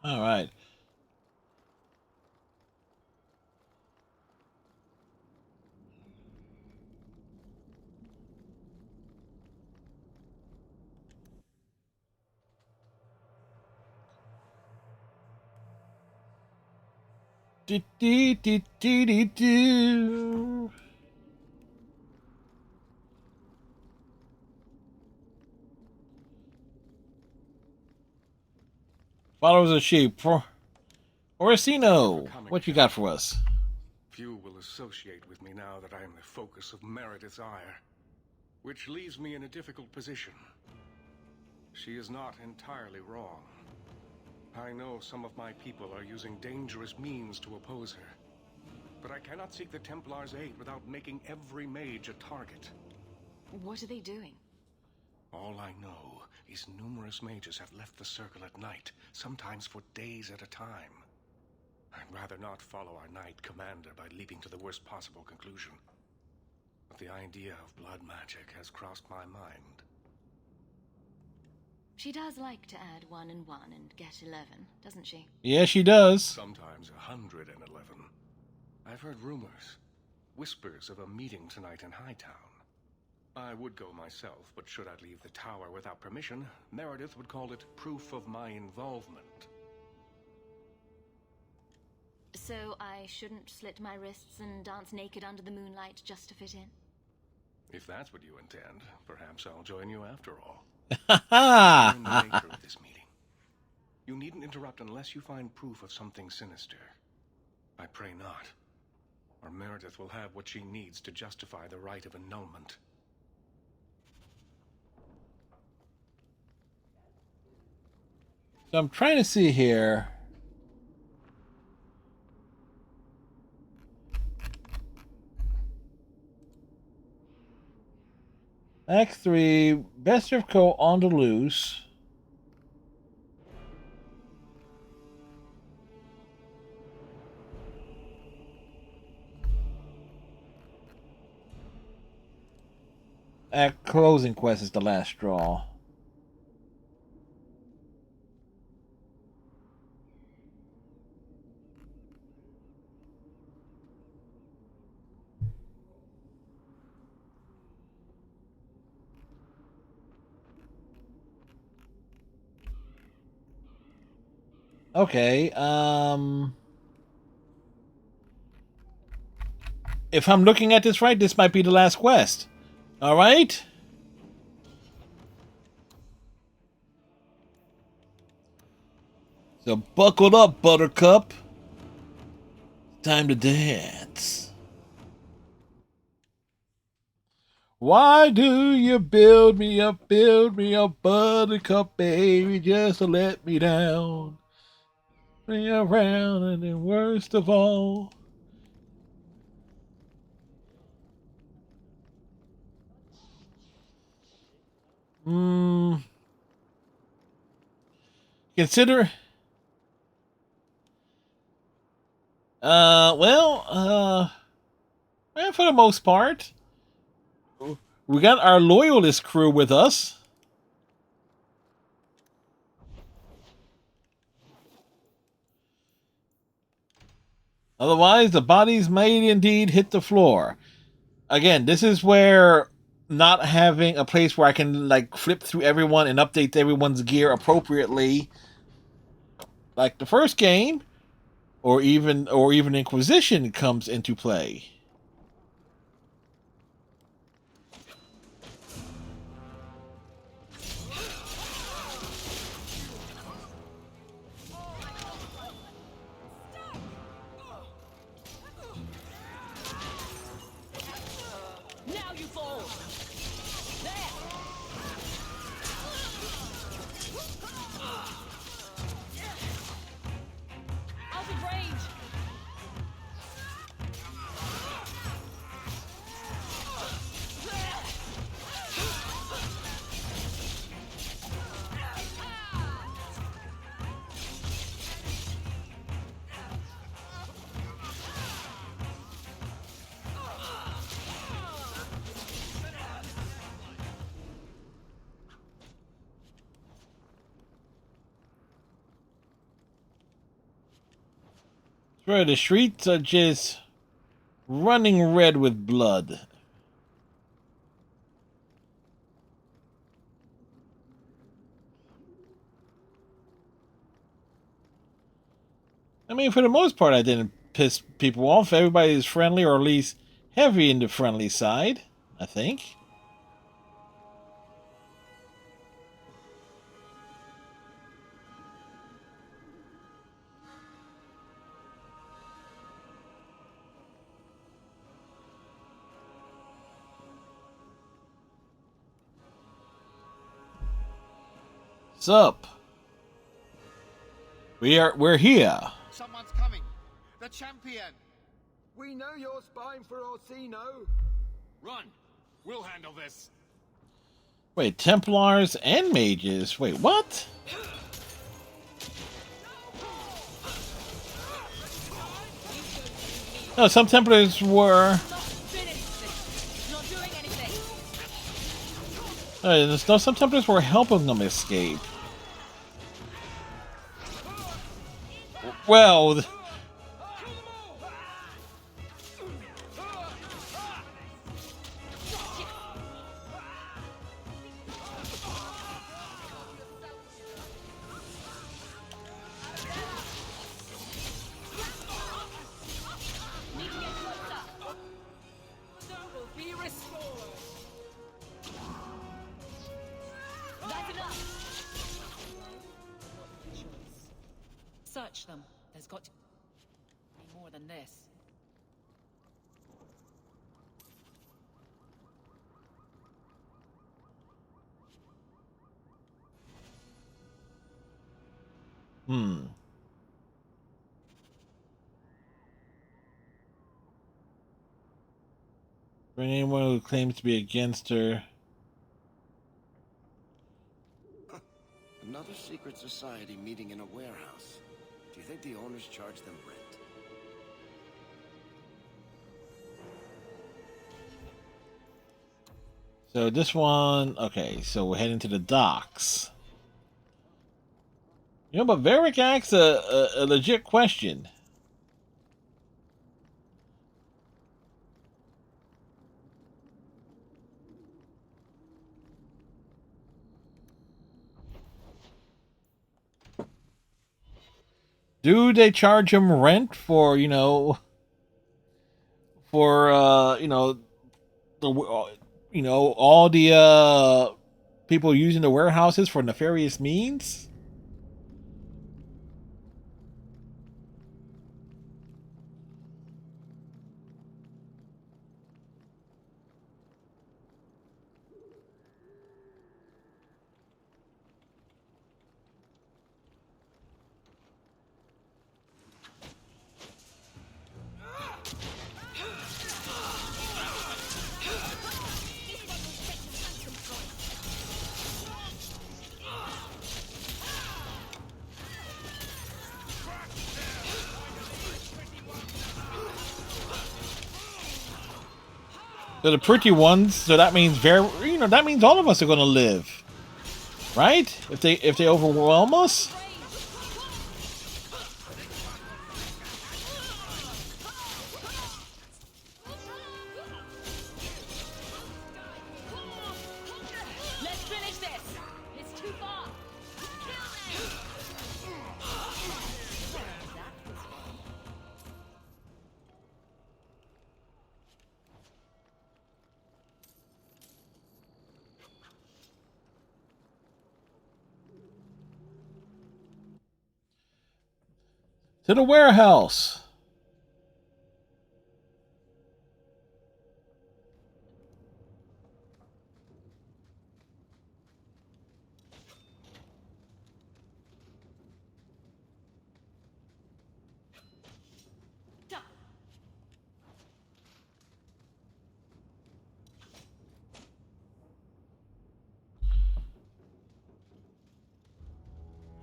All right. Do, do, do, do, do, do. Followers of sheep. Orsino, what you got for us? Few will associate with me now that I am the focus of Meredith's ire, which leaves me in a difficult position. She is not entirely wrong. I know some of my people are using dangerous means to oppose her, but I cannot seek the Templars' aid without making every mage a target. What are they doing? All I know is numerous mages have left the circle at night, sometimes for days at a time. I'd rather not follow our Knight Commander by leaping to the worst possible conclusion. But the idea of blood magic has crossed my mind. She does like to add 1 and 1 and get 11, doesn't she? Yeah, she does. Sometimes 111. I've heard rumors, whispers of a meeting tonight in Hightown. I would go myself, but should I leave the tower without permission, Meredith would call it proof of my involvement. So I shouldn't slit my wrists and dance naked under the moonlight just to fit in? If that's what you intend, perhaps I'll join you after all. Ha Learn the nature of this meeting. You needn't interrupt unless you find proof of something sinister. I pray not, or Meredith will have what she needs to justify the right of annulment. So I'm trying to see here. Act 3, Best of Co on the loose. Act closing quest is the last straw. Okay, if I'm looking at this right, this might be the last quest. All right? So buckle up, Buttercup. Time to dance. Why do you build me up, Buttercup, baby, just to let me down? Bring around, and then worst of all. Consider. For the most part, we got our loyalist crew with us. Otherwise, the bodies may indeed hit the floor. Again, this is where not having a place where I can like flip through everyone and update everyone's gear appropriately, like the first game, or even Inquisition, comes into play. Now you fall. There. Out of range. Right, the streets are just running red with blood. I mean, for the most part, I didn't piss people off. Everybody is friendly, or at least heavy in the friendly side, I think. Sup? We're here. Someone's coming. The champion. We know you're spying for Orsino. Run. We'll handle this. Wait, Templars and mages. Wait, what? No, some Templars were. No, some Templars were helping them escape. Well. Search them. There's got to be more than this. For anyone who claims to be against her. Another secret society meeting in a warehouse. Do you think the owners charge them rent? So this one, okay, so we're heading to the docks. You know, but Varric asks a legit question. Do they charge him rent for, all the people using the warehouses for nefarious means? They're the pretty ones, so that means that means all of us are gonna live. Right? If they overwhelm us? Let's finish this. It's too far. To the warehouse.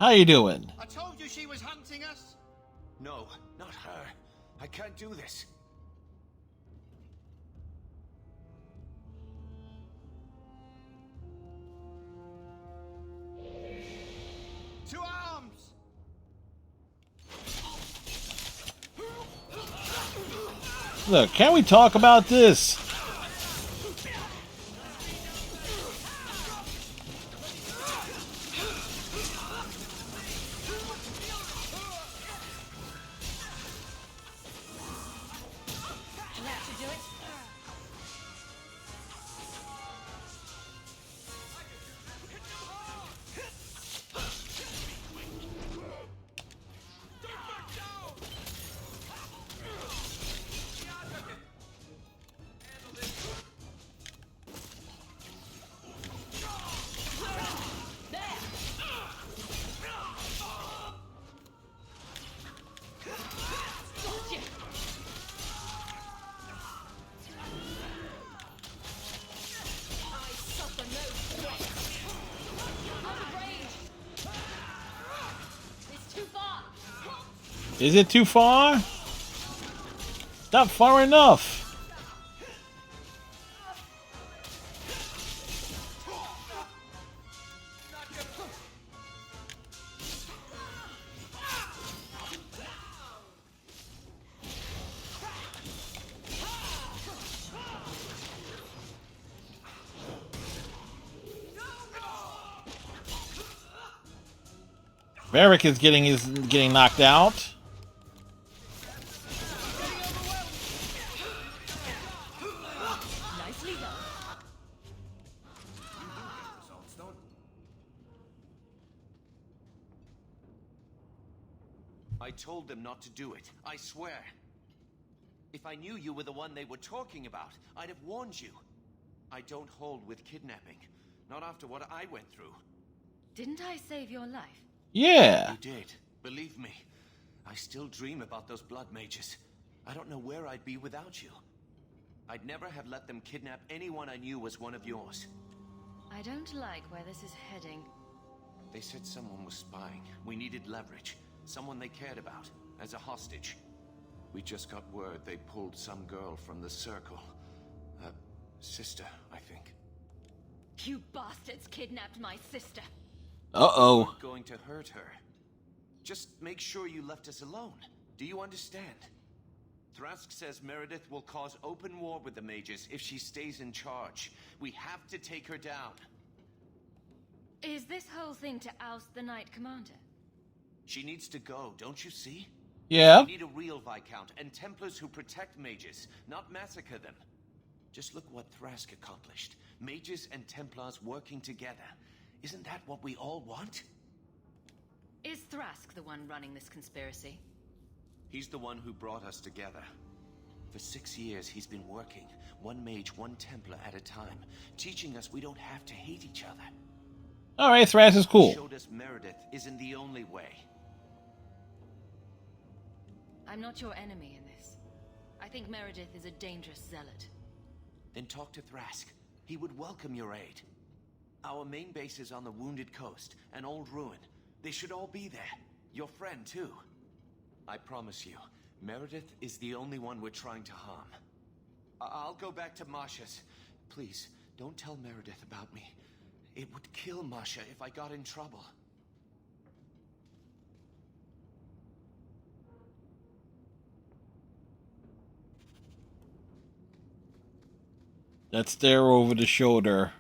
How you doing? I told you she was hunting us. No, not her. I can't do this. To arms! Look, can we talk about this? Is it too far? Not far enough. Varric is getting knocked out. Nicely done. I told them not to do it. I swear. If I knew you were the one they were talking about, I'd have warned you. I don't hold with kidnapping. Not after what I went through. Didn't I save your life? Yeah. You did. Believe me. I still dream about those blood mages. I don't know where I'd be without you. I'd never have let them kidnap anyone I knew was one of yours. I don't like where this is heading. They said someone was spying. We needed leverage. Someone they cared about. As a hostage. We just got word they pulled some girl from the circle. A sister, I think. You bastards kidnapped my sister. Uh-oh. We're going to hurt her. Just make sure you left us alone. Do you understand? Thrask says Meredith will cause open war with the mages if she stays in charge. We have to take her down. Is this whole thing to oust the Knight Commander? She needs to go, don't you see? Yeah. We need a real Viscount and Templars who protect mages, not massacre them. Just look what Thrask accomplished. Mages and Templars working together. Isn't that what we all want? Is Thrask the one running this conspiracy? He's the one who brought us together. For 6 years, he's been working, one mage, one Templar at a time, teaching us we don't have to hate each other. All right, Thrask is cool. He showed us Meredith isn't the only way. I'm not your enemy in this. I think Meredith is a dangerous zealot. Then talk to Thrask. He would welcome your aid. Our main base is on the Wounded Coast, an old ruin. They should all be there. Your friend, too. I promise you, Meredith is the only one we're trying to harm. I'll go back to Masha's. Please, don't tell Meredith about me. It would kill Masha if I got in trouble. That stare over the shoulder.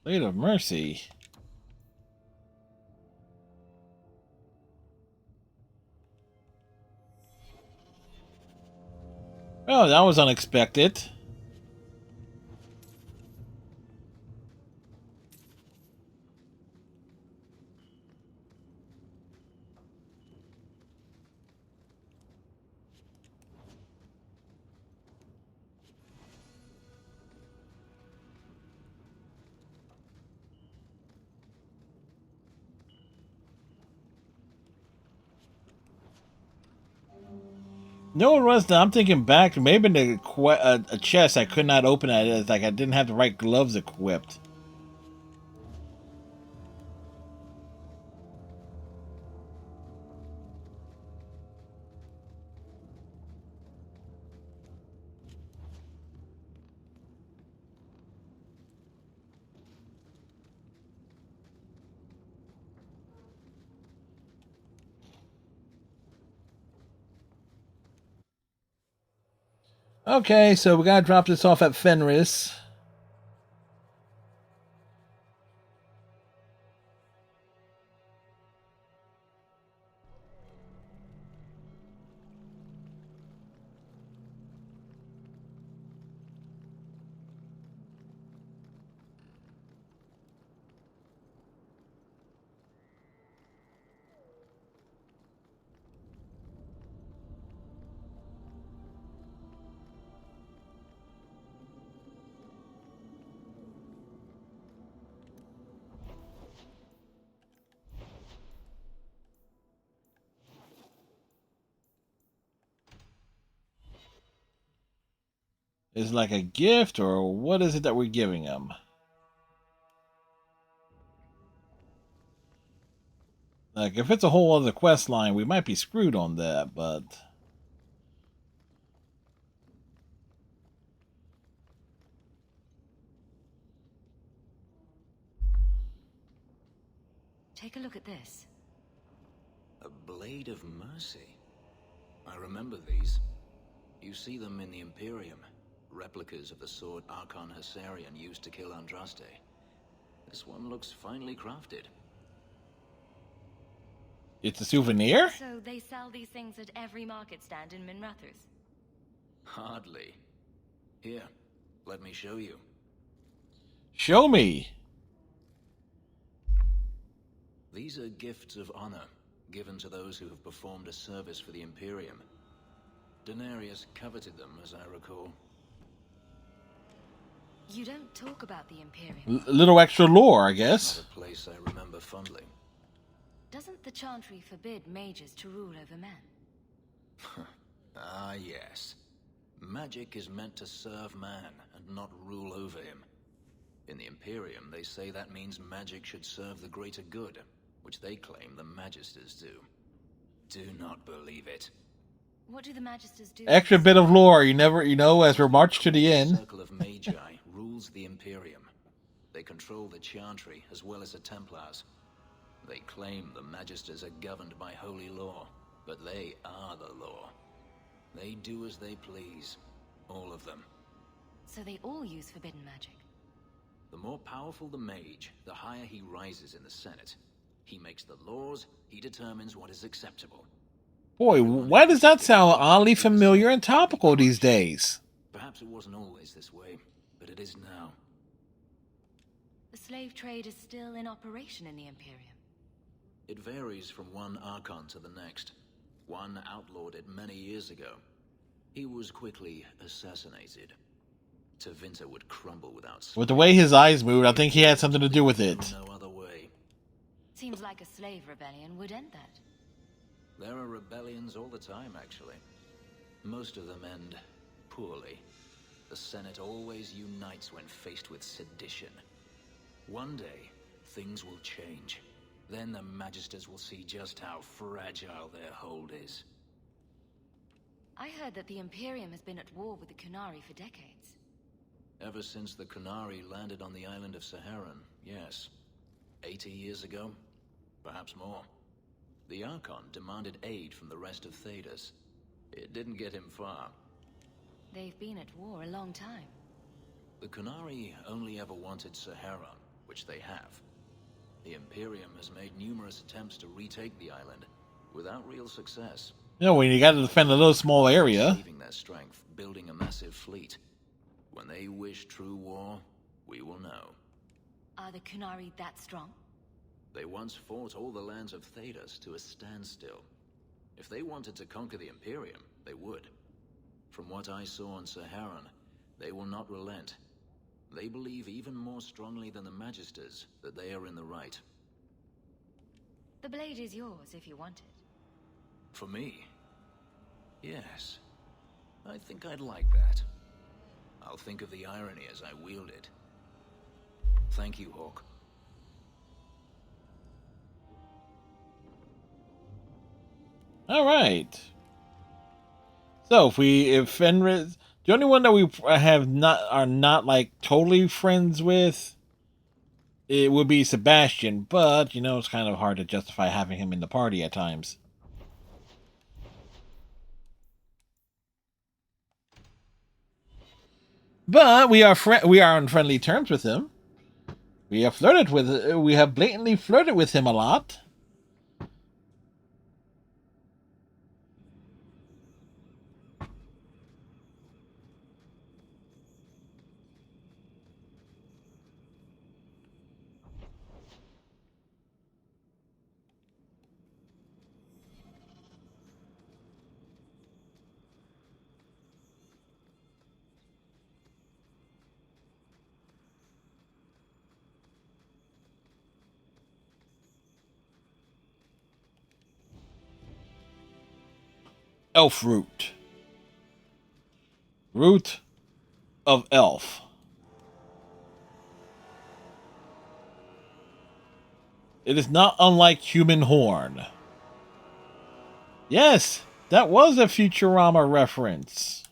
Blade of Mercy. Oh, that was unexpected. No, it was. I'm thinking back. Maybe the a chest I could not open it. It's like I didn't have the right gloves equipped. Okay, so we gotta drop this off at Fenris. Is it like a gift, or what is it that we're giving him? Like, if it's a whole other quest line, we might be screwed on that, but... Take a look at this. A Blade of Mercy. I remember these. You see them in the Imperium. Replicas of the sword Archon Hessarian used to kill Andraste. This one looks finely crafted. It's a souvenir? So they sell these things at every market stand in Minrathous? Hardly. Here, let me show you. Show me! These are gifts of honor, given to those who have performed a service for the Imperium. Denarius coveted them, as I recall. You don't talk about the Imperium. A little extra lore, I guess. Not a place I remember fondly. Doesn't the Chantry forbid mages to rule over men? Ah, yes. Magic is meant to serve man and not rule over him. In the Imperium, they say that means magic should serve the greater good, which they claim the Magisters do. Do not believe it. What do the Magisters do? Extra bit of lore, you know, as we're marched to the end. The Circle of Magi rules the Imperium. They control the Chantry as well as the Templars. They claim the Magisters are governed by holy law, but they are the law. They do as they please, all of them. So they all use forbidden magic? The more powerful the mage, the higher he rises in the Senate. He makes the laws, he determines what is acceptable. Boy, why does that sound oddly familiar and topical these days? Perhaps it wasn't always this way, but it is now. The slave trade is still in operation in the Imperium. It varies from one Archon to the next. One outlawed it many years ago. He was quickly assassinated. Tevinter would crumble without... With the way his eyes moved, I think he had something to do with it. No other way. Seems like a slave rebellion would end that. There are rebellions all the time, actually. Most of them end poorly. The Senate always unites when faced with sedition. One day, things will change. Then the Magisters will see just how fragile their hold is. I heard that the Imperium has been at war with the Kunari for decades. Ever since the Kunari landed on the island of Saharan, yes. 80 years ago? Perhaps more. The Archon demanded aid from the rest of Thedas. It didn't get him far. They've been at war a long time. The Kunari only ever wanted Saharan, which they have. The Imperium has made numerous attempts to retake the island, without real success. You know, when you gotta defend a little small area. Saving their strength, building a massive fleet. When they wish true war, we will know. Are the Kunari that strong? They once fought all the lands of Thedas to a standstill. If they wanted to conquer the Imperium, they would. From what I saw on Saharan, they will not relent. They believe even more strongly than the Magisters that they are in the right. The blade is yours if you want it. For me? Yes. I think I'd like that. I'll think of the irony as I wield it. Thank you, Hawk. All right. So if Fenris, the only one that we are not like totally friends with, it would be Sebastian. But you know, it's kind of hard to justify having him in the party at times. But we are on friendly terms with him. We have blatantly flirted with him a lot. Elf root. Root of elf. It is not unlike human horn. Yes, that was a Futurama reference.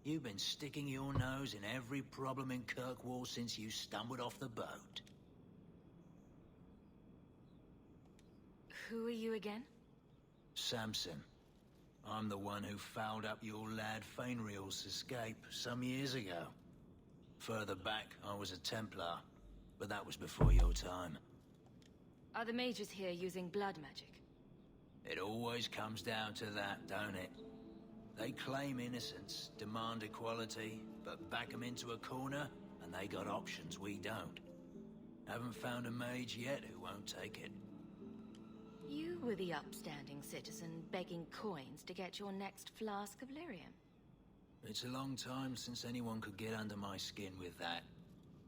You've been sticking your nose in every problem in Kirkwall since you stumbled off the boat. Who are you again? Samson. I'm the one who fouled up your lad Fainriel's escape some years ago. Further back, I was a Templar, but that was before your time. Are the mages here using blood magic? It always comes down to that, don't it? They claim innocence, demand equality, but back them into a corner, and they got options we don't. Haven't found a mage yet who won't take it. You were the upstanding citizen begging coins to get your next flask of lyrium. It's a long time since anyone could get under my skin with that.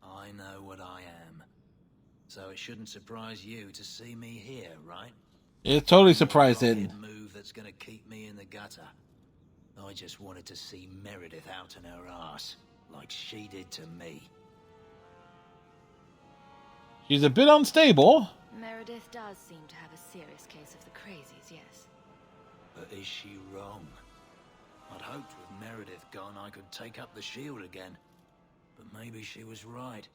I know what I am. So it shouldn't surprise you to see me here, right? It's totally surprising. Move that's gonna keep me in the gutter. I just wanted to see Meredith out in her ass, like she did to me. She's a bit unstable. Meredith does seem to have a serious case of the crazies, yes. But is she wrong? I'd hoped with Meredith gone I could take up the shield again. But maybe she was right.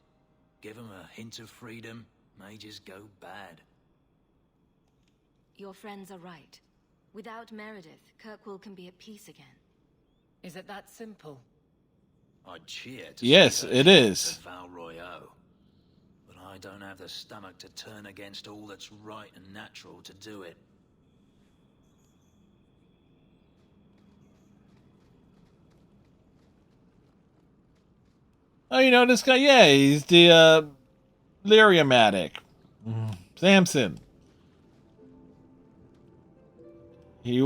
Give them a hint of freedom, mages go bad. Your friends are right. Without Meredith, Kirkwall can be at peace again. Is it that simple? I'd cheer to yes, see her it is. Val Royaux. But I don't have the stomach to turn against all that's right and natural to do it. Oh, you know this guy? Yeah, he's the Lyrium-matic. Samson. He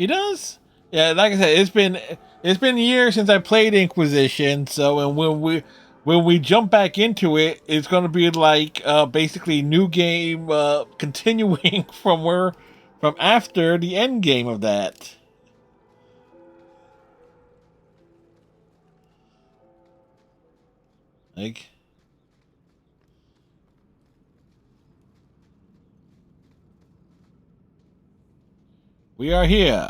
does? Yeah, like I said, it's been years since I played Inquisition, so and when we jump back into it, it's gonna be like basically new game continuing from after the end game of that. Like we are here.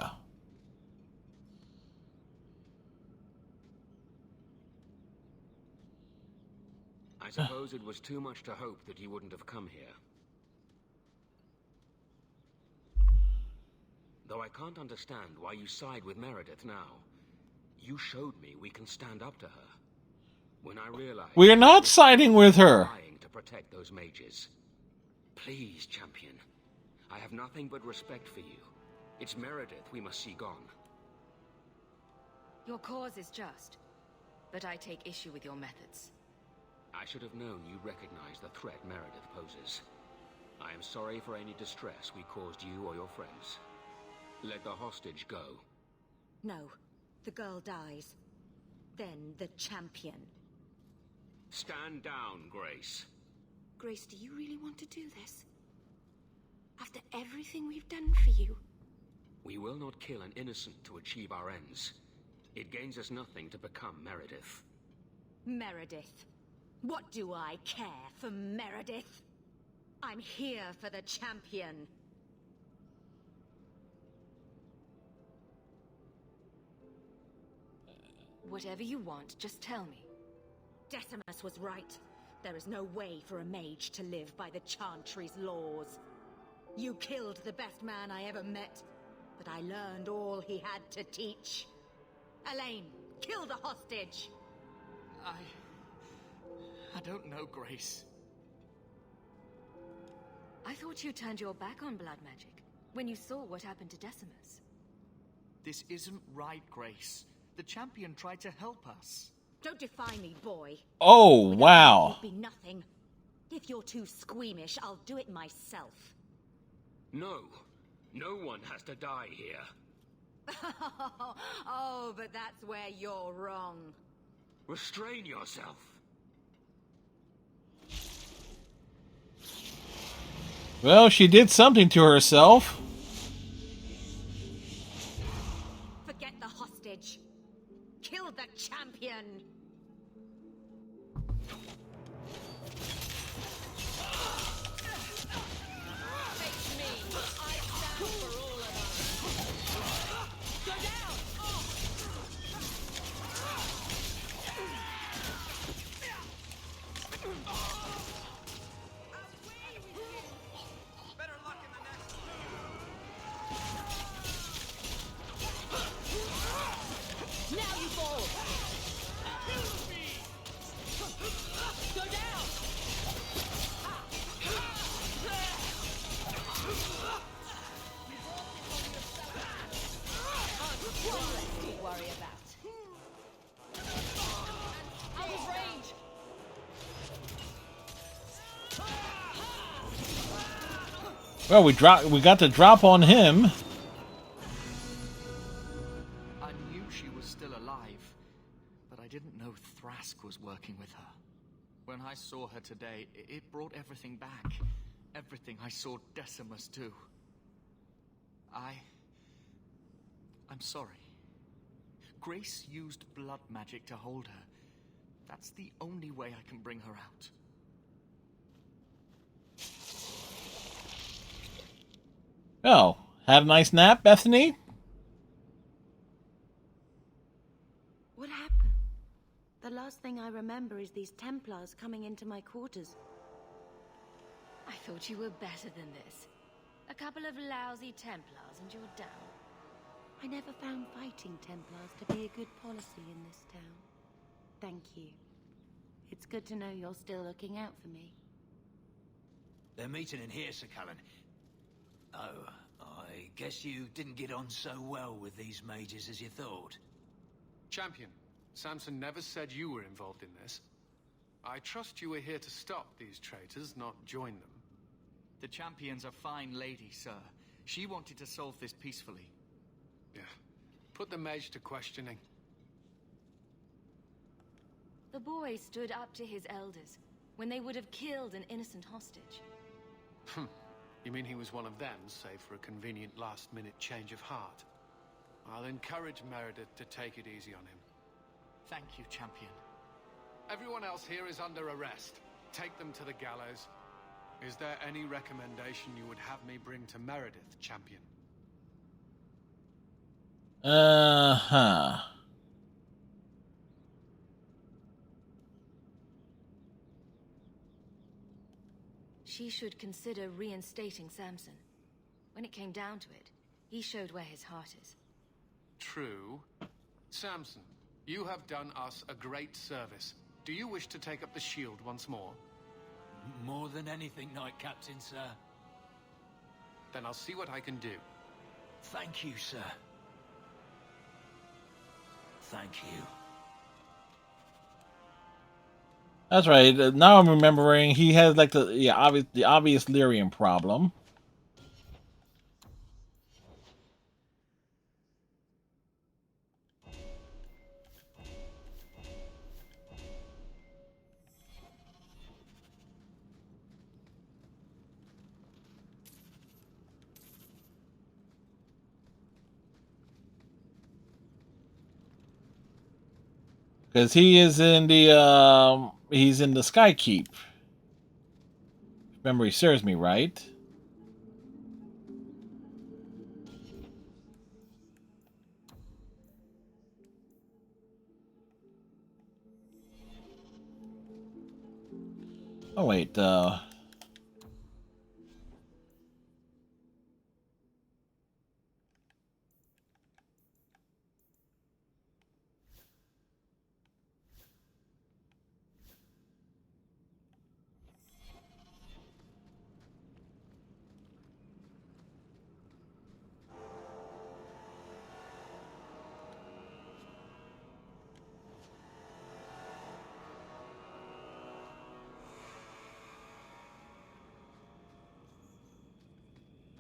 I suppose it was too much to hope that you wouldn't have come here. Though I can't understand why you side with Meredith now. You showed me we can stand up to her. When I realized we are not siding with her. Trying to protect those mages. Please, champion. I have nothing but respect for you. It's Meredith we must see gone. Your cause is just, but I take issue with your methods. I should have known you recognized the threat Meredith poses. I am sorry for any distress we caused you or your friends. Let the hostage go. No. The girl dies. Then the champion. Stand down, Grace. Grace, do you really want to do this? After everything we've done for you? We will not kill an innocent to achieve our ends. It gains us nothing to become Meredith. Meredith? What do I care for Meredith? I'm here for the champion. Whatever you want, just tell me. Decimus was right. There is no way for a mage to live by the Chantry's laws. You killed the best man I ever met, but I learned all he had to teach. Elaine, kill the hostage! I don't know, Grace. I thought you turned your back on blood magic when you saw what happened to Decimus. This isn't right, Grace. The champion tried to help us. Don't defy me, boy. Oh, wow. It'll be nothing. If you're too squeamish, I'll do it myself. No. No one has to die here. Oh, but that's where you're wrong. Restrain yourself. Well, she did something to herself. Forget the hostage. Kill the champion. Face me. I stand for all of us. Go down. Better luck in the next one. Now you fall. Go down. Don't worry about. Out of range. Well, we got the drop on him. I knew she was still alive, but I didn't know Thrask was working with her. When I saw her today, it brought everything back. Everything I saw Decimus do. I'm sorry. Grace used blood magic to hold her. That's the only way I can bring her out. Oh, had a nice nap, Bethany? What happened? The last thing I remember is these Templars coming into my quarters. I thought you were better than this. A couple of lousy Templars and you're down. I never found fighting Templars to be a good policy in this town. Thank you. It's good to know you're still looking out for me. They're meeting in here, Sir Callan. Oh, I guess you didn't get on so well with these mages as you thought. Champion, Samson never said you were involved in this. I trust you were here to stop these traitors, not join them. The champion's a fine lady, sir. She wanted to solve this peacefully. Yeah. Put the mage to questioning. The boy stood up to his elders when they would have killed an innocent hostage. You mean he was one of them, save for a convenient last-minute change of heart? I'll encourage Meredith to take it easy on him. Thank you, champion. Everyone else here is under arrest. Take them to the gallows. Is there any recommendation you would have me bring to Meredith, champion? Uh-huh. She should consider reinstating Samson. When it came down to it, he showed where his heart is. True. Samson, you have done us a great service. Do you wish to take up the shield once more? More than anything, Knight Captain, sir. Then I'll see what I can do. Thank you, sir. Thank you. That's right. Now I'm remembering he has like the obvious Lyrian problem. Because he is in the he's in the Skykeep. If memory serves me right. Oh wait,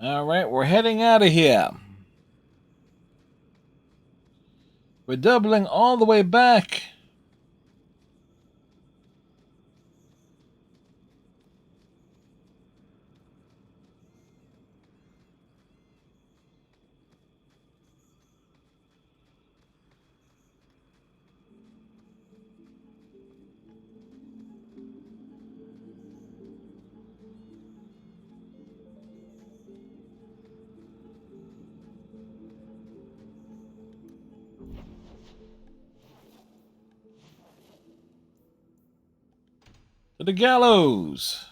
all right, we're heading out of here. We're doubling all the way back. To the gallows.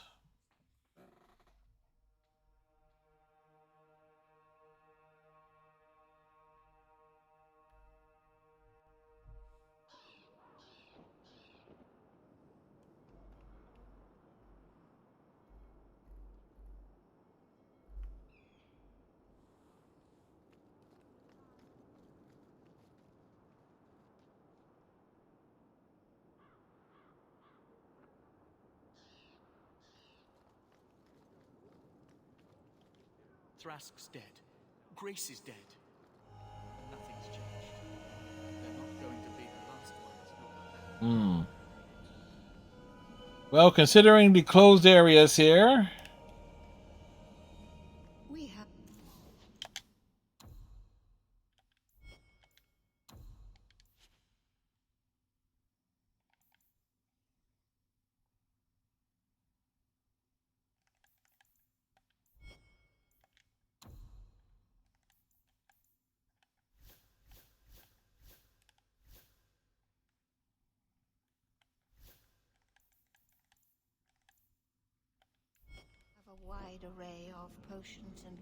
Thrask's dead. Grace is dead. Nothing's changed. They're not going to be the last ones. Well, considering the closed areas here. We have... a wide array of potions and...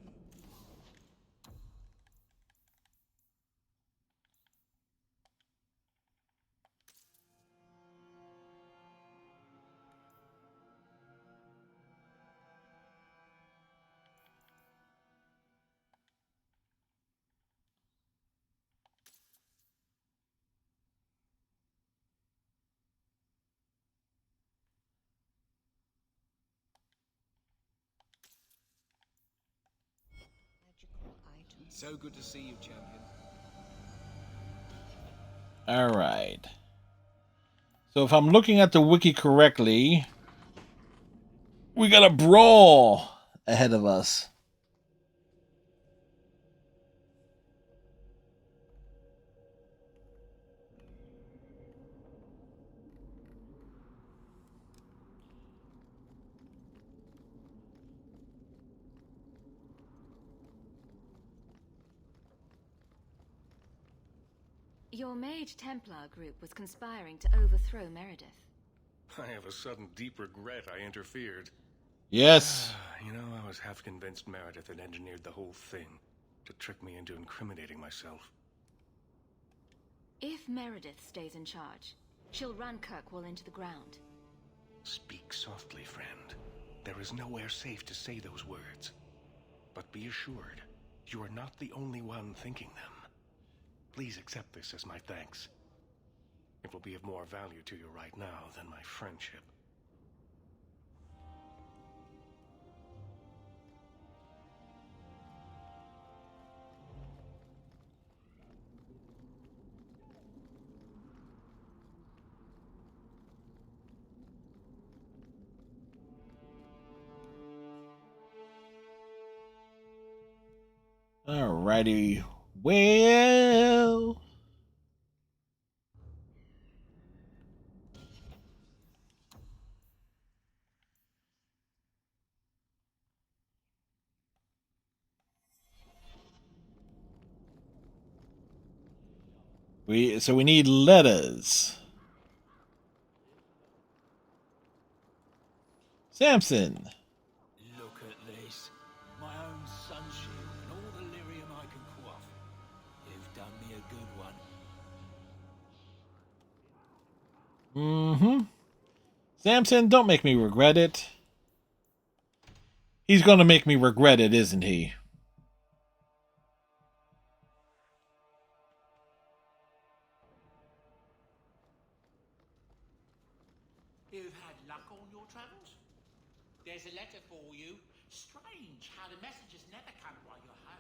So good to see you, champion. Alright. So if I'm looking at the wiki correctly, we got a brawl ahead of us. Your Mage Templar group was conspiring to overthrow Meredith. I have a sudden deep regret I interfered. Yes. You know, I was half convinced Meredith had engineered the whole thing to trick me into incriminating myself. If Meredith stays in charge, she'll run Kirkwall into the ground. Speak softly, friend. There is nowhere safe to say those words. But be assured, you are not the only one thinking them. Please accept this as my thanks. It will be of more value to you right now than my friendship. Alrighty. Well... So we need letters. Samson. Look at this. My own sun shield and all the lyrium I can quaff. You've done me a good one. Mm-hmm. Samson, don't make me regret it. He's gonna make me regret it, isn't he? You've had luck on your travels? There's a letter for you. Strange how the messages never come while you're home.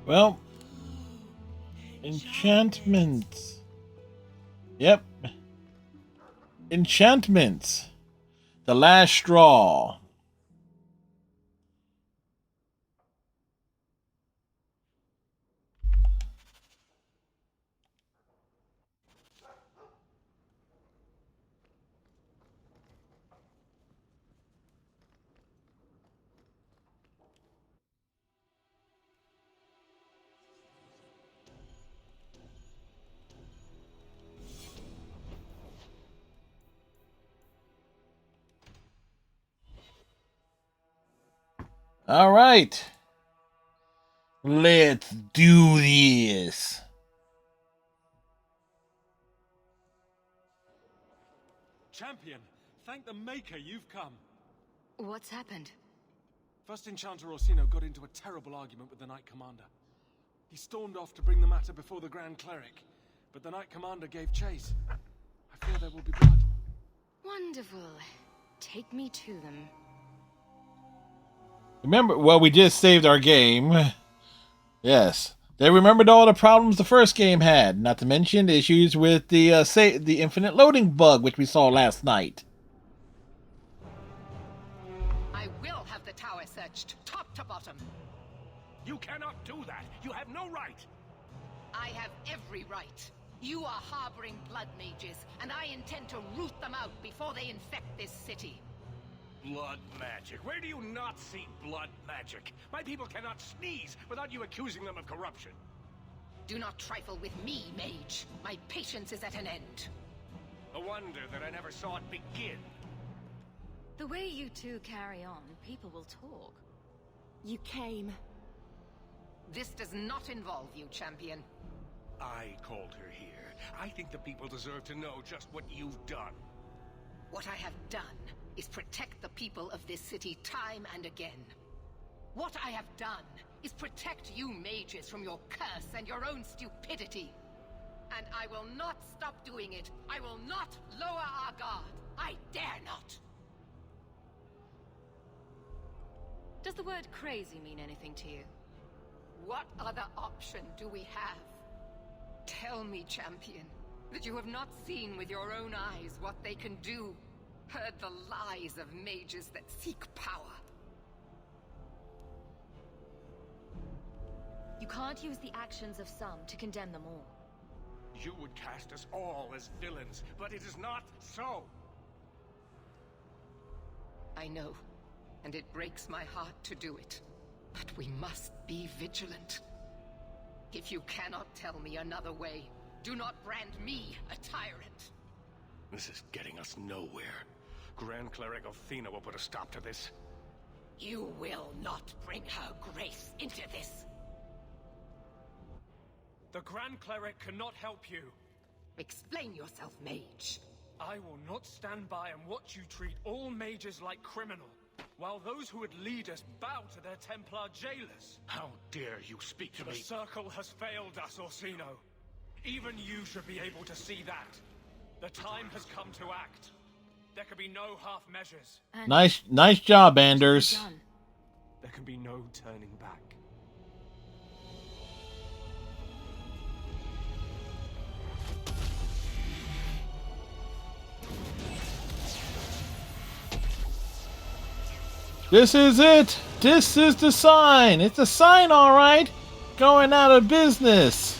Well, enchantments. Yep. Enchantments. The last straw. All right. Let's do this. Champion, thank the Maker you've come. What's happened? First Enchanter Orsino got into a terrible argument with the Knight Commander. He stormed off to bring the matter before the Grand Cleric, but the Knight Commander gave chase. I fear there will be blood. Wonderful. Take me to them. Remember, well, we just saved our game. Yes. They remembered all the problems the first game had, not to mention issues with the infinite loading bug, which we saw last night. I will have the tower searched, top to bottom. You cannot do that. You have no right. I have every right. You are harboring blood mages, and I intend to root them out before they infect this city. Blood magic. Where do you not see blood magic? My people cannot sneeze without you accusing them of corruption. Do not trifle with me, mage. My patience is at an end. A wonder that I never saw it begin. The way you two carry on, people will talk. You came. This does not involve you, champion. I called her here. I think the people deserve to know just what you've done. What I have done is protect the people of this city time and again. What I have done is protect you mages from your curse and your own stupidity. And I will not stop doing it. I will not lower our guard. I dare not. Does the word crazy mean anything to you? What other option do we have? Tell me, champion, that you have not seen with your own eyes what they can do. Heard the lies of mages that seek power. You can't use the actions of some to condemn them all. You would cast us all as villains, but it is not so. I know, and it breaks my heart to do it. But we must be vigilant. If you cannot tell me another way, do not brand me a tyrant. This is getting us nowhere. Grand Cleric Othina will put a stop to this. You will not bring her grace into this. The Grand Cleric cannot help you. Explain yourself, mage. I will not stand by and watch you treat all mages like criminal, while those who would lead us bow to their Templar jailers. How dare you speak to me? The Circle has failed us, Orsino. Even you should be able to see that. The time has come to act. There can be no half measures. Nice job, Anders. There can be no turning back. This is it. This is the sign. It's a sign, all right. Going out of business.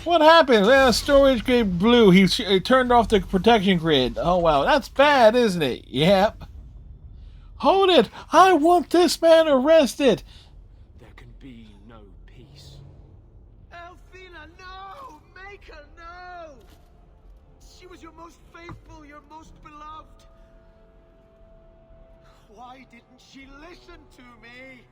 What happened? Well, storage grid blew. He turned off the protection grid. Oh, wow. That's bad, isn't it? Yep. Hold it. I want this man arrested. There can be no peace. Elfina, no! Make her no! She was your most faithful, your most beloved. Why didn't she listen to me?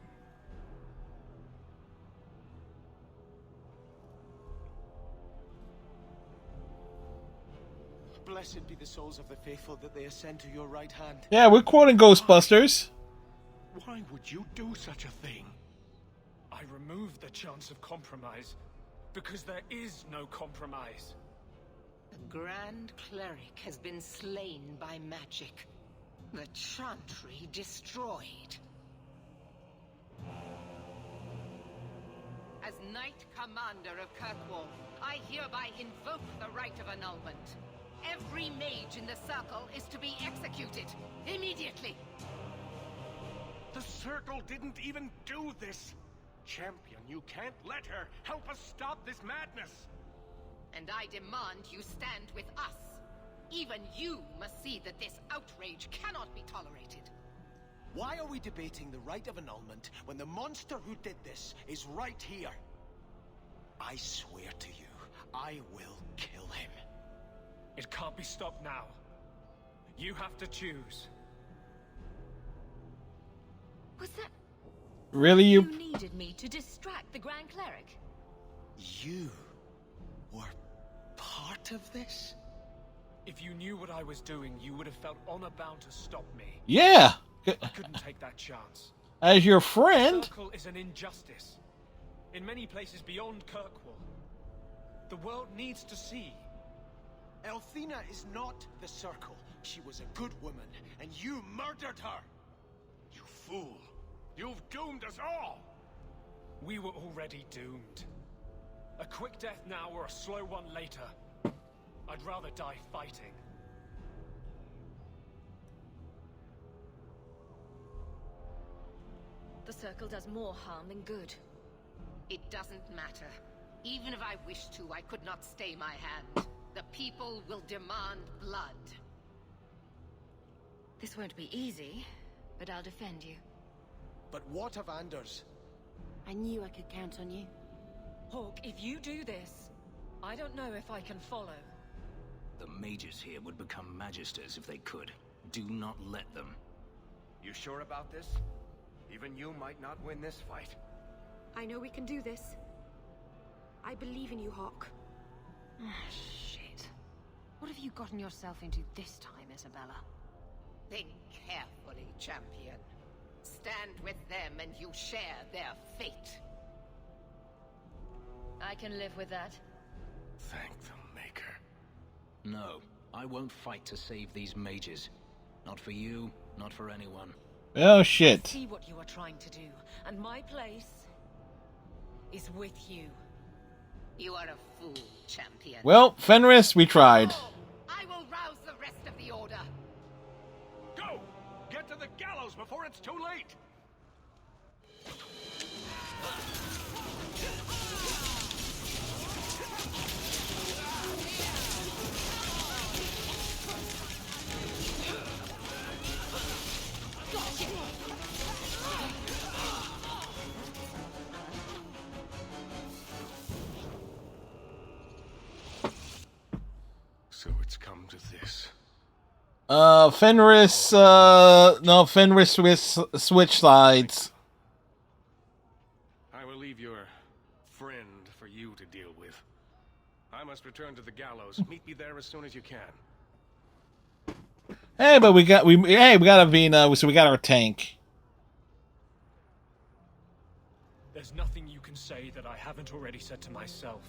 Blessed be the souls of the faithful that they ascend to your right hand. Yeah, we're quoting Ghostbusters. Why would you do such a thing? I removed the chance of compromise because there is no compromise. The Grand Cleric has been slain by magic. The Chantry destroyed. As Knight Commander of Kirkwall, I hereby invoke the right of annulment. Every mage in the Circle is to be executed, immediately. The Circle didn't even do this. Champion, you can't let her. Help us stop this madness. And I demand you stand with us. Even you must see that this outrage cannot be tolerated. Why are we debating the right of annulment when the monster who did this is right here? I swear to you, I will kill him. It can't be stopped now. You have to choose. Was that... Really, You needed me to distract the Grand Cleric? You were part of this? If you knew what I was doing, you would have felt honor-bound to stop me. Yeah. I couldn't take that chance. As your friend. The Circle is an injustice. In many places beyond Kirkwall. The world needs to see. Elthina is not the Circle. She was a good woman, and you murdered her! You fool! You've doomed us all! We were already doomed. A quick death now or a slow one later. I'd rather die fighting. The Circle does more harm than good. It doesn't matter. Even if I wished to, I could not stay my hand. The people will demand blood. This won't be easy, but I'll defend you. But what of Anders? I knew I could count on you. Hawk, if you do this, I don't know if I can follow. The mages here would become magisters if they could. Do not let them. You sure about this? Even you might not win this fight. I know we can do this. I believe in you, Hawk. Shit. What have you gotten yourself into this time, Isabella? Think carefully, champion. Stand with them and you share their fate. I can live with that. Thank the Maker. No, I won't fight to save these mages. Not for you, not for anyone. Oh shit. See what you are trying to do, and my place is with you. You are a fool, champion. Well, Fenris, we tried. I will rouse the rest of the Order. Go! Get to the gallows before it's too late! So it's come to this. Fenris, no, Fenris switch sides. I will leave your friend for you to deal with. I must return to the gallows. Meet me there as soon as you can. Hey, but we got a Vina, so we got our tank. There's nothing you can say that I haven't already said to myself.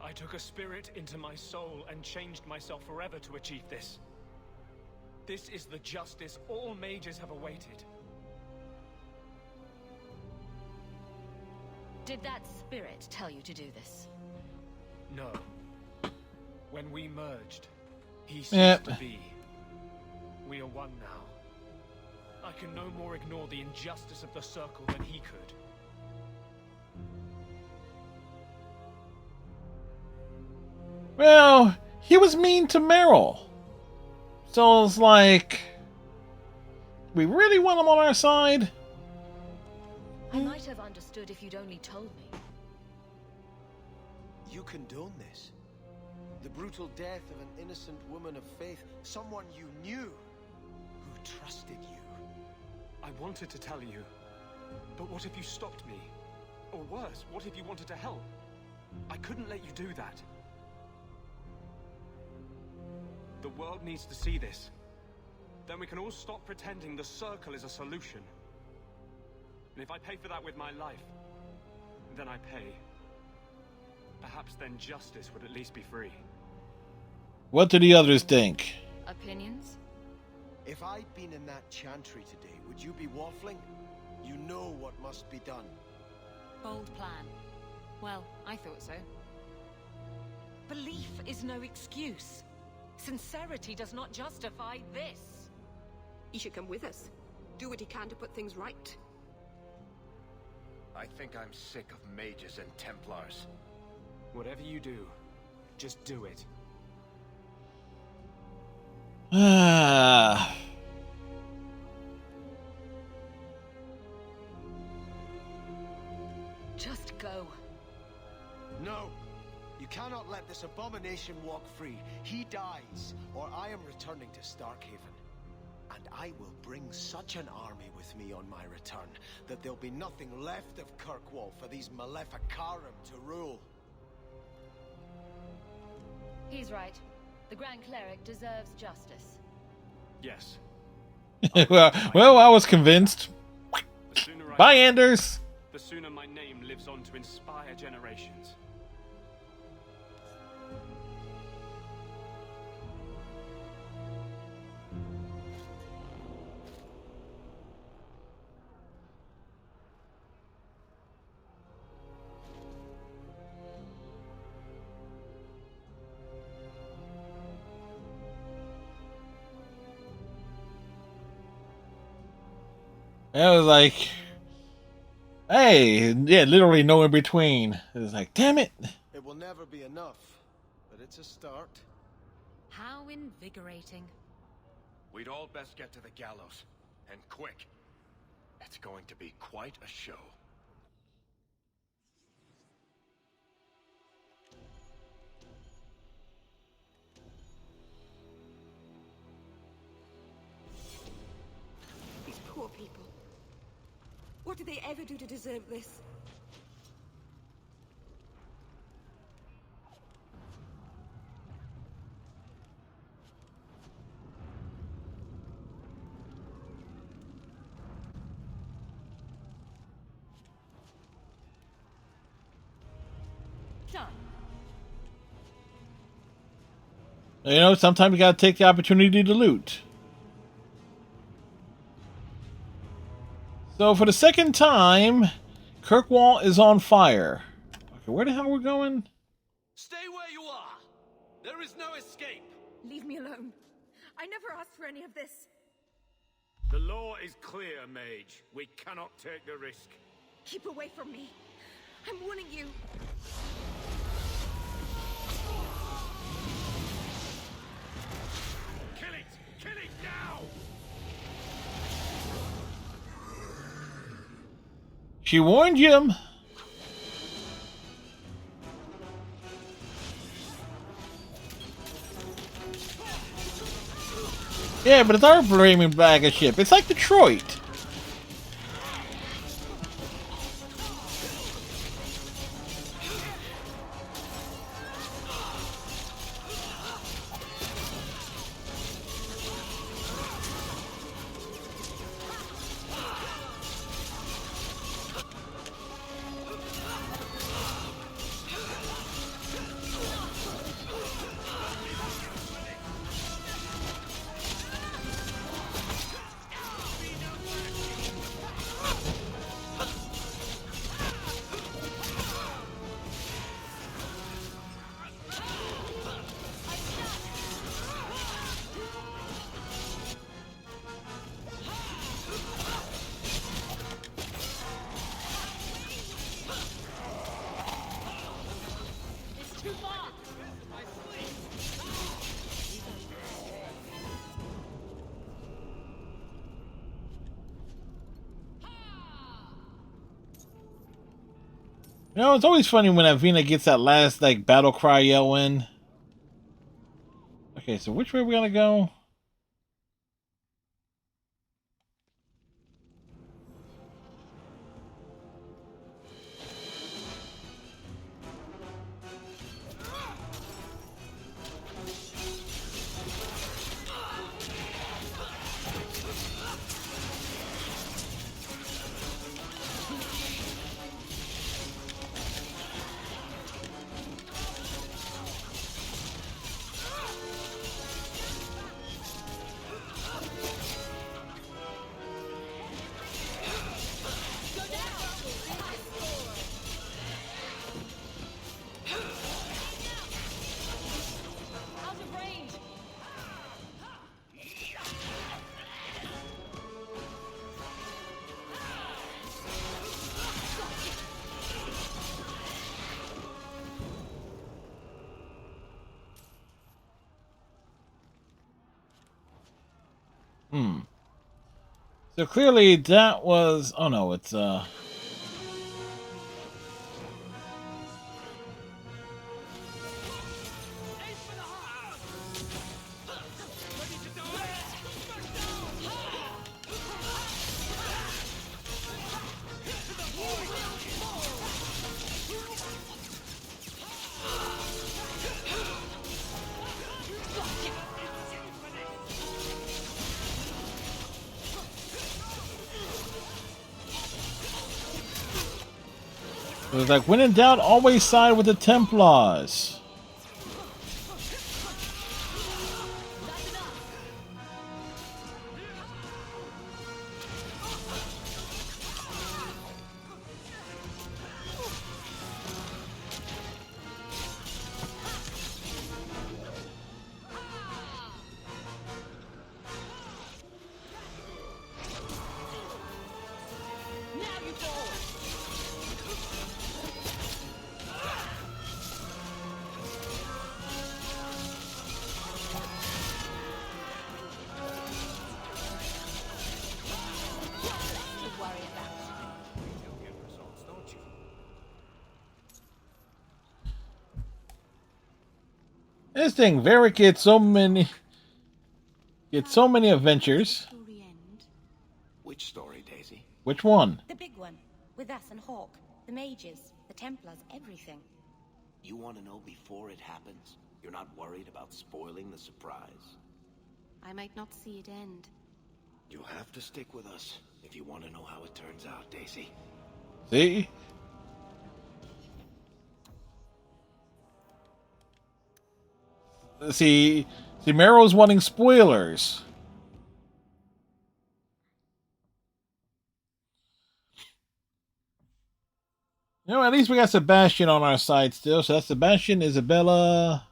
I took a spirit into my soul and changed myself forever to achieve this. This is the justice all mages have awaited. Did that spirit tell you to do this? No. When we merged, he ceased Yep. to be. We are one now. I can no more ignore the injustice of the Circle than he could. Well, he was mean to Meryl. So it's like, we really want him on our side? I might have understood if you'd only told me. You condone this? The brutal death of an innocent woman of faith, someone you knew, who trusted you. I wanted to tell you, but what if you stopped me? Or worse, what if you wanted to help? I couldn't let you do that. The world needs to see this. Then we can all stop pretending the Circle is a solution. And if I pay for that with my life, then I pay. Perhaps then justice would at least be free. What do the others think? Opinions? If I'd been in that chantry today, would you be waffling? You know what must be done. Bold plan. Well, I thought so. Belief is no excuse. Sincerity does not justify this. He should come with us. Do what he can to put things right. I think I'm sick of mages and Templars. Whatever you do, just do it. Just go. No! You cannot let this abomination walk free. He dies, or I am returning to Starkhaven. And I will bring such an army with me on my return that there'll be nothing left of Kirkwall for these Maleficarum to rule. He's right. The Grand Cleric deserves justice. Yes. well, I was convinced. The sooner Bye, Anders. The sooner my name lives on to inspire generations. And I was like, hey, yeah, literally no in between. It was like, damn it. It will never be enough, but it's a start. How invigorating. We'd all best get to the gallows, and quick. It's going to be quite a show. These poor people. What did they ever do to deserve this? You know, sometimes you gotta take the opportunity to loot. So for the second time, Kirkwall is on fire. Okay, where the hell are we going? Stay where you are. There is no escape. Leave me alone. I never asked for any of this. The law is clear, Mage. We cannot take the risk. Keep away from me. I'm warning you. Kill it! Kill it now! She warned him. Yeah, but it's our flaming bag of ship. It's like Detroit. You know, it's always funny when Avina gets that last, like, battle cry yell in. Okay, so which way are we gonna go? So clearly that was... Oh no, it's It was like, when in doubt, always side with the Templars. This thing, Varric gets so many adventures. Which story, Daisy? Which one? The big one. With us and Hawk. The mages. The Templars. Everything. You want to know before it happens? You're not worried about spoiling the surprise? I might not see it end. You'll have to stick with us if you want to know how it turns out, Daisy. See? See, Mero's wanting spoilers. You know, at least we got Sebastian on our side still. So that's Sebastian, Isabella.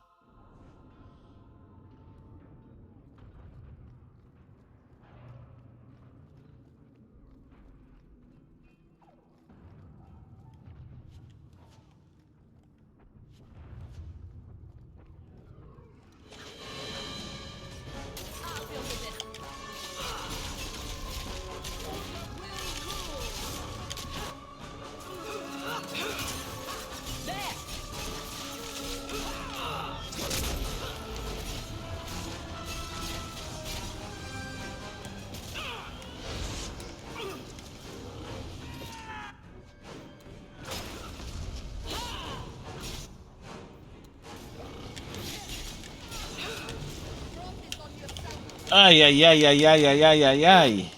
Ay, ay, ay, ay, ay, ay, ay, ay, ay.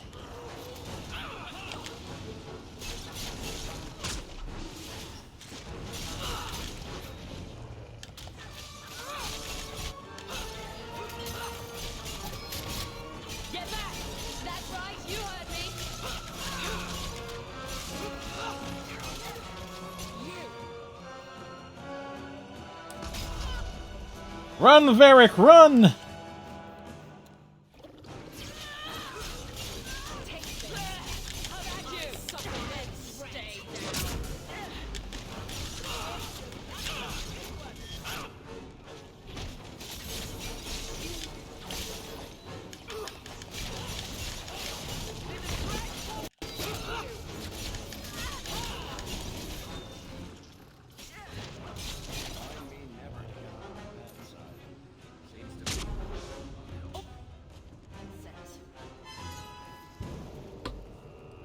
Get back! That's right, you heard me! Run, Varric, run!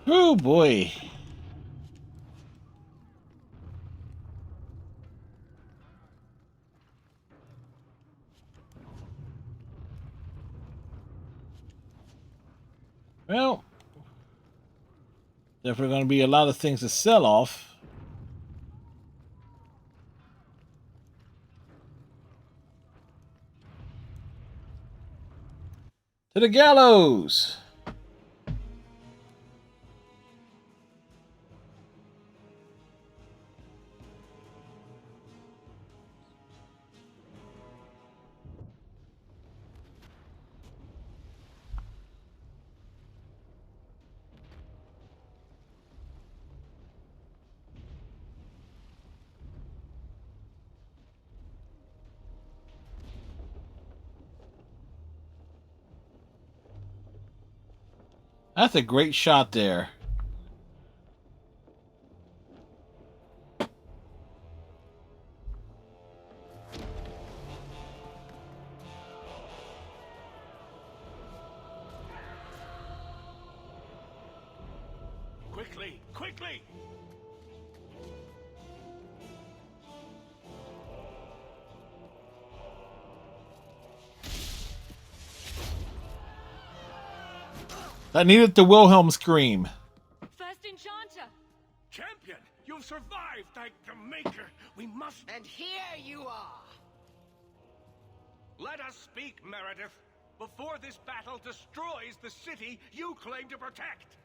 Oh boy. Well, definitely going to be a lot of things to sell off. To the gallows! That's a great shot there. Quickly, quickly! I needed the Wilhelm scream. First Enchanter! Champion, you've survived, thank the Maker. We must... And here you are. Let us speak, Meredith, before this battle destroys the city you claim to protect.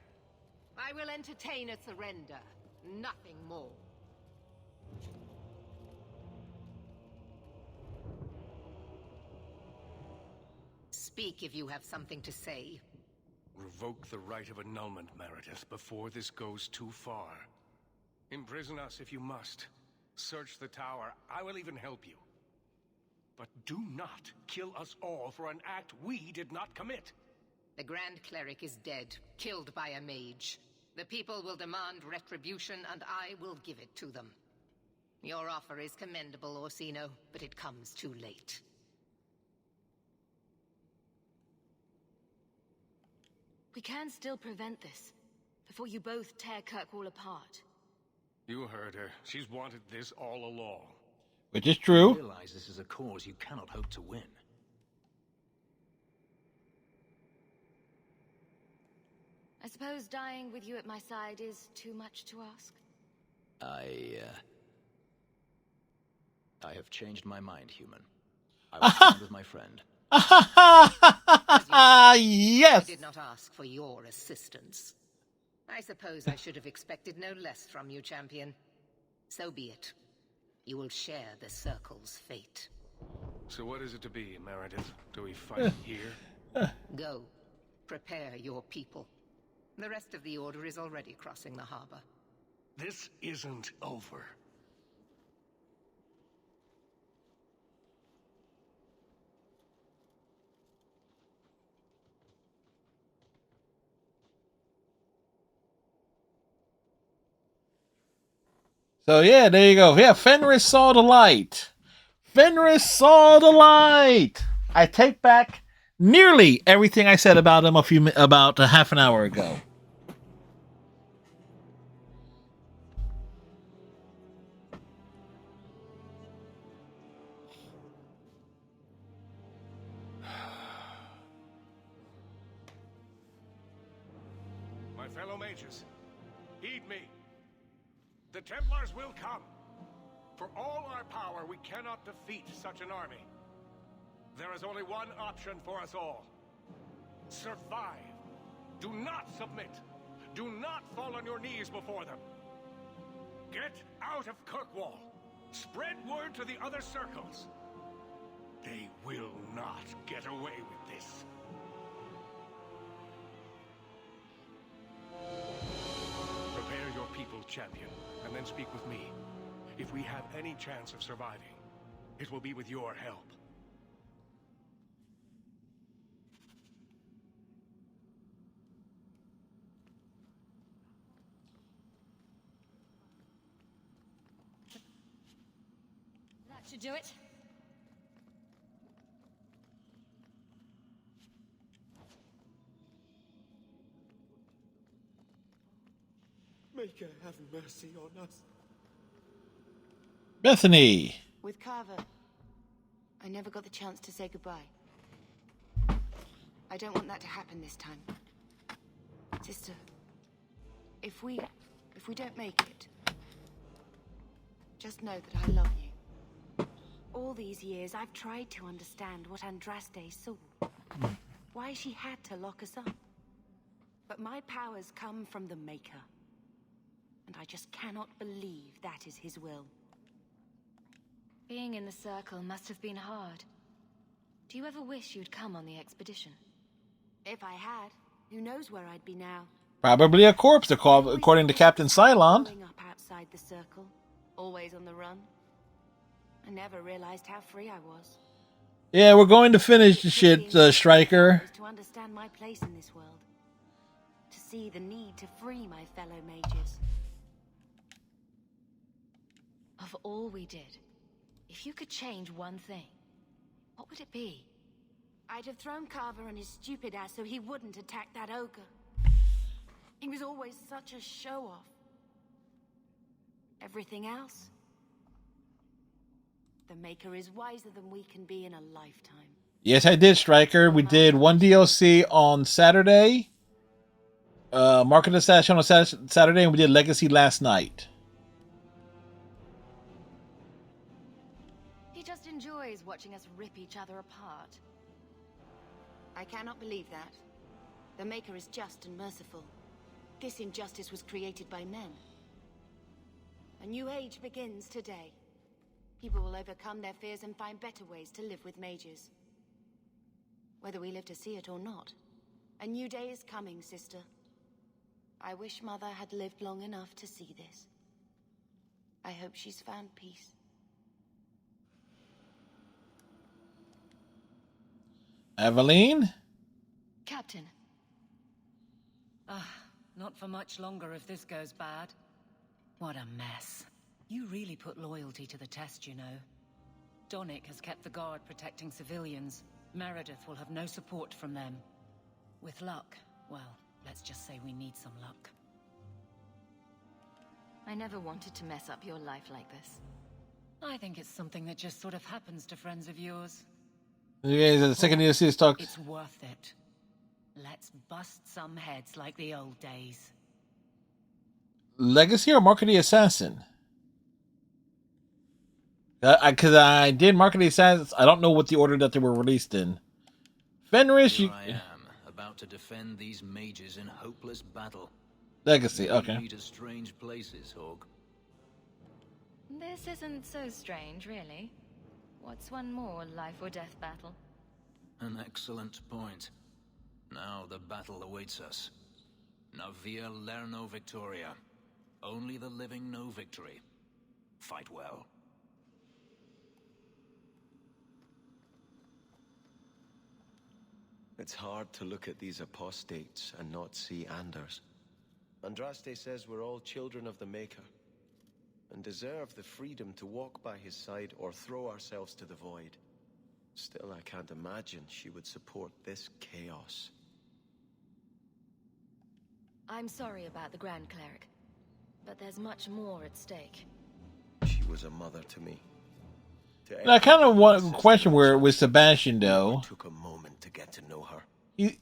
I will entertain a surrender. Nothing more. Speak if you have something to say. Revoke the right of annulment, Meredith, before this goes too far. Imprison us if you must. Search the tower. I will even help you. But do not kill us all for an act we did not commit. The Grand Cleric is dead, killed by a mage. The people will demand retribution, and I will give it to them. Your offer is commendable, Orsino, but it comes too late. We can still prevent this, before you both tear Kirkwall apart. You heard her. She's wanted this all along. Which is true. You realize this is a cause you cannot hope to win. I suppose dying with you at my side is too much to ask? I have changed my mind, human. I will stand with my friend. Yes! I did not ask for your assistance. I suppose I should have expected no less from you, champion. So be it. You will share the Circle's fate. So what is it to be, Meredith? Do we fight here? Go. Prepare your people. The rest of the Order is already crossing the harbor. This isn't over. So yeah, there you go. Yeah, Fenris saw the light. Fenris saw the light. I take back nearly everything I said about him about a half an hour ago. My fellow mages, heed me. The Templars will come. For all our power, we cannot defeat such an army. There is only one option for us all. Survive. Do not submit. Do not fall on your knees before them. Get out of Kirkwall. Spread word to the other circles. They will not get away with this. Prepare your people, champion, and then speak with me. If we have any chance of surviving, it will be with your help. That should do it. Maker, have mercy on us. Bethany. With Carver, I never got the chance to say goodbye. I don't want that to happen this time. Sister, if we don't make it, just know that I love you. All these years, I've tried to understand what Andraste saw. Why she had to lock us up. But my powers come from the Maker. And I just cannot believe that is his will. Being in the Circle must have been hard. Do you ever wish you'd come on the expedition? If I had, who knows where I'd be now? Probably a corpse, according to Captain Cylon. Growing up outside the Circle, always on the run. I never realized how free I was. Yeah, we're going to finish the shit, Striker. To understand my place in this world. To see the need to free my fellow mages. Of all we did, if you could change one thing, what would it be? I'd have thrown Carver and his stupid ass so he wouldn't attack that ogre. He was always such a show-off. Everything else? The Maker is wiser than we can be in a lifetime. Yes, I did, Striker. We did one DLC on Saturday. Mark of the Station on Saturday, and we did Legacy last night. He just enjoys watching us rip each other apart. I cannot believe that. The Maker is just and merciful. This injustice was created by men. A new age begins today. People will overcome their fears and find better ways to live with mages. Whether we live to see it or not, a new day is coming, sister. I wish Mother had lived long enough to see this. I hope she's found peace. Aveline? Captain. Not for much longer if this goes bad. What a mess. You really put loyalty to the test, you know. Donick has kept the guard protecting civilians. Meredith will have no support from them. With luck, Well, let's just say we need some luck. I never wanted to mess up your life like this. I think it's something that just sort of happens to friends of yours. You guys, the second you see us talk. It's worth it. Let's bust some heads like the old days. Legacy or Mark of the Assassin? Because I did Mark of the Assassins. I don't know what the order that they were released in. Fenris, Here I am, about to defend these mages in hopeless battle. Legacy, You okay. lead me to strange places, Hawk. This isn't so strange, really. What's one more life or death battle? An excellent point. Now the battle awaits us. Navia Lerno Victoria. Only the living know victory. Fight well. It's hard to look at these apostates and not see Anders. Andraste says we're all children of the Maker, and deserve the freedom to walk by his side or throw ourselves to the void. Still, I can't imagine she would support this chaos. I'm sorry about the Grand Cleric, but there's much more at stake. She was a mother to me. I kind of want a question where with Sebastian though. Took a moment to get to know her. He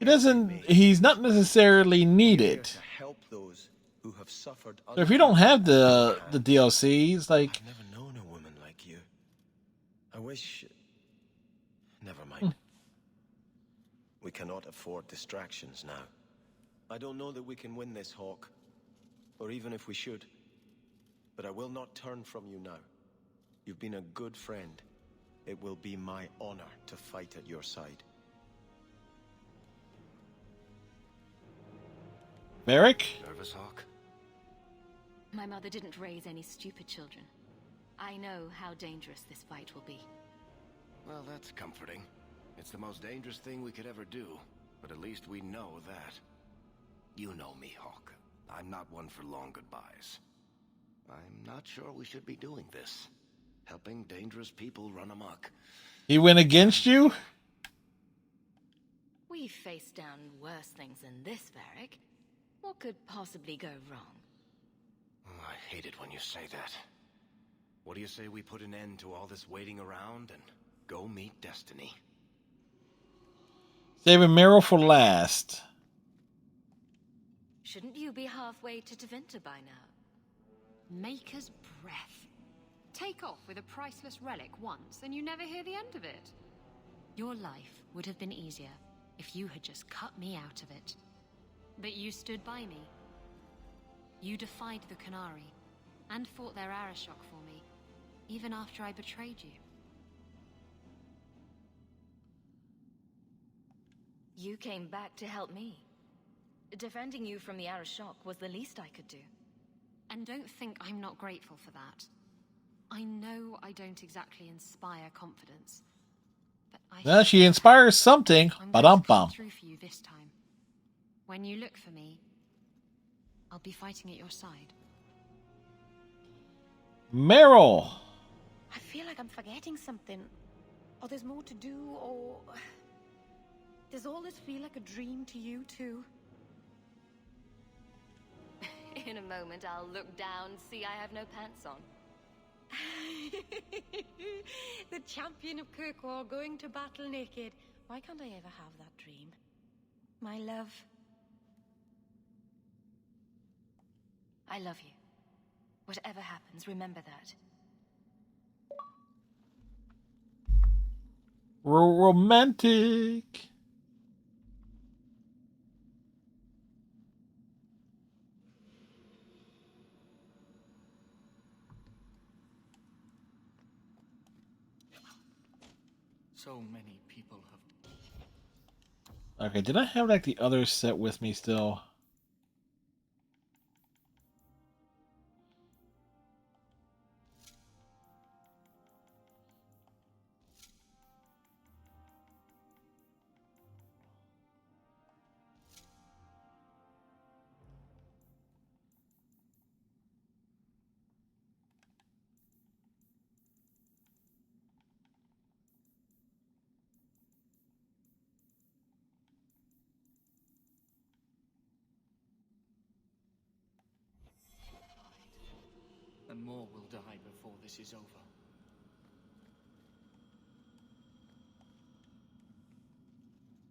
doesn't. He's not necessarily needed. To help those who have suffered. So if you don't have the DLCs, like. I've never known a woman like you. I wish. Never mind. We cannot afford distractions now. I don't know that we can win this, Hawk, or even if we should. But I will not turn from you now. You've been a good friend. It will be my honor to fight at your side. Merrick? Nervous, Hawk? My mother didn't raise any stupid children. I know how dangerous this fight will be. Well, that's comforting. It's the most dangerous thing we could ever do, but at least we know that. You know me, Hawk. I'm not one for long goodbyes. I'm not sure we should be doing this. Helping dangerous people run amok. He went against you? We've faced down worse things than this, Varric. What could possibly go wrong? Oh, I hate it when you say that. What do you say we put an end to all this waiting around and go meet Destiny? Saving Meryl for last. Shouldn't you be halfway to Tevinter by now? Maker's breath. Take off with a priceless relic once, and you never hear the end of it. Your life would have been easier if you had just cut me out of it. But you stood by me. You defied the Qunari, and fought their Arashok for me, even after I betrayed you. You came back to help me. Defending you from the Arashok was the least I could do. And don't think I'm not grateful for that. I know I don't exactly inspire confidence, but Well, she inspires something. Ba-dum-bum. through for you this time. When you look for me, I'll be fighting at your side. Meryl. I feel like I'm forgetting something. Or there's more to do, or... Does all this feel like a dream to you, too? In a moment, I'll look down, see I have no pants on. The champion of Kirkwall going to battle naked. Why can't I ever have that dream? My love. I love you. Whatever happens, remember that. Romantic. So many people have... Okay, did I have like the other set with me still? this is over.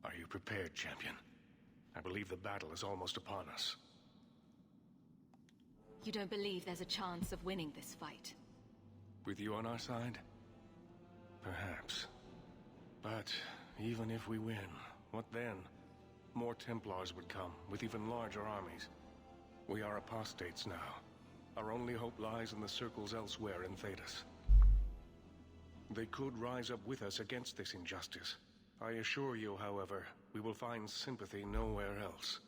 Are you prepared, champion? I believe the battle is almost upon us. You don't believe there's a chance of winning this fight? With you on our side? Perhaps. But even if we win, what then? More Templars would come, with even larger armies. We are apostates now. Our only hope lies in the circles elsewhere in Thedas. They could rise up with us against this injustice. I assure you, however, we will find sympathy nowhere else.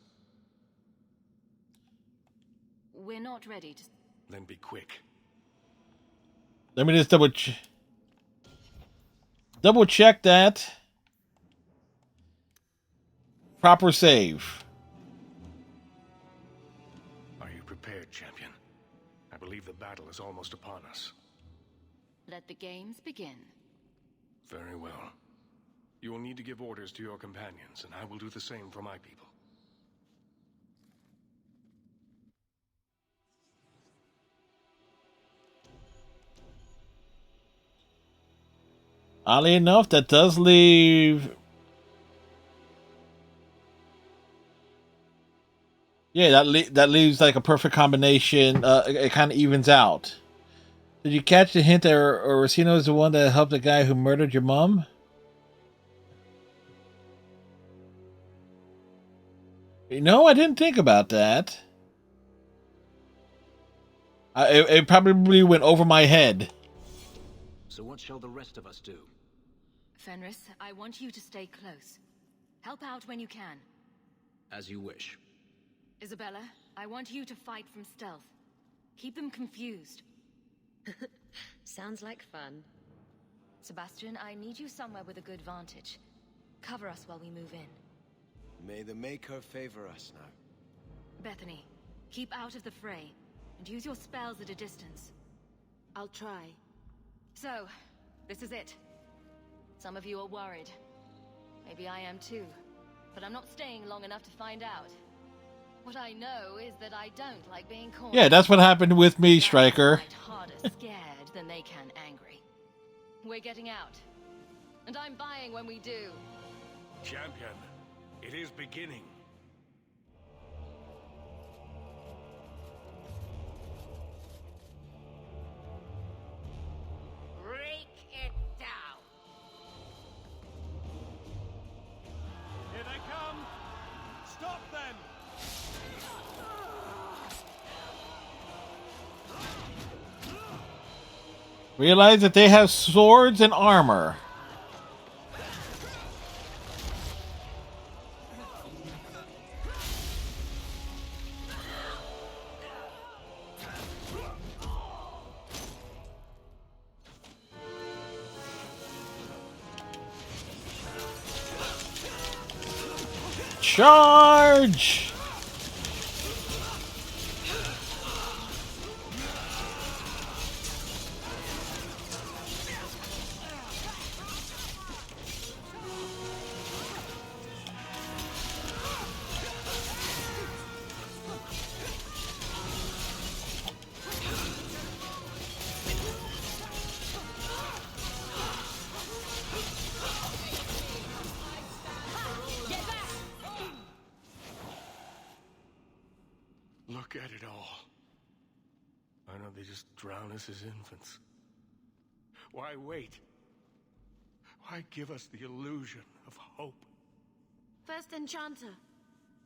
We're not ready to... Then be quick. Let me just double check that. Proper save. Are you prepared, champion? I believe the battle is almost upon us. Let the games begin. Very well. You will need to give orders to your companions, and I will do the same for my people. Oddly enough, that does leave... Yeah, that leaves like a perfect combination. It kind of evens out. Did you catch the hint that Orsino is the one that helped the guy who murdered your mom? No, I didn't think about that. It probably went over my head. So what shall the rest of us do? Fenris, I want you to stay close. Help out when you can. As you wish. Isabella, I want you to fight from stealth. Keep them confused. Sounds like fun. Sebastian, I need you somewhere with a good vantage. Cover us while we move in. May the Maker favor us now. Bethany, keep out of the fray, and use your spells at a distance. I'll try. So, this is it. Some of you are worried. Maybe I am too. But I'm not staying long enough to find out. What I know is that I don't like being cornered. Yeah, that's what happened with me, Striker. Fight harder scared than they can angry. We're getting out. And I'm buying when we do. Champion, it is beginning. Break it down. Here they come! Stop them! Realize that they have swords and armor. Charge! Look at it all. I know they just drown us as infants. Why wait? Why give us the illusion of hope? First Enchanter,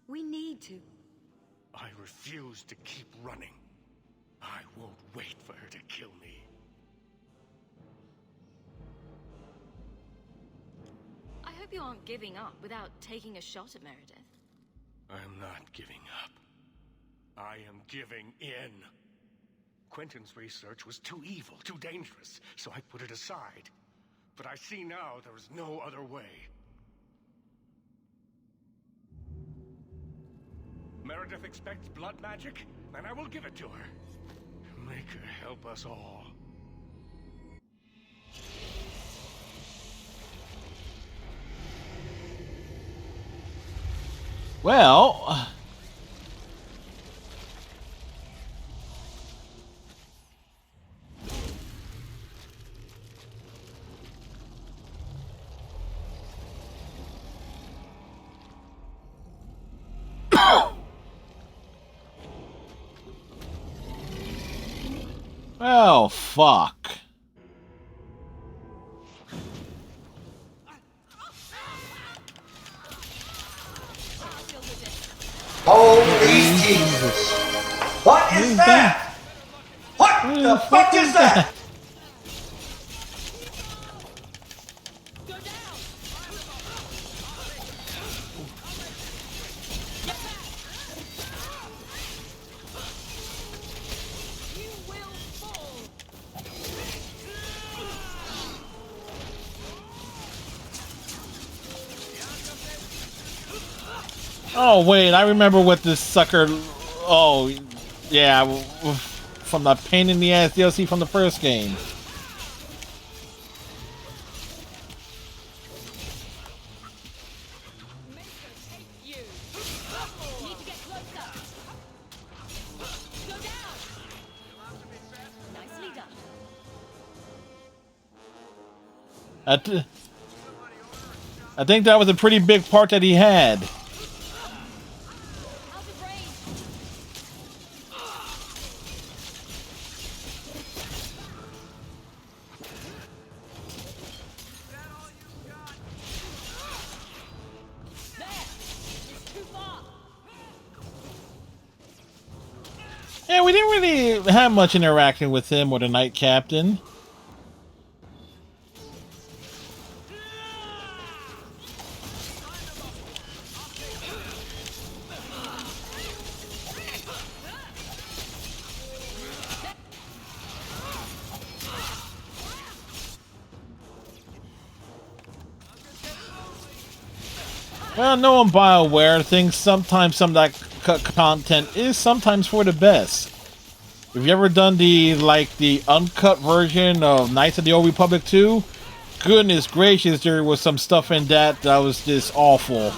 we need to. I refuse to keep running. I won't wait for her to kill me. I hope you aren't giving up without taking a shot at Meredith. I'm not giving up. I am giving in. Quentin's research was too evil, too dangerous, so I put it aside. But I see now there is no other way. Meredith expects blood magic, and I will give it to her. Make her help us all. Well... Oh, fuck. Holy Jesus! What is that? What the fuck is that? Oh, wait, I remember what this sucker... Oh, yeah, from the pain in the ass DLC from the first game. I think that was a pretty big part that he had. Yeah, we didn't really have much interaction with him or the Knight Captain. Well, knowing BioWare, things sometimes some of that content is sometimes for the best. Have you ever done the uncut version of Knights of the Old Republic 2? Goodness gracious, there was some stuff in that was just awful.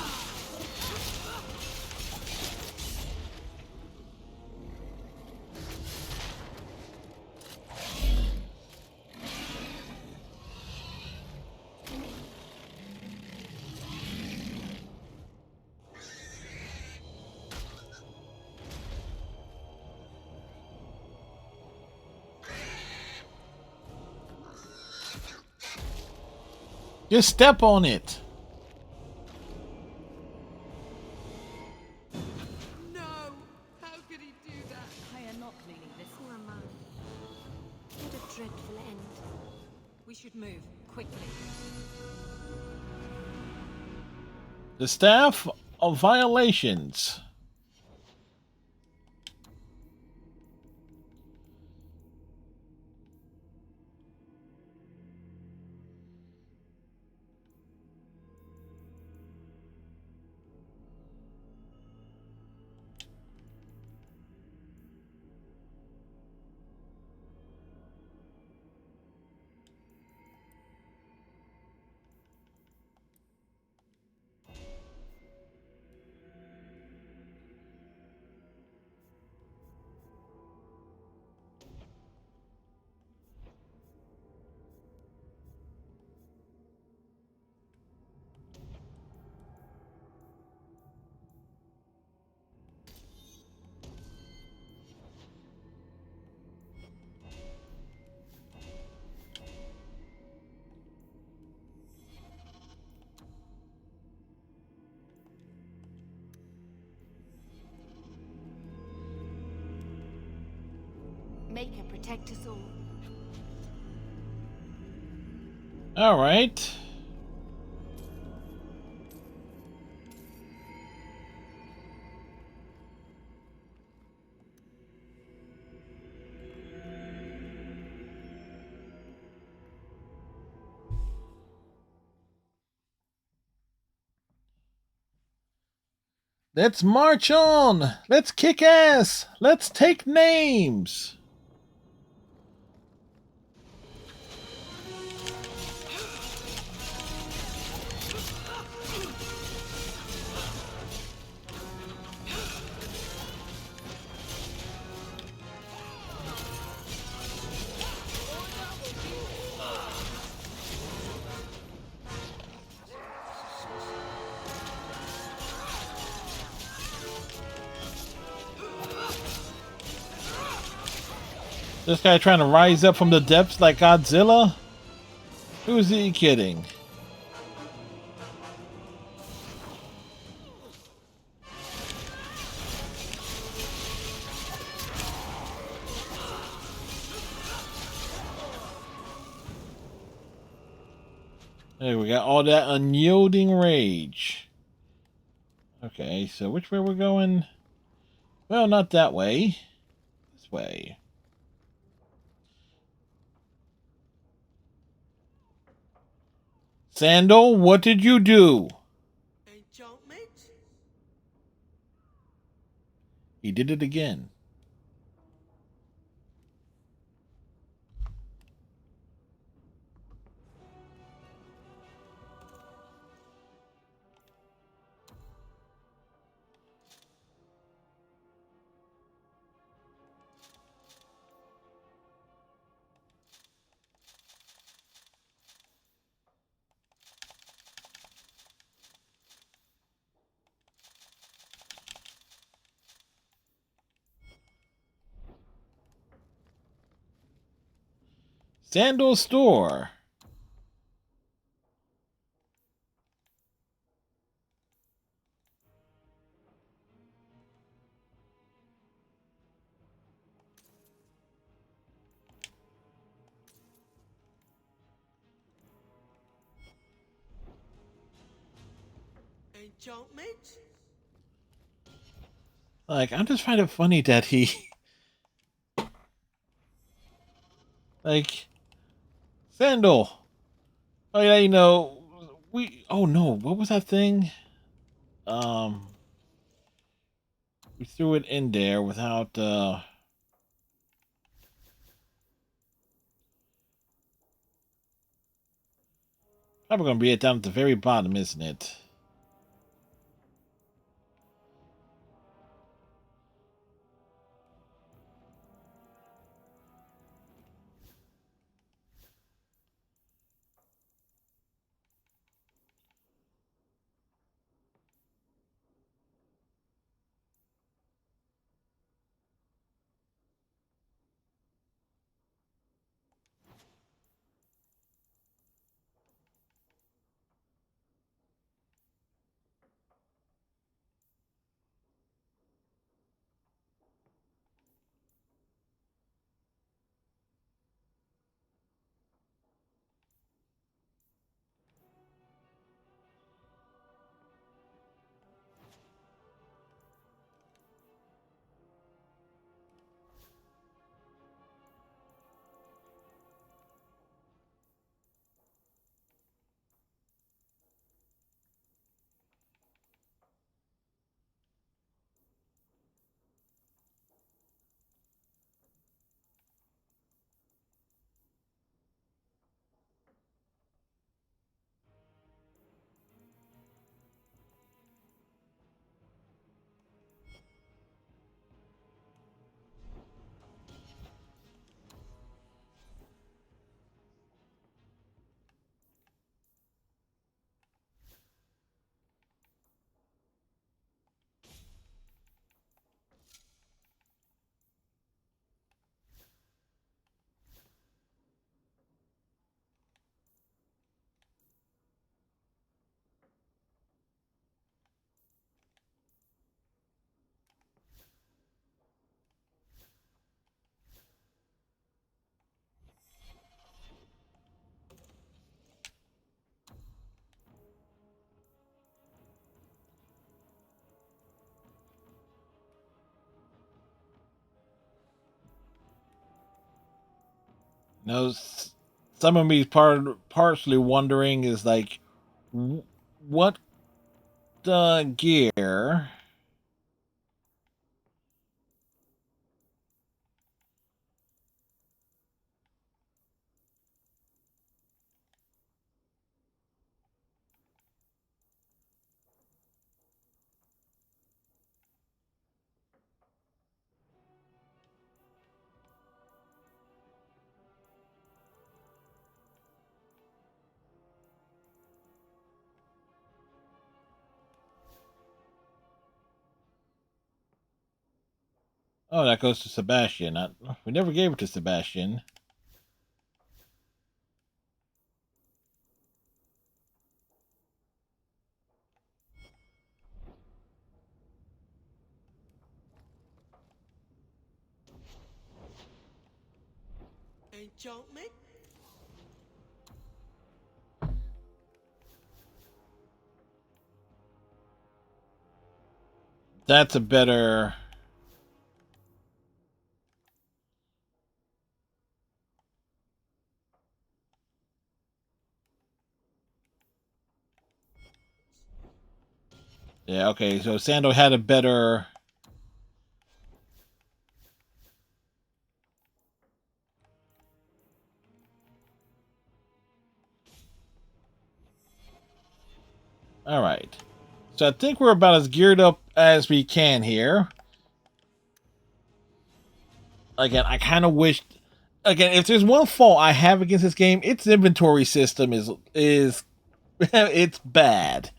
Just step on it. No! How could he do that? I am not cleaning this. Who am I? What a dreadful end. We should move quickly. The Staff of Violations. Maker, protect us all. All right. Let's march on. Let's kick ass. Let's take names. This guy trying to rise up from the depths like Godzilla? Who's he kidding? There we got all that unyielding rage. Okay, so which way we're going? Well, not that way. This way. Sandal, what did you do? Enchantment? He did it again. Sandal store. Enchantment? Like, I just find it funny that he... like... Sandal! Oh yeah, you know... Oh no, what was that thing? We threw it in there without, probably gonna be it down at the very bottom, isn't it? Now, some of me partially wondering is like, what gear? Oh, that goes to Sebastian. We never gave it to Sebastian. Enchantment? That's a better... Yeah, okay, so Sando had a better... Alright. So I think we're about as geared up as we can here. Again, I kind of wish... Again, if there's one fault I have against this game, its inventory system is it's bad.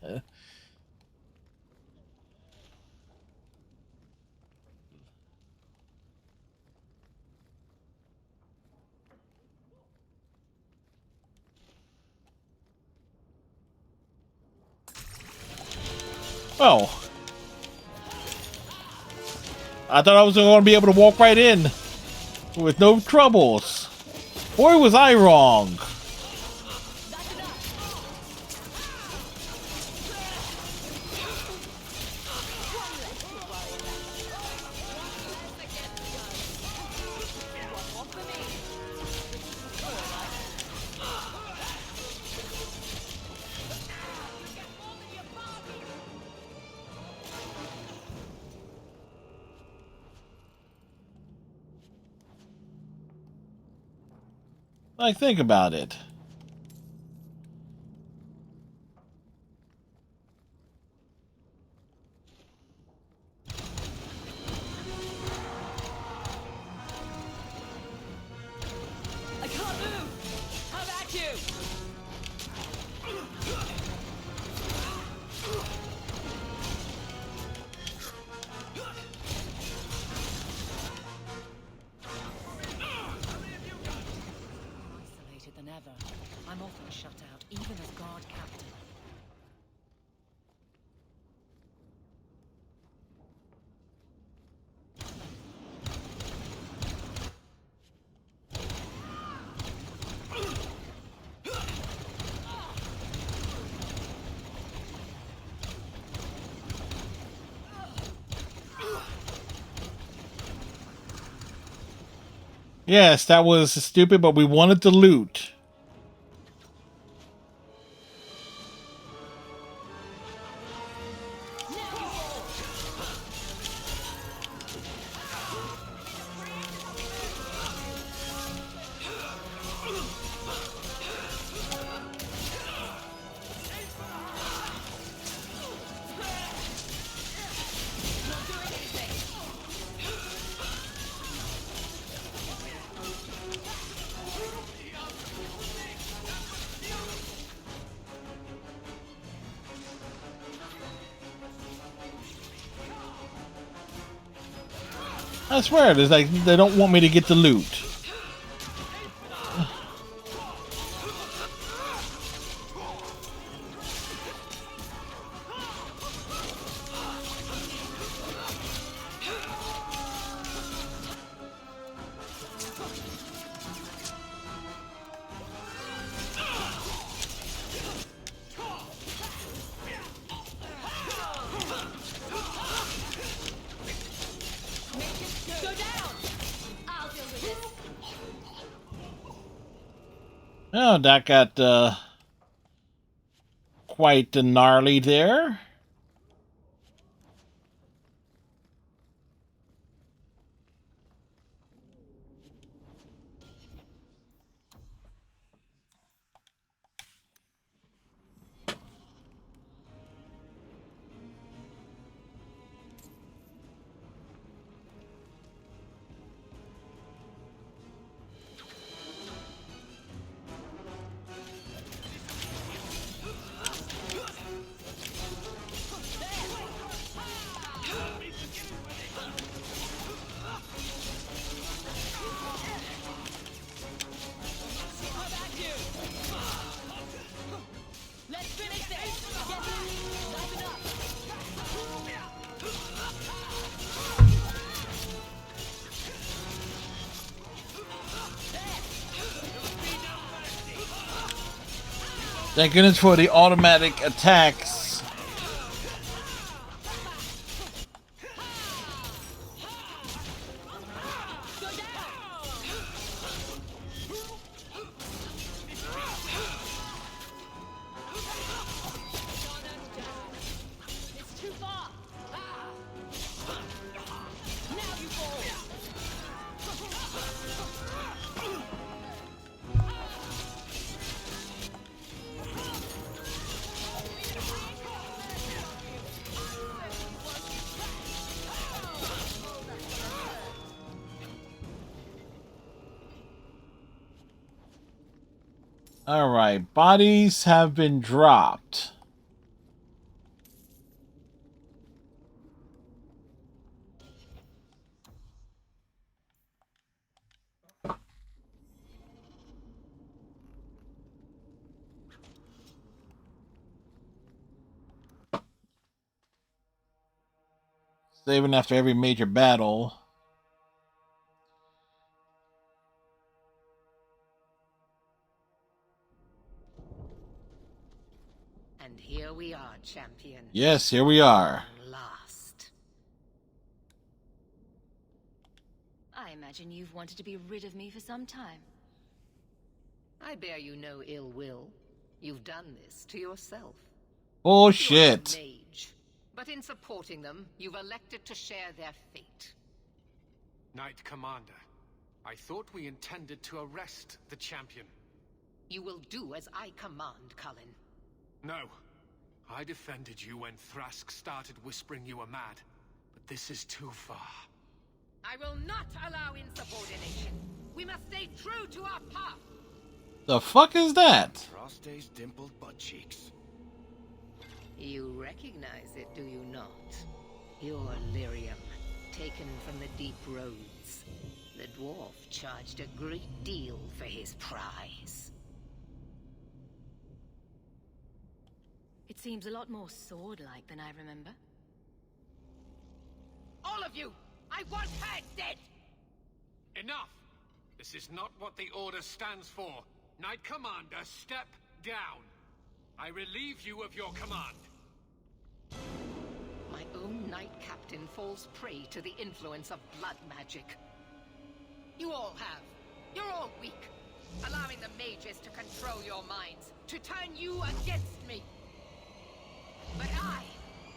Oh. I thought I was going to be able to walk right in with no troubles. Boy, was I wrong. Like, think about it. I can't move! How about you? Isolated than ever. I'm often shut out, even as guard captain. Yes, that was stupid, but we wanted to loot. I swear, there's like they don't want me to get the loot. Go down! I'll deal with this. Oh, that got quite gnarly there. Thank goodness for the automatic attacks. Alright, bodies have been dropped. Saving after every major battle. And here we are, champion. Yes, here we are. Last. I imagine you've wanted to be rid of me for some time. I bear you no ill will. You've done this to yourself. Bullshit. You're a mage, but in supporting them, you've elected to share their fate. Knight Commander, I thought we intended to arrest the champion. You will do as I command, Cullen. No. I defended you when Thrask started whispering you were mad, but this is too far. I will not allow insubordination. We must stay true to our path. The fuck is that? Frostay's dimpled butt cheeks. You recognize it, do you not? Your lyrium, taken from the deep roads. The dwarf charged a great deal for his prize. It seems a lot more sword-like than I remember. All of you! I want her dead! Enough! This is not what the Order stands for. Knight Commander, step down. I relieve you of your command. My own Knight Captain falls prey to the influence of blood magic. You all have. You're all weak. Allowing the mages to control your minds, to turn you against me. But I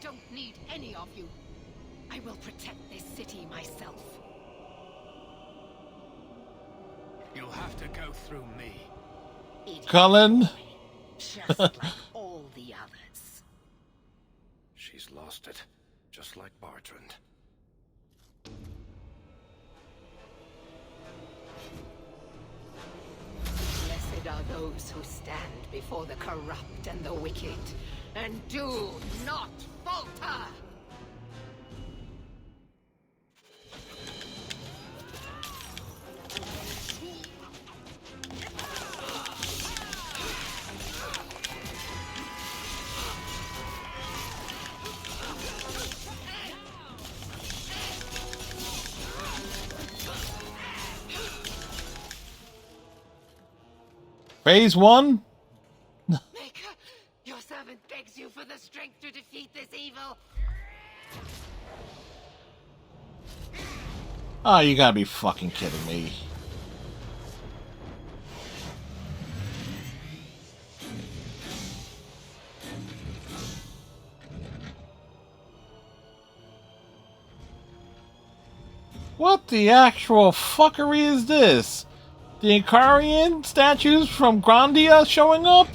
don't need any of you. I will protect this city myself. You'll have to go through me. Cullen. Just like all the others. She's lost it, just like Bartrand. Blessed are those who stand before the corrupt and the wicked, and do not falter! Phase 1? Maker, your servant begs you for the strength to defeat this evil. Oh, you gotta be fucking kidding me. What the actual fuckery is this? The Ikarian statues from Grandia showing up?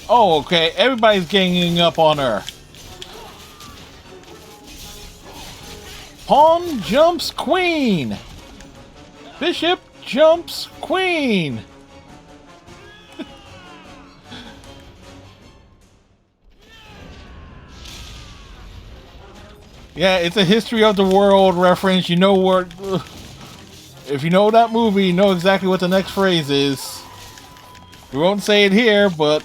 Oh, okay. Everybody's ganging up on her. Pawn jumps queen. Bishop jumps queen. Yeah, it's a history of the world reference. You know what? If you know that movie, you know exactly what the next phrase is. We won't say it here, but...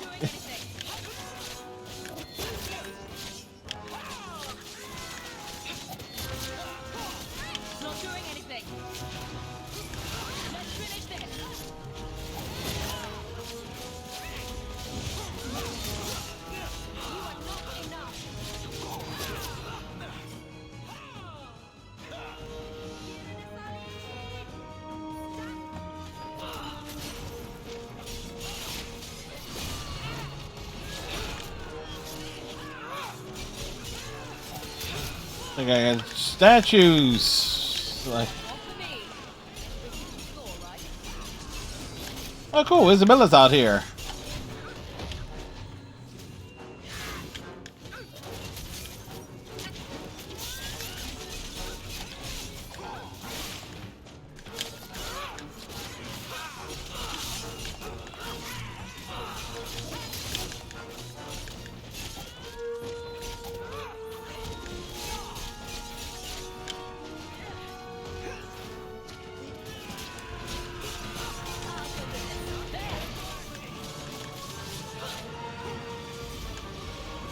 I got statues. Like... Oh, cool. Isabella's out here.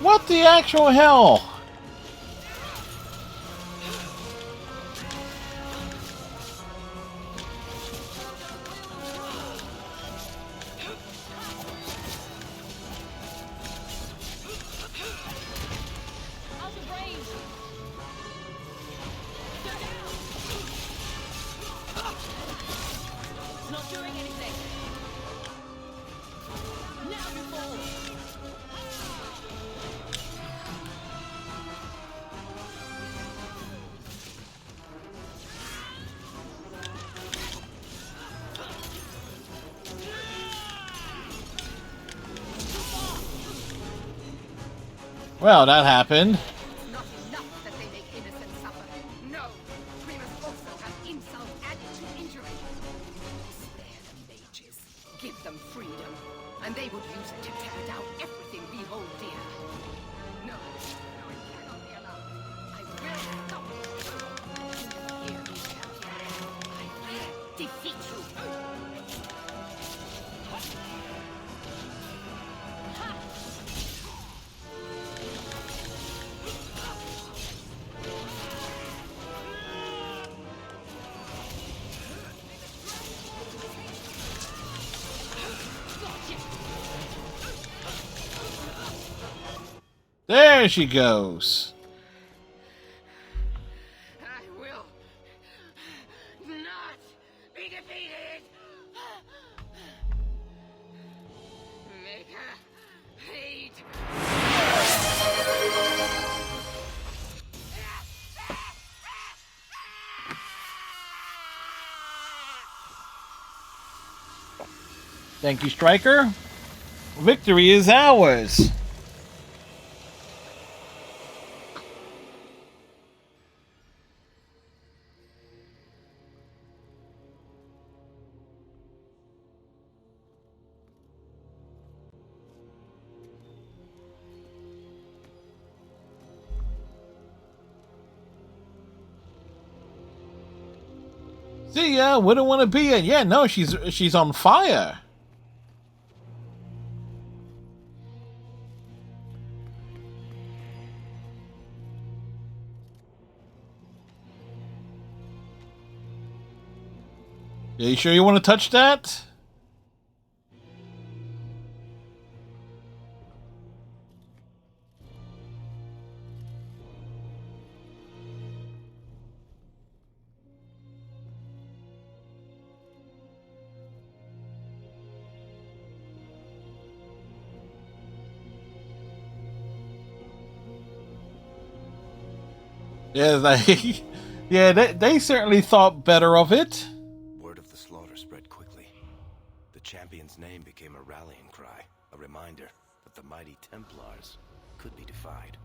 What the actual hell? Well, that happened. Not enough that they make innocents suffer. No, we must also have insult added to injury. Spare the mages, give them freedom, and they would use it to tear down everything we hold dear. No, no, it cannot be allowed. I will stop it. Hear me, champion. I will defeat you. There she goes. I will not be defeated. Make her hate. Thank you, Striker. Victory is ours. See ya, wouldn't want to be it. Yeah, no, she's on fire. Yeah, you sure you want to touch that? Yeah, like, yeah, they certainly thought better of it. Word of the slaughter spread quickly. The champion's name became a rallying cry, a reminder but the mighty Templars could be defied.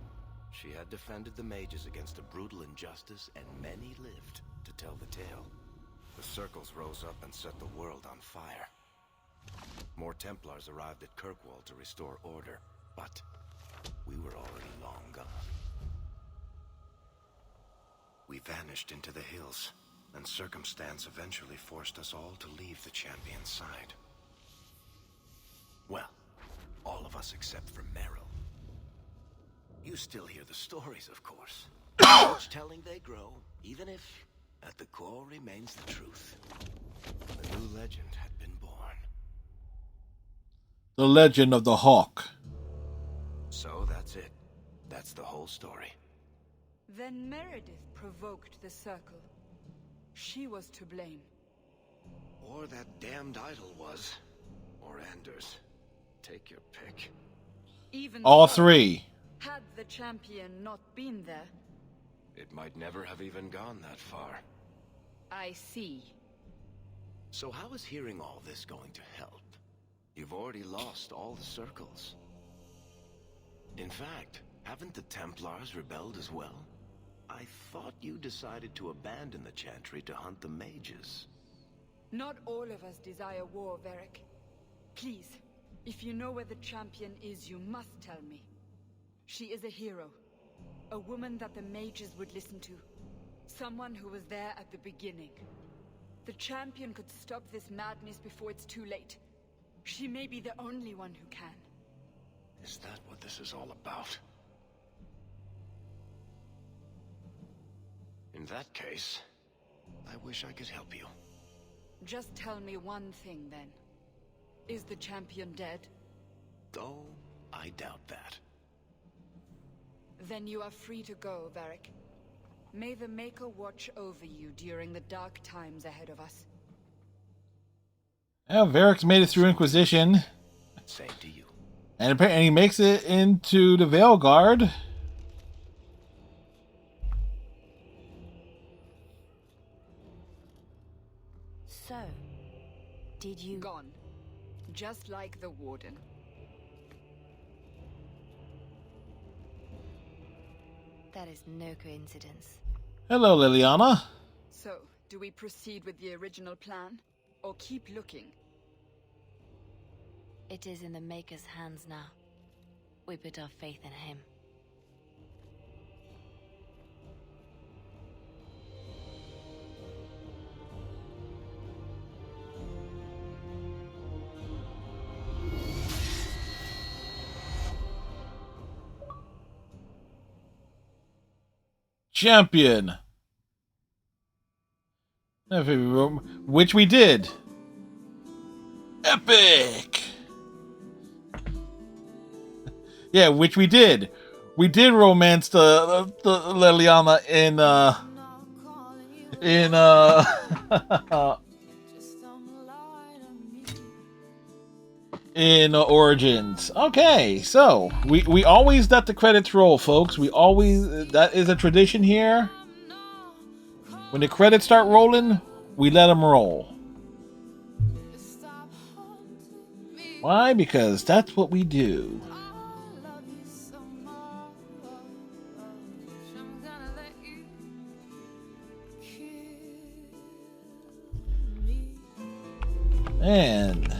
She had defended the mages against a brutal injustice, and many lived to tell the tale. The circles rose up and set the world on fire. More Templars arrived at Kirkwall to restore order, but we were already long gone. We vanished into the hills, and circumstance eventually forced us all to leave the champion's side. Well, all of us except for Merrill. You still hear the stories, of course. Each telling they grow, even if at the core remains the truth. A new legend had been born. The legend of the Hawk. So that's it. That's the whole story. Then Meredith provoked the Circle. She was to blame. Or that damned idol was. Or Anders. Take your pick. Even All so, three. Had the champion not been there, It might never have even gone that far. I see. So how is hearing all this going to help? You've already lost all the circles. In fact, haven't the Templars rebelled as well? I thought you decided to abandon the Chantry to hunt the mages. Not all of us desire war, Varric. Please, if you know where the champion is, you must tell me. She is a hero. A woman that the mages would listen to. Someone who was there at the beginning. The champion could stop this madness before it's too late. She may be the only one who can. Is that what this is all about? In that case, I wish I could help you. Just tell me one thing, then. Is the champion dead? Oh, I doubt that. Then you are free to go, Varric. May the Maker watch over you during the dark times ahead of us. Well, Varric's made it through Inquisition. Same to you. And apparently he makes it into the Veil Guard. So, did you... Gone. Just like the Warden. That is no coincidence. Hello, Liliana. So, do we proceed with the original plan? Or keep looking? It is in the Maker's hands now. We put our faith in him. Champion. Which we did. Epic. Yeah, which we did. We did romance the Liliana in Origins. Okay, so we always let the credits roll, folks. We always, that is a tradition here. When the credits start rolling, we let them roll. Why? Because that's what we do. And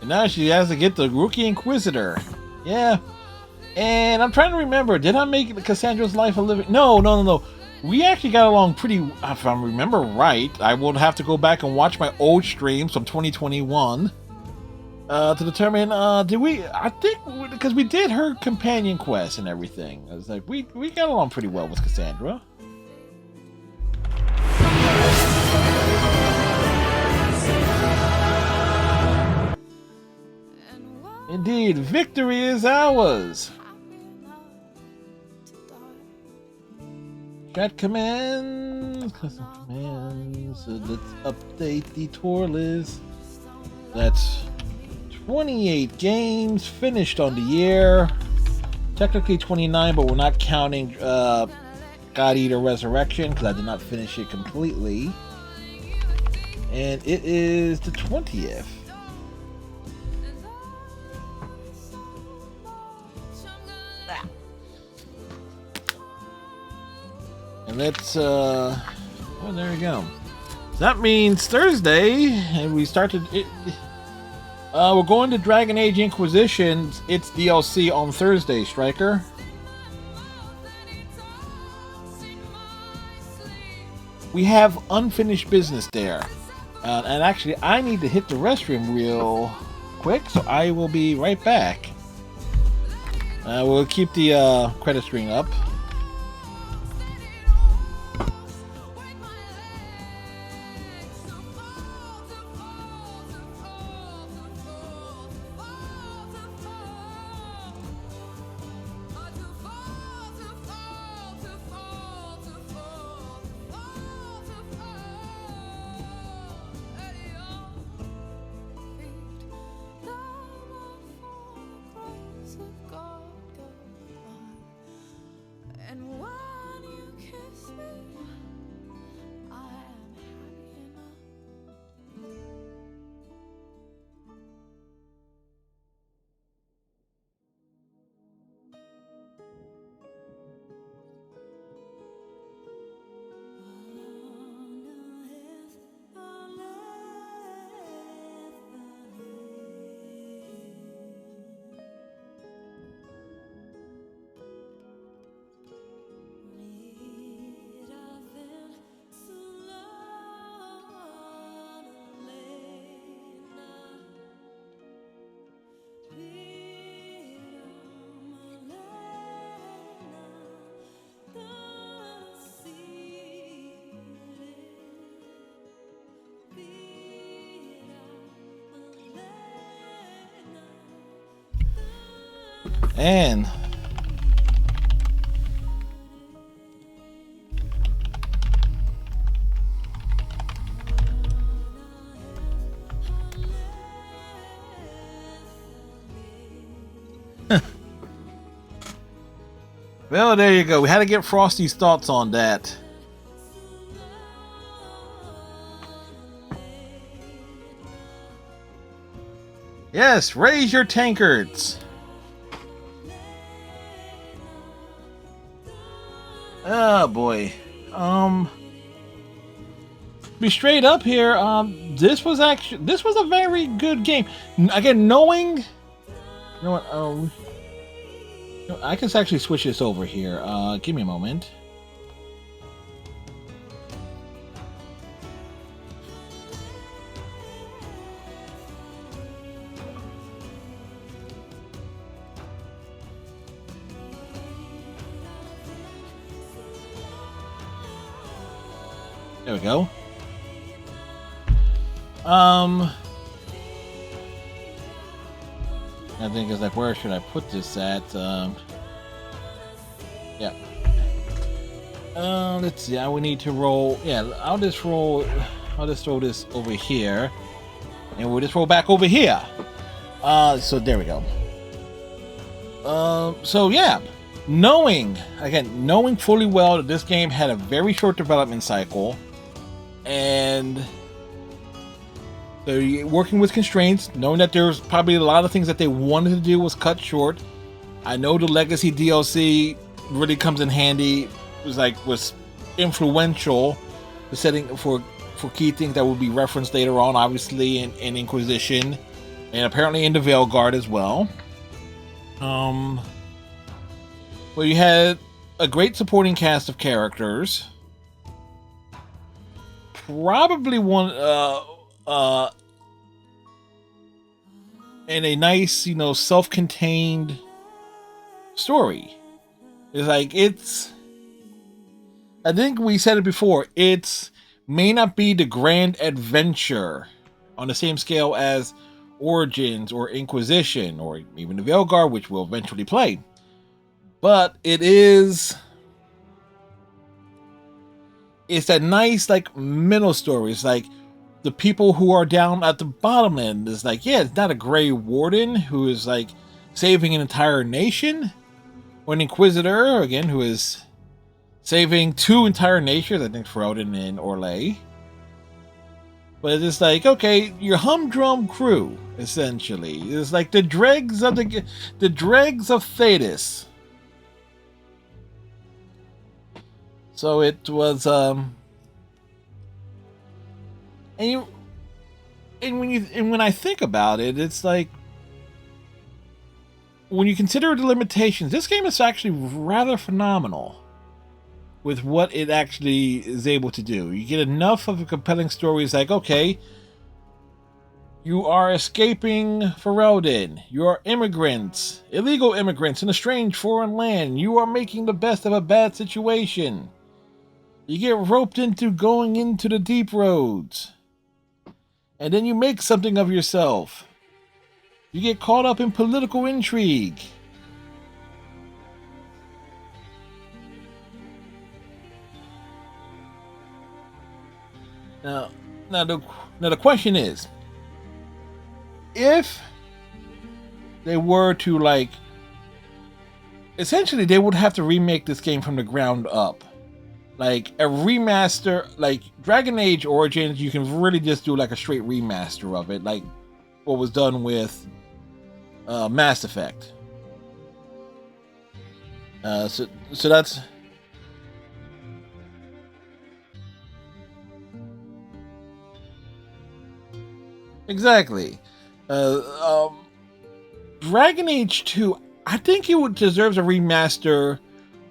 now she has to get the Rookie Inquisitor. Yeah. And I'm trying to remember, did I make Cassandra's life a living? No. We actually got along pretty, if I remember right. I will have to go back and watch my old streams from 2021 to determine, did we, I think, because we did her companion quest and everything. I was like, we got along pretty well with Cassandra. Indeed, victory is ours. Chat commands. Custom commands. So let's update the tour list. That's 28 games finished on the year. Technically 29, but we're not counting God Eater Resurrection because I did not finish it completely. And it is the 20th. And let's, oh, there we go. That means Thursday, and we started it. We're going to Dragon Age Inquisition. It's DLC on Thursday, Striker. We have unfinished business there. And actually, I need to hit the restroom real quick, so I will be right back. We'll keep the credit screen up. And well, there you go. We had to get Frosty's thoughts on that. Yes, raise your tankards. Oh boy. Be straight up here. This was a very good game. Again, knowing, you know what? I can actually switch this over here. Give me a moment. There we go. I think it's like, where should I put this at? Yeah. Let's see. I would need to roll. Yeah, I'll just throw this over here, and we'll just roll back over here. So there we go. So yeah, knowing fully well that this game had a very short development cycle, and they're working with constraints, knowing that there's probably a lot of things that they wanted to do was cut short. I know the Legacy DLC really comes in handy. Was influential, the setting for key things that will be referenced later on, obviously in Inquisition, and apparently in the Veilguard as well. Well, you had a great supporting cast of characters. Probably one, and a nice, self-contained story. I think we said it before, may not be the grand adventure on the same scale as Origins or Inquisition or even the Veilguard, which we'll eventually play. But it's that nice, middle story. It's like the people who are down at the bottom end is it's not a Grey Warden who is saving an entire nation, or an Inquisitor, again, who is saving 2 entire nations, I think Ferelden and Orlais. But it's like, okay, your humdrum crew, essentially. It's like the dregs of the dregs of Thetis. So it was and when I think about it, it's like, when you consider the limitations, this game is actually rather phenomenal with what it actually is able to do. You get enough of a compelling story. It's like, okay, you are escaping Ferelden. You are immigrants, illegal immigrants in a strange foreign land. You are making the best of a bad situation. You get roped into going into the deep roads. And then you make something of yourself. You get caught up in political intrigue. Now the question is, if they were to, like, essentially they would have to remake this game from the ground up. Like a remaster, like Dragon Age Origins, you can really just do like a straight remaster of it, like what was done with Mass Effect. So that's exactly. Dragon Age 2, I think it deserves a remaster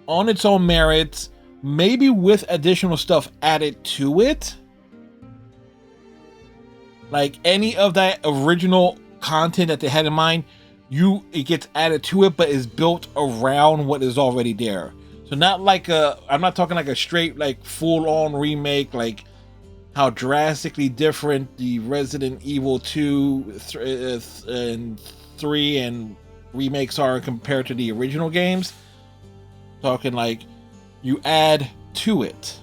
on its own merits, maybe with additional stuff added to it. Like any of that original content that they had in mind, it gets added to it, but is built around what is already there. So not like I'm not talking like a straight, like, full-on remake, like how drastically different the Resident Evil 2 and 3 and remakes are compared to the original games. Talking like you add to it.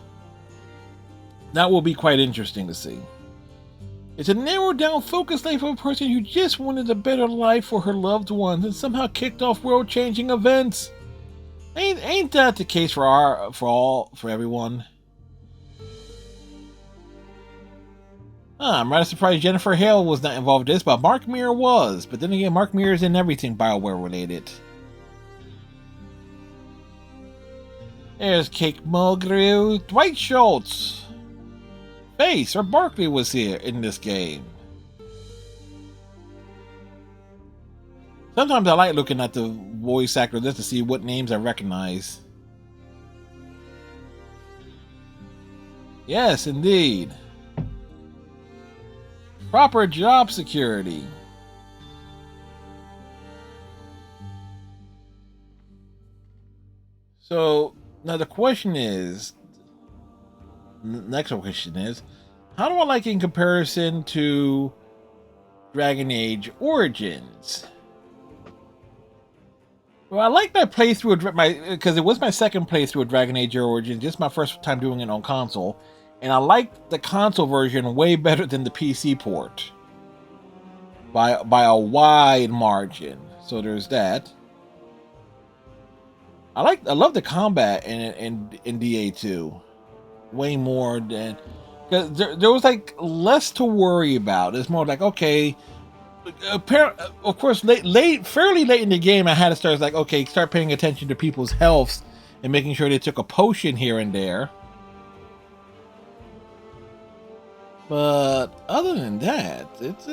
That will be quite interesting to see. It's a narrowed down focused life of a person who just wanted a better life for her loved ones and somehow kicked off world changing events. Ain't that the case for everyone? I'm rather surprised Jennifer Hale was not involved in this, but Mark Meer was. But then again, Mark Meer is in everything BioWare related. There's Cake Mulgrew, Dwight Schultz, Face, or Barkley was here in this game. Sometimes I like looking at the voice actor just to see what names I recognize. Yes, indeed. Proper job security. So now the question is, next question is, how do I like it in comparison to Dragon Age Origins? Well, I like my playthrough, because it was my second playthrough of Dragon Age Origins, just my first time doing it on console, and I liked the console version way better than the PC port by a wide margin. So there's that. I love the combat in DA2 way more than, because there was like less to worry about. It's more like, okay, of course, fairly late in the game, I had to start paying attention to people's health and making sure they took a potion here and there. But other than that, it's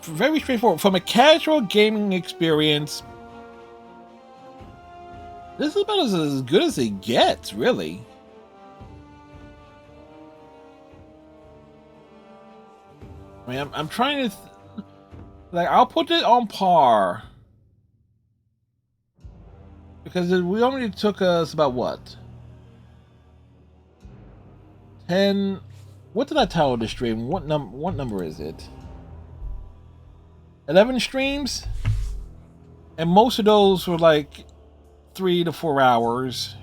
very straightforward. From a casual gaming experience, this is about as good as it gets, really. I mean, I'm trying to... I'll put it on par. Because we only took us about, what? 10... What did I title the stream? What number is it? 11 streams? And most of those were like 3 to 4 hours.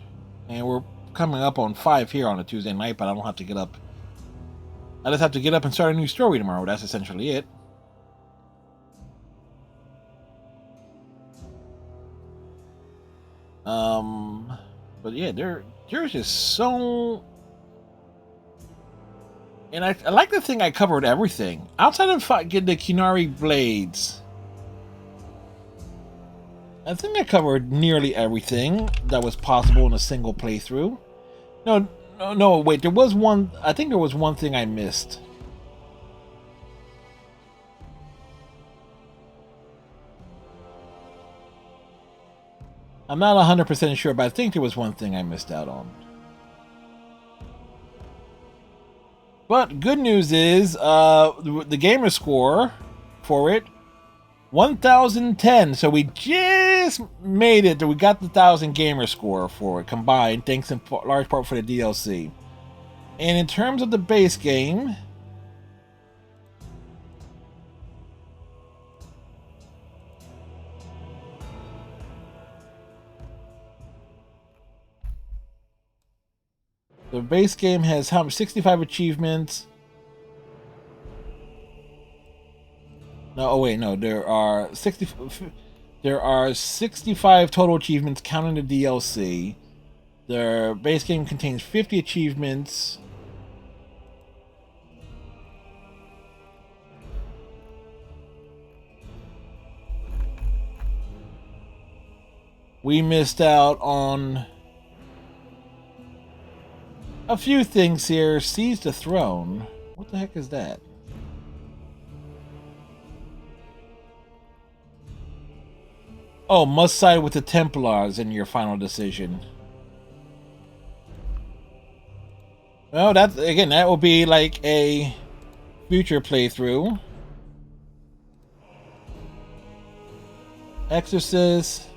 And we're coming up on 5 here on a Tuesday night, but I don't have to get up. I just have to get up and start a new story tomorrow. That's essentially it. But yeah, there's just so. And I like to think I covered everything outside of getting the Kunari blades. I think I covered nearly everything that was possible in a single playthrough. No, wait, there was one. I think there was one thing I missed. I'm not 100% sure, but I think there was one thing I missed out on. But good news is, the gamer score for it, 1,010. So we just made it. We got the 1,000 gamer score for it combined, thanks in large part for the DLC. And in terms of the base game, the base game has how much? 65 achievements. No, oh wait, no. There are 65 total achievements counting the DLC. The base game contains 50 achievements. We missed out on a few things here. Seize the throne. What the heck is that? Oh, must side with the Templars in your final decision. Well, that again, that will be like a future playthrough. Exorcist.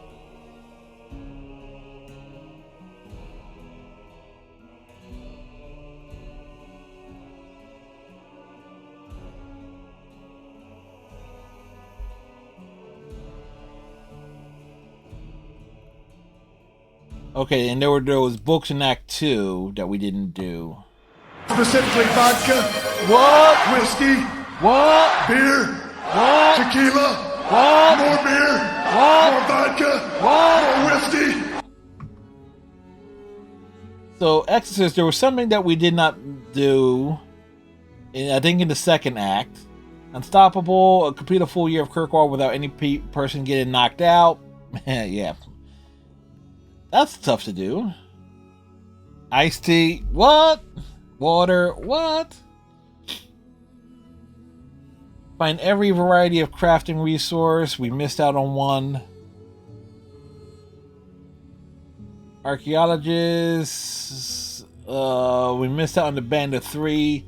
Okay, and there were those books in Act 2 that we didn't do. Specifically vodka. What? Whiskey. What? Beer. What? Tequila. What? More beer. What? More vodka. What? More whiskey. So, Exorcist, there was something that we did not do, I think in the second act. Unstoppable, complete a full year of Kirkwall without any person getting knocked out. Yeah. That's tough to do. Iced tea, what? Water, what? Find every variety of crafting resource. We missed out on one. Archaeologists. We missed out on the Band of 3.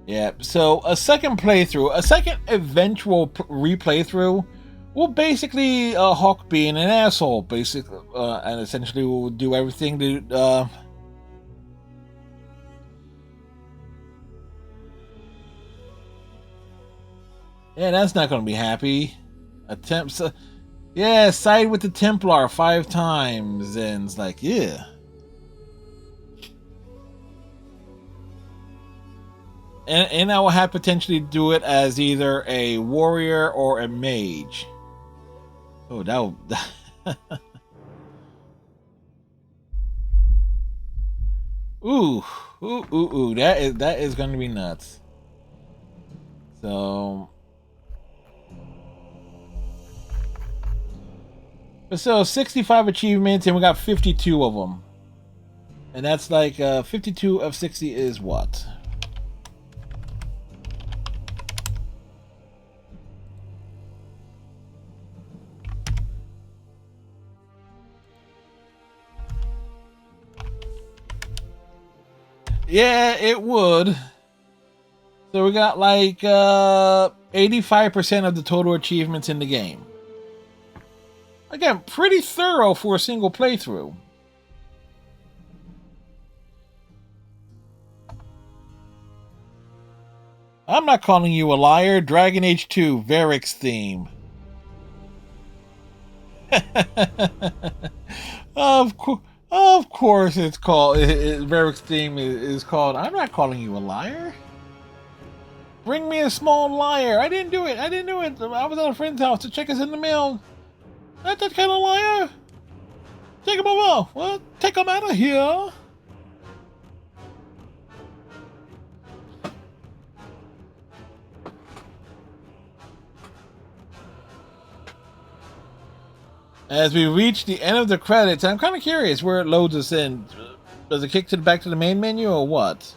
Yeah, so a second playthrough, a second eventual replaythrough, will basically Hawk being an asshole, basically, and essentially will do everything to. Yeah, that's not going to be happy. Attempts, yeah, side with the Templar 5 times, and it's like, yeah. And I will have potentially do it as either a warrior or a mage. Oh, that will... Ooh, that is going to be nuts. So... So, 65 achievements, and we got 52 of them. And that's like, 52 of 60 is what? Yeah, it would. So we got like 85% of the total achievements in the game. Again, pretty thorough for a single playthrough. I'm not calling you a liar. Dragon Age 2, Varric's theme. Of course it's called, Varric's theme is called, I'm not calling you a liar. Bring me a small liar. I didn't do it. I didn't do it. I was at a friend's house to check us in the mail. Not that kind of liar. Take him over. What? Take him out of here. As we reach the end of the credits, I'm kind of curious where it loads us in. Does it kick to the back to the main menu or what?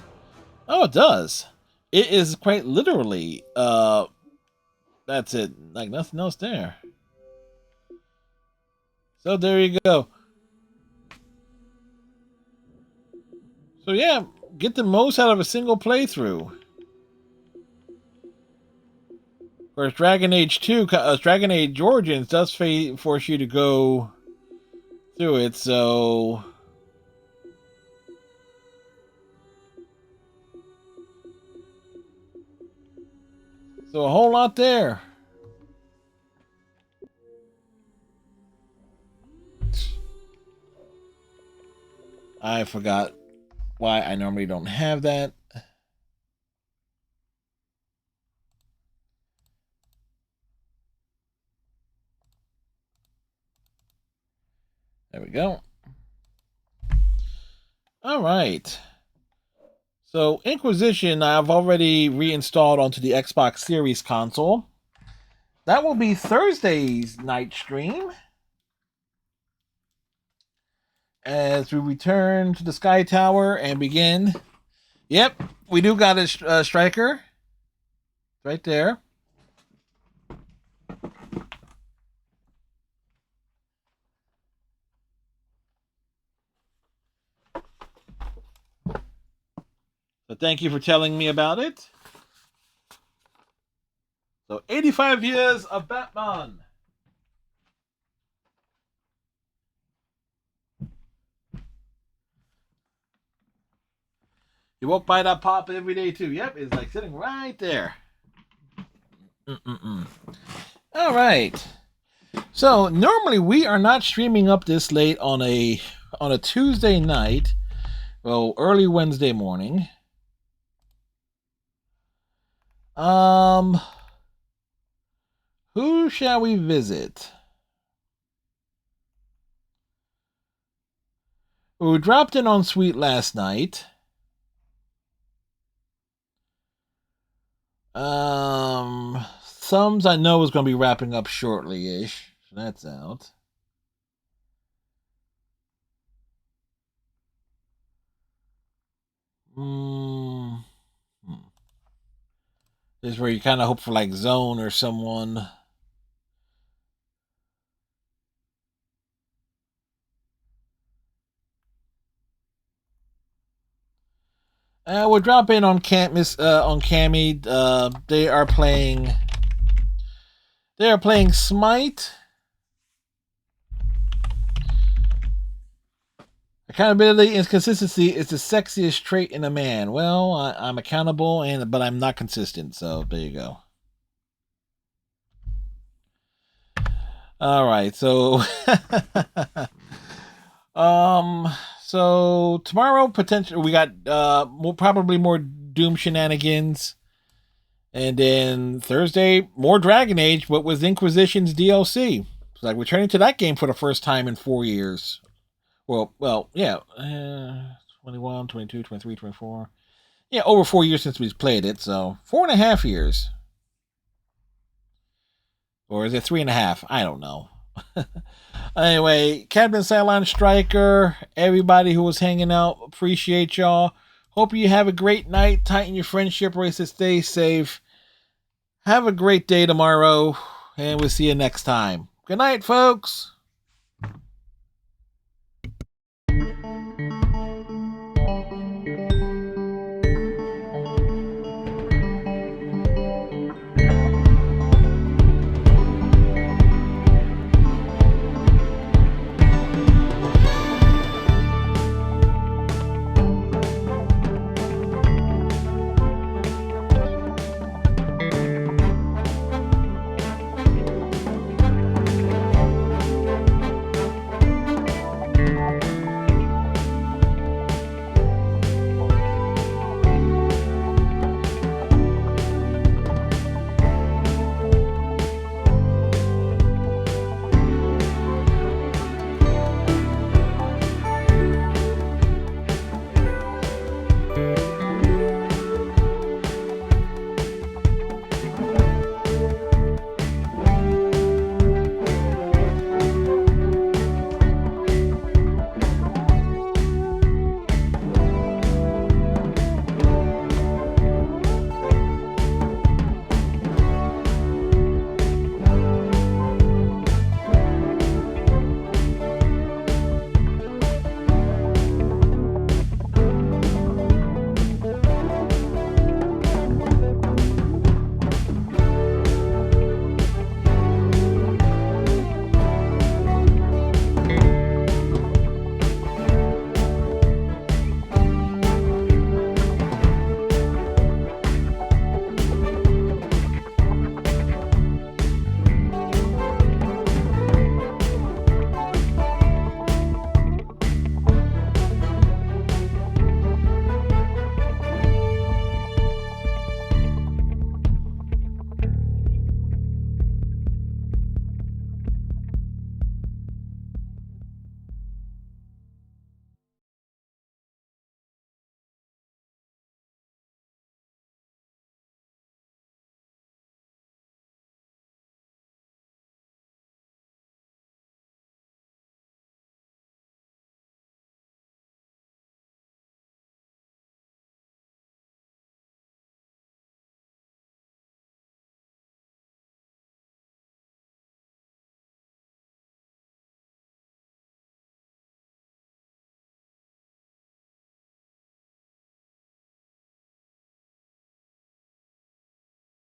Oh, it does. It is quite literally, that's it. Like nothing else there. So there you go. So yeah, get the most out of a single playthrough. Of course, Dragon Age 2, Dragon Age Origins does force you to go through it, so... So a whole lot there. I forgot why I normally don't have that. There we go. All right. So Inquisition, I've already reinstalled onto the Xbox Series console. That will be Thursday's night stream. As we return to the Sky Tower and begin. Yep, we do got a striker. Right there. So thank you for telling me about it. So 85 years of Batman. You walk by that pop every day too. Yep, it's like sitting right there. All right. So normally we are not streaming up this late on a Tuesday night. Well, early Wednesday morning. Who shall we visit? We dropped in on Sweet last night. Sums I know is going to be wrapping up shortly-ish. So that's out. This is where you kind of hope for like Zone or someone. We'll drop in on Cammy. They are playing Smite. Accountability and consistency is the sexiest trait in a man. Well, I'm accountable, but I'm not consistent. So there you go. All right, so so tomorrow potentially we got probably more Doom shenanigans, and then Thursday more Dragon Age, but with Inquisition's DLC. It's like returning to that game for the first time in 4 years. Well, yeah, 21, 22, 23, 24. Yeah, over 4 years since we've played it, so 4.5 years. Or is it 3.5? I don't know. Anyway, Captain Silent Striker, everybody who was hanging out, appreciate y'all. Hope you have a great night. Tighten your friendship bracelets. Stay safe. Have a great day tomorrow, and we'll see you next time. Good night, folks.